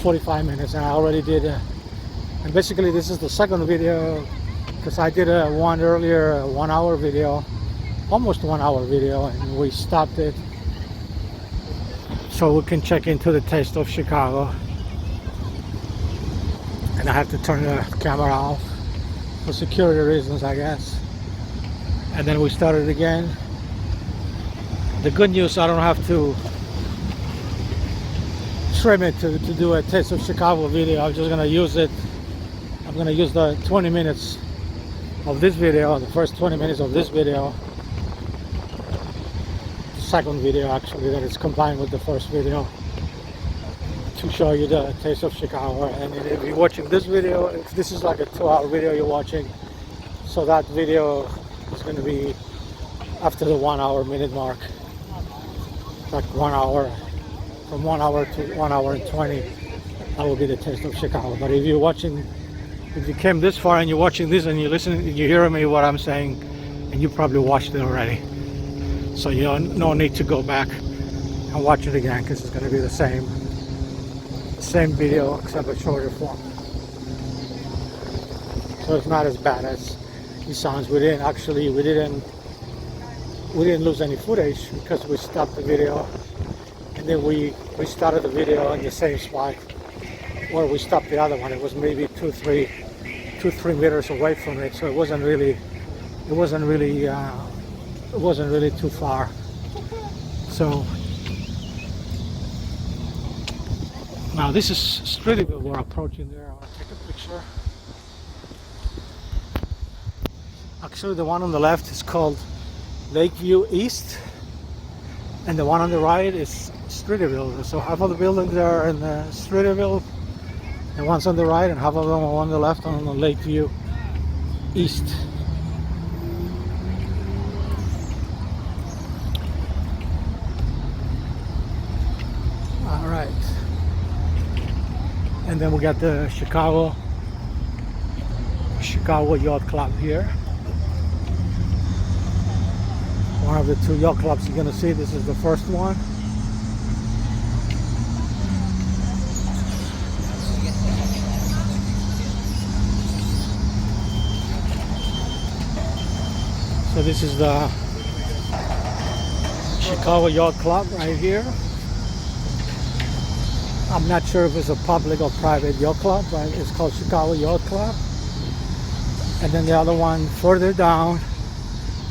S1: 45 minutes, and I already did and basically this is the second video, because I did one earlier, a 1 hour video, almost 1 hour video, and we stopped it so we can check into the Taste of Chicago. And I have to turn the camera off for security reasons, I guess. And then we started again. The good news, I don't have to trim it to do a Taste of Chicago video. I'm just gonna use it. I'm gonna use the 20 minutes of this video, the first 20 minutes of this video, the second video actually that is combined with the first video, to show you the Taste of Chicago. And if you're watching this video, if this is like a 2-hour video you're watching, so that video is going to be after the 1 hour minute mark, like 1 hour, from 1 hour to 1 hour and 20, that will be the Taste of Chicago. But if you're watching, if you came this far and you're watching this and you're listening, you hear me what I'm saying, and you probably watched it already, so you don't, no need to go back and watch it again, because it's going to be the same video except a shorter form. So it's not as bad as it sounds. We didn't lose any footage because we stopped the video and then we restarted the video in the same spot where we stopped the other one. It was maybe 2-3 meters away from it, so it wasn't really too far. So now this is Streeterville we're approaching there. I want to take a picture. Actually, the one on the left is called Lakeview East, and the one on the right is Streeterville. So half of the buildings are in Streeterville, and one's on the right, and half of them are on the left on the Lakeview East. All right. And then we got the Chicago Yacht Club here. One of the 2 yacht clubs you're gonna see. This is the first one. So this is the Chicago Yacht Club right here. I'm not sure if it's a public or private yacht club, but it's called Chicago Yacht Club. And then the other one further down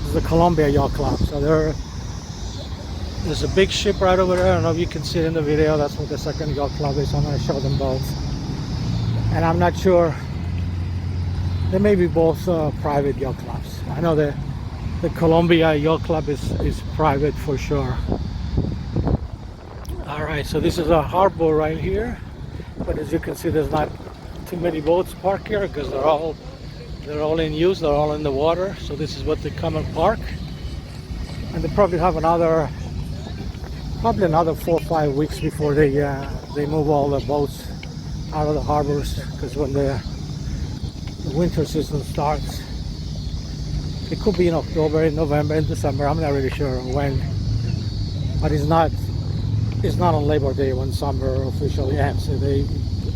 S1: is the Columbia Yacht Club. So there's a big ship right over there. I don't know if you can see it in the video. That's what the second yacht club is. I'm going to show them both. And I'm not sure. They may be both private yacht clubs. I know the Columbia Yacht Club is private for sure. Alright, so this is a harbor right here, but as you can see there's not too many boats parked here because they're all in use, they're all in the water. So this is what they come and park, and they probably have another 4 or 5 weeks before they move all the boats out of the harbors, because when the winter season starts, it could be in October, in November, in December, I'm not really sure when, but it's not on Labor Day when summer officially ends. So they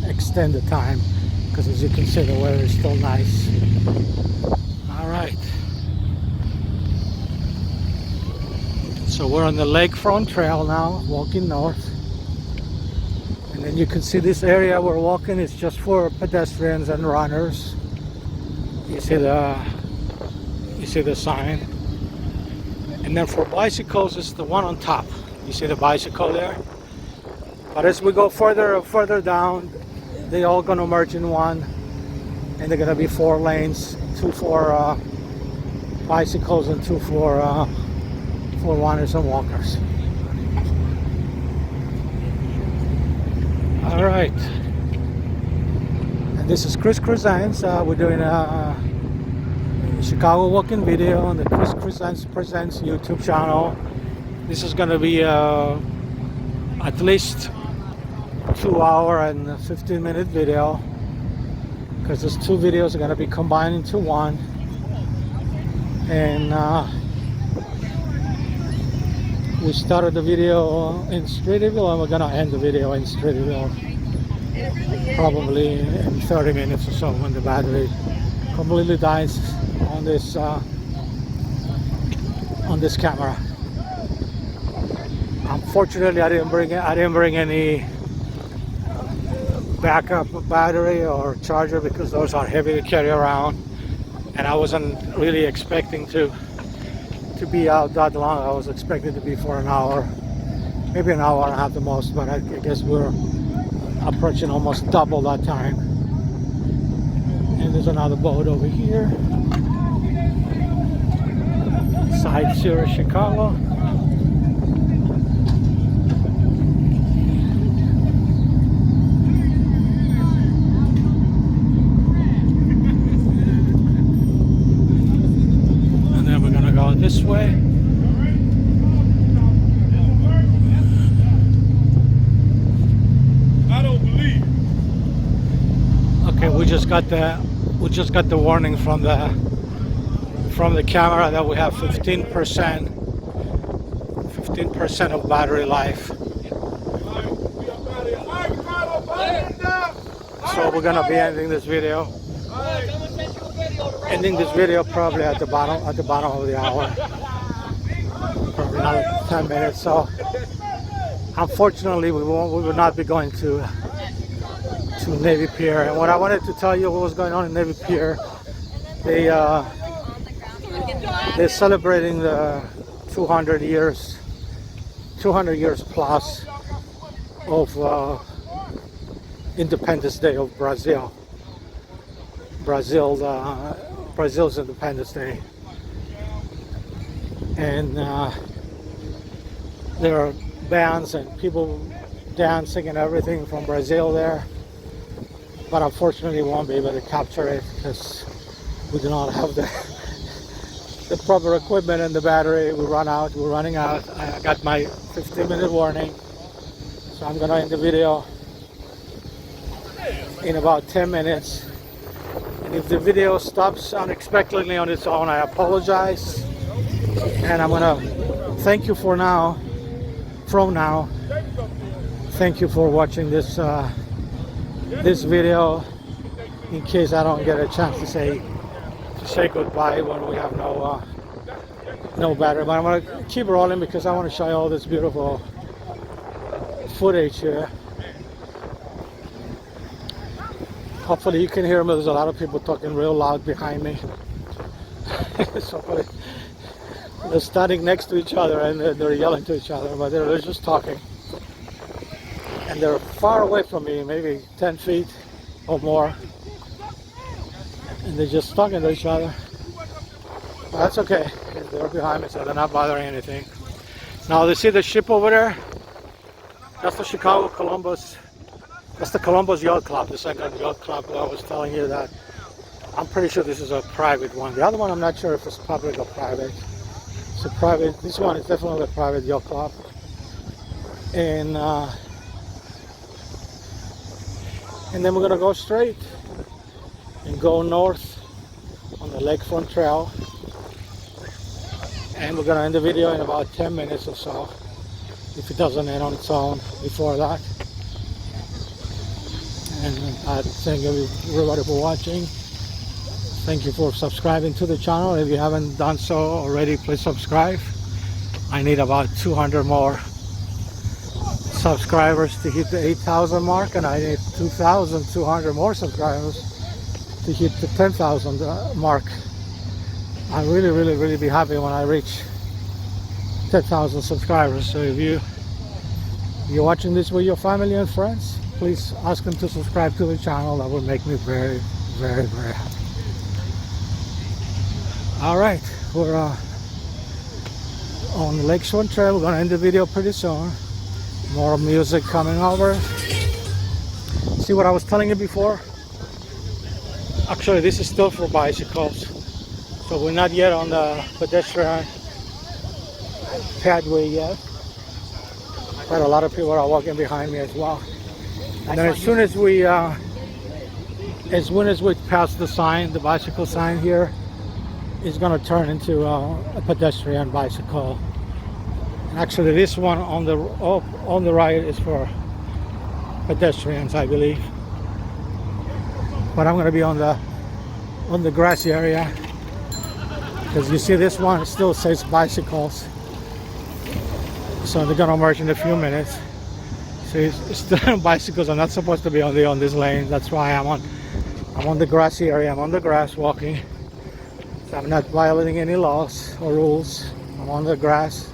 S1: extend the time, because as you can see the weather is still nice. Alright, so we're on the lakefront trail now, walking north, And then you can see this area we're walking is just for pedestrians and runners. You see the sign. And then for bicycles, it's the one on top. You see the bicycle there? But as we go further down, they all gonna merge in one, and they're gonna be 4 lanes, 2 for bicycles and 2 for runners and walkers. All right, and this is Chris Crescents. We're doing a Chicago walking video on the Chris Crescents Presents YouTube channel. This is gonna be at least 2-hour and 15-minute video, because those 2 videos are going to be combined into one. And we started the video in Streeterville, and we're going to end the video in Streeterville probably in 30 minutes or so, when the battery completely dies on this camera. Unfortunately, I didn't bring any backup battery or charger, because those are heavy to carry around, and I wasn't really expecting to be out that long. I was expecting to be for an hour, maybe an hour and a half the most, but I guess we're approaching almost double that time. And there's another boat over here, Side Series Chicago. This way.
S2: I don't believe.
S1: Okay, we just got the warning from the camera that we have 15% of battery life. So we're gonna be ending this video probably at the bottom of the hour, probably another 10 minutes. So unfortunately we will not be going to Navy Pier. And what I wanted to tell you what was going on in Navy Pier, they're celebrating the 200 years plus of Independence Day of Brazil. Brazil's Independence Day, and there are bands and people dancing and everything from Brazil there, but unfortunately we won't be able to capture it because we do not have the proper equipment and the battery. We're running out. I got my 15-minute warning, so I'm gonna end the video in about 10 minutes. If the video stops unexpectedly on its own, I apologize, and I'm gonna thank you for now. From now, thank you for watching this video. In case I don't get a chance to say goodbye when we have no battery, but I'm gonna keep rolling because I want to show you all this beautiful footage here. Hopefully you can hear me. There's a lot of people talking real loud behind me. So they're standing next to each other and they're yelling to each other, but they're just talking. And they're far away from me, maybe 10 feet or more. And they're just talking to each other. But that's okay. They're behind me, so they're not bothering anything. Now, you see the ship over there? That's the Chicago Columbus. That's the Columbus Yacht Club, the second yacht club. I was telling you that. I'm pretty sure this is a private one. The other one, I'm not sure if it's public or private. It's a private. This one is definitely a private yacht club. And then we're gonna go straight and go north on the Lakefront Trail. And we're gonna end the video in about 10 minutes or so, if it doesn't end on its own before that. And I thank everybody for watching. Thank you for subscribing to the channel. If you haven't done so already, please subscribe. I need about 200 more subscribers to hit the 8,000 mark, and I need 2,200 more subscribers to hit the 10,000 mark. I really be happy when I reach 10,000 subscribers. So if you're watching this with your family and friends, please ask them to subscribe to the channel. That would make me very happy. All right, we're on the Lakeshore Trail. We're gonna end the video pretty soon. More music coming over. See what I was telling you before? Actually, this is still for bicycles. So we're not yet on the pedestrian pathway yet. But a lot of people are walking behind me as well. And then as soon as we pass the sign, the bicycle sign here, it's gonna turn into a pedestrian bicycle. And actually, this one on the right is for pedestrians, I believe. But I'm gonna be on the grassy area, because you see this one still says bicycles. So they're gonna merge in a few minutes. So it's still bicycles are not supposed to be on this lane. That's why I'm on the grassy area. I'm on the grass walking. So I'm not violating any laws or rules. I'm on the grass.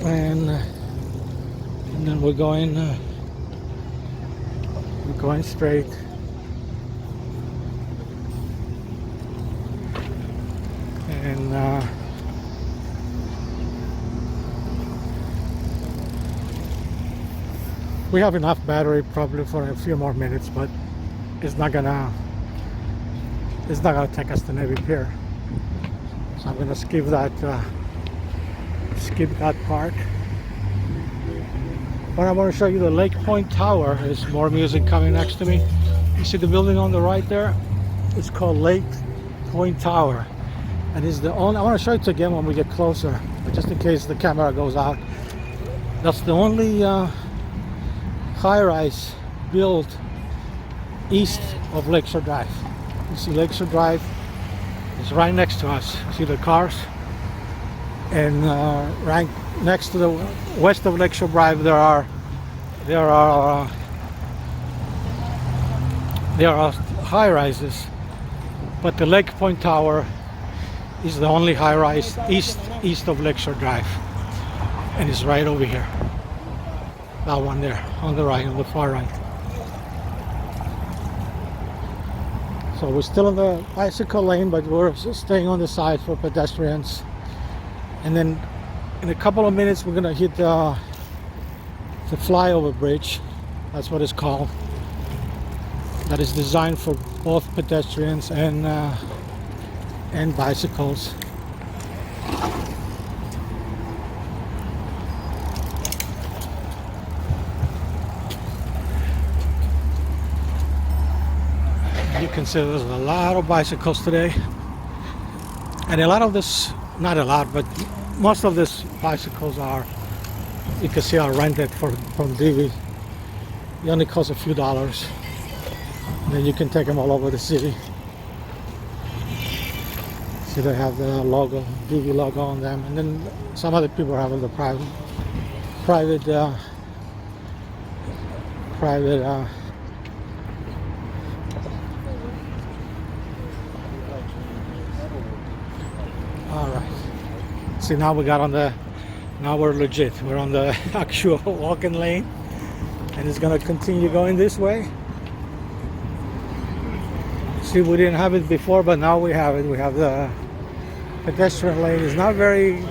S1: And then we're going straight. And we have enough battery probably for a few more minutes, but it's not gonna take us to Navy Pier. So I'm gonna skip that part. But I want to show you the Lake Point Tower. There's more music coming next to me. You see the building on the right there? It's called Lake Point Tower. And it's the only, I want to show it again when we get closer, but just in case the camera goes out. That's the only high-rise built east of Lakeshore Drive. You see Lakeshore Drive is right next to us. You see the cars? And right next to the west of Lakeshore Drive, there are high rises, but the Lake Point Tower is the only high rise east of Lakeshore Drive, and it's right over here. That one there on the right, on the far right. So we're still in the bicycle lane, but we're staying on the side for pedestrians. And then in a couple of minutes we're gonna hit the flyover bridge. That's what it's called. That is designed for both pedestrians and bicycles. You can see there's a lot of bicycles today, and a lot of this, not a lot, but most of these bicycles are, you can see, are rented from Divi. It only costs a few dollars, and then you can take them all over the city. See, they have the logo, Divi logo on them, and then some other people have the private all right. See, now we got on the, now we're legit. We're on the actual walking lane, and it's gonna continue going this way. See, we didn't have it before, but now we have it. We have the pedestrian lane. It's not very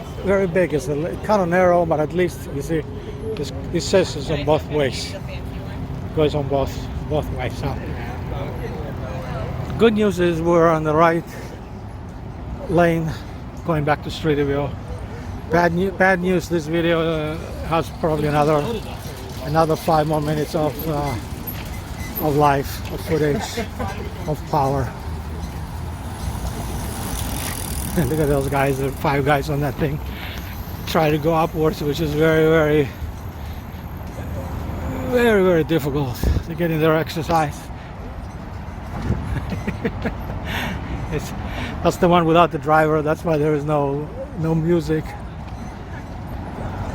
S1: big. It's kind of narrow, but at least you see, this says it's on both ways. It goes on both ways. So, good news is we're on the right lane, going back to Streeterville. Bad news. This video has probably another 5 more minutes of life, of footage, of power. And look at those guys. There are 5 guys on that thing. Try to go upwards, which is very difficult to get in their exercise. That's the one without the driver. That's why there is no music.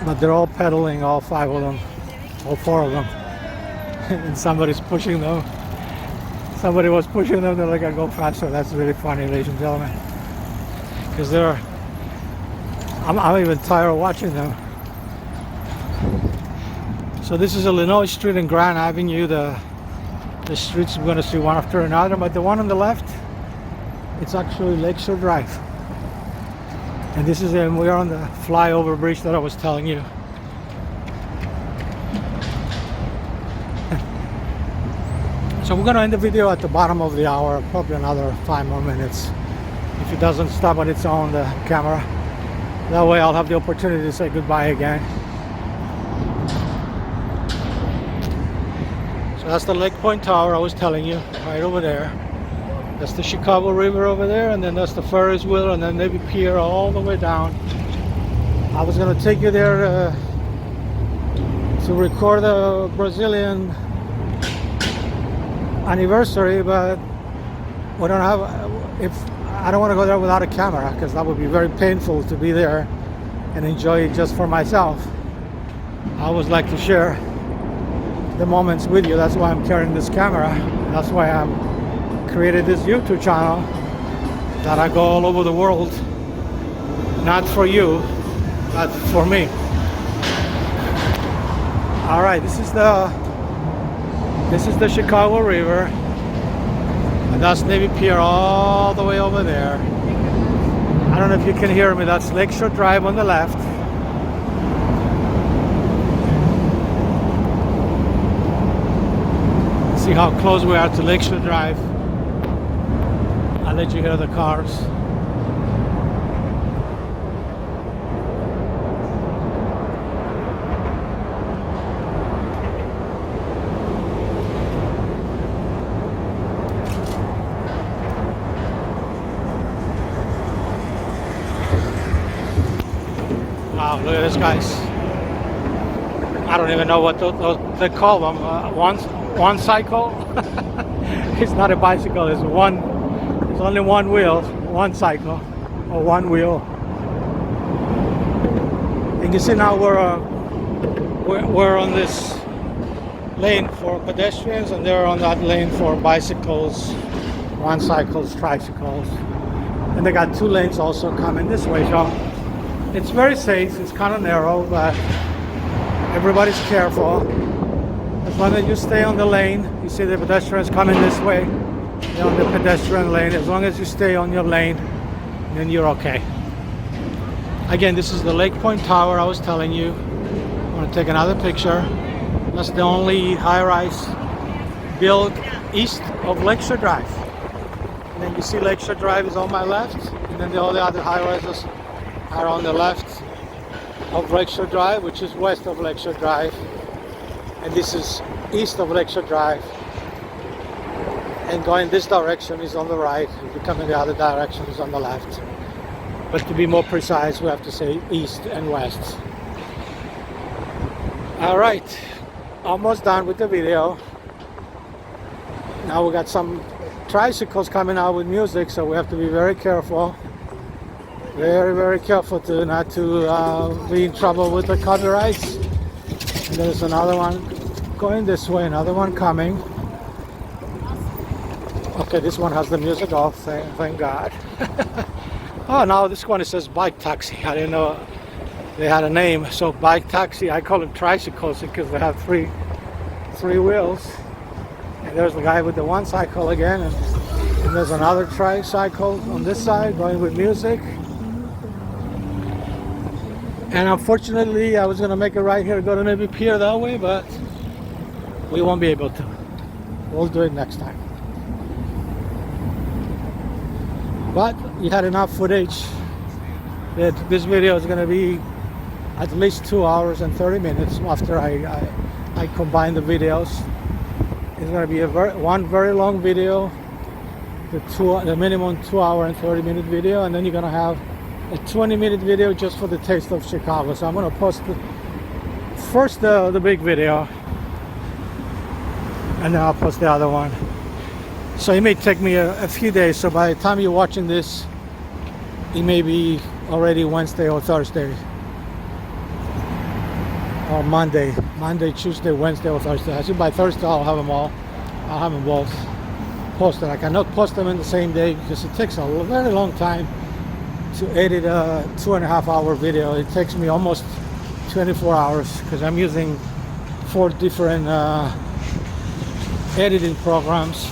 S1: but they're all pedaling, all 5 of them, all 4 of them. And somebody's pushing them. Somebody was pushing them, they're like, I go faster. That's really funny, ladies and gentlemen. Because I'm even tired of watching them. So this is Illinois Street and Grand Avenue. The streets we're going to see one after another, but the one on the left, it's actually Lakeshore Drive. And this is we're on the flyover bridge that I was telling you. So we're going to end the video at the bottom of the hour, probably another 5 more minutes. If it doesn't stop on its own, the camera. That way I'll have the opportunity to say goodbye again. So that's the Lake Point Tower I was telling you, right over there. That's the Chicago River over there, and then that's the Ferris wheel, and then Navy Pier all the way down. I was going to take you there to record the Brazilian anniversary, but we don't have. I don't want to go there without a camera, because that would be very painful to be there and enjoy it just for myself. I always like to share the moments with you. That's why I'm carrying this camera. That's why I'm created this YouTube channel that I go all over the world, not for you, but for me. All right, this is the Chicago River, and that's Navy Pier all the way over there. I don't know if you can hear me. That's Lakeshore Drive on the left. See how close we are to Lakeshore Drive. I'll let you hear the cars. Wow, look at this, guys. I don't even know what they call them. One cycle. It's not a bicycle. It's only one wheel, one cycle, or one wheel. And you see now we're on this lane for pedestrians, and they're on that lane for bicycles, one cycles, tricycles, and they got 2 lanes also coming this way. So it's very safe. It's kind of narrow, but everybody's careful. As long as you stay on the lane, you see the pedestrians coming this way, you're on the pedestrian lane. As long as you stay on your lane, then you're okay. Again, this is the Lake Point Tower I was telling you. I'm going to take another picture. That's the only high-rise built east of Lakeshore Drive. And then you see Lakeshore Drive is on my left, and then all the other high-rises are on the left of Lakeshore Drive, which is west of Lakeshore Drive. And this is east of Lakeshore Drive. And going this direction is on the right. If you're coming the other direction is on the left. But to be more precise, we have to say east and west. All right, almost done with the video. Now we got some tricycles coming out with music, so we have to be very careful. Very, very careful to not to be in trouble with the copyrights. And there's another one going this way, another one coming. Okay, this one has the music off, thank God. Oh, now this one, it says bike taxi. I didn't know they had a name. So bike taxi, I call them tricycles because they have three wheels. And there's the guy with the one cycle again, and there's another tricycle on this side going with music. And unfortunately, I was going to make a right here, go to Navy Pier that way, but we won't be able to. We'll do it next time. But you had enough footage that this video is going to be at least 2 hours and 30 minutes after I combine the videos. It's going to be one very long video, the minimum 2 hour and 30 minute video, and then you're going to have a 20-minute video just for the taste of Chicago. So I'm going to post first the big video, and then I'll post the other one. So it may take me a few days. So by the time you're watching this, it may be already Wednesday or Thursday. or Monday, Tuesday, Wednesday, or Thursday. I think by Thursday I'll have them all. I'll have them both posted. I cannot post them in the same day because it takes a very long time to edit a 2.5 hour video. It takes me almost 24 hours because I'm using 4 different editing programs,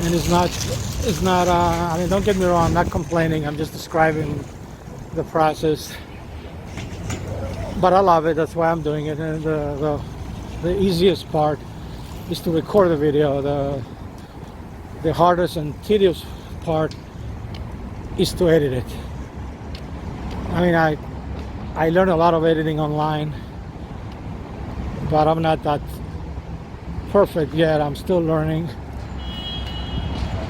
S1: and it's not I mean, don't get me wrong, I'm not complaining, I'm just describing the process, but I love it. That's why I'm doing it. And the easiest part is to record the video. The hardest and tedious part is to edit it. I mean, I learned a lot of editing online, but I'm not that perfect yet. I'm still learning,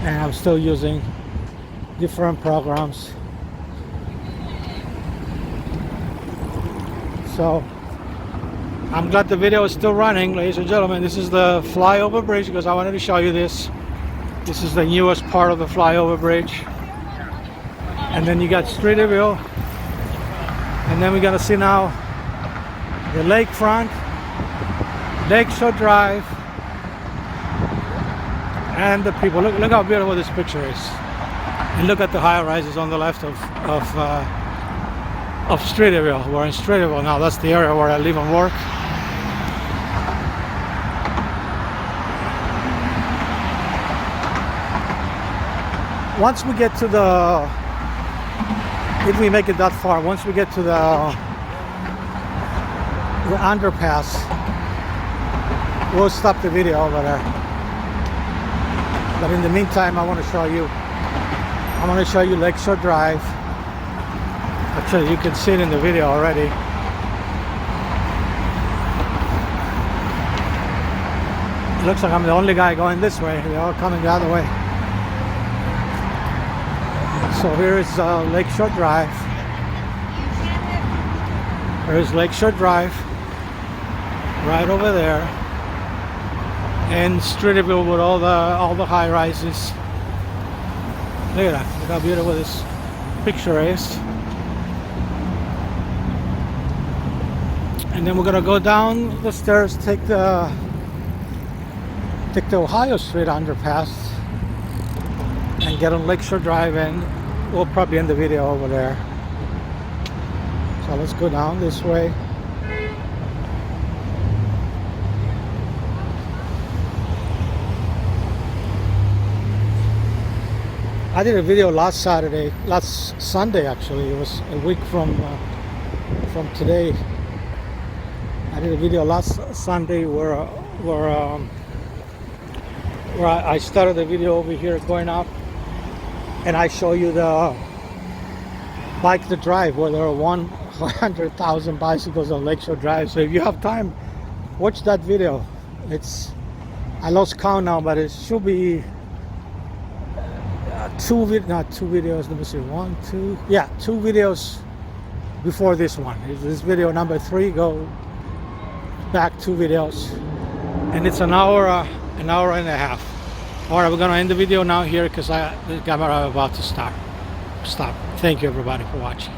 S1: and I'm still using different programs. So I'm glad the video is still running, ladies and gentlemen. This is the flyover bridge because I wanted to show you this. This is the newest part of the flyover bridge. And then you got Streeterville, and then we're gonna see now the lakefront, Lakeshore Drive, and the people. Look how beautiful this picture is, and look at the high rises on the left of Streeterville. We're in Streeterville now. That's the area where I live and work. Once we get to the, if we make it that far, once we get to the underpass, we'll stop the video over there. But in the meantime, I want to show you Lakeshore Drive. Actually, you can see it in the video already. It looks like I'm the only guy going this way. They're all coming the other way. So here is Lakeshore Drive. There's Lakeshore Drive right over there, and Streeterville with all the high rises. Look at that! Look how beautiful this picture is. And then we're gonna go down the stairs, take the Ohio Street underpass, and get on Lakeshore Drive, and we'll probably end the video over there. So let's go down this way. I did a video last Sunday actually. It was a week from today. I did a video last Sunday where I started the video over here going up, and I show you the Bike to Drive, where there are 100,000 bicycles on Lakeshore Drive. So if you have time, watch that video. I lost count now, but it should be two videos. Let me see, 2 videos before this one. This video number 3. Go back 2 videos, and it's an hour and a half. All right, we're gonna end the video now here because the camera is about to stop. Thank you everybody for watching.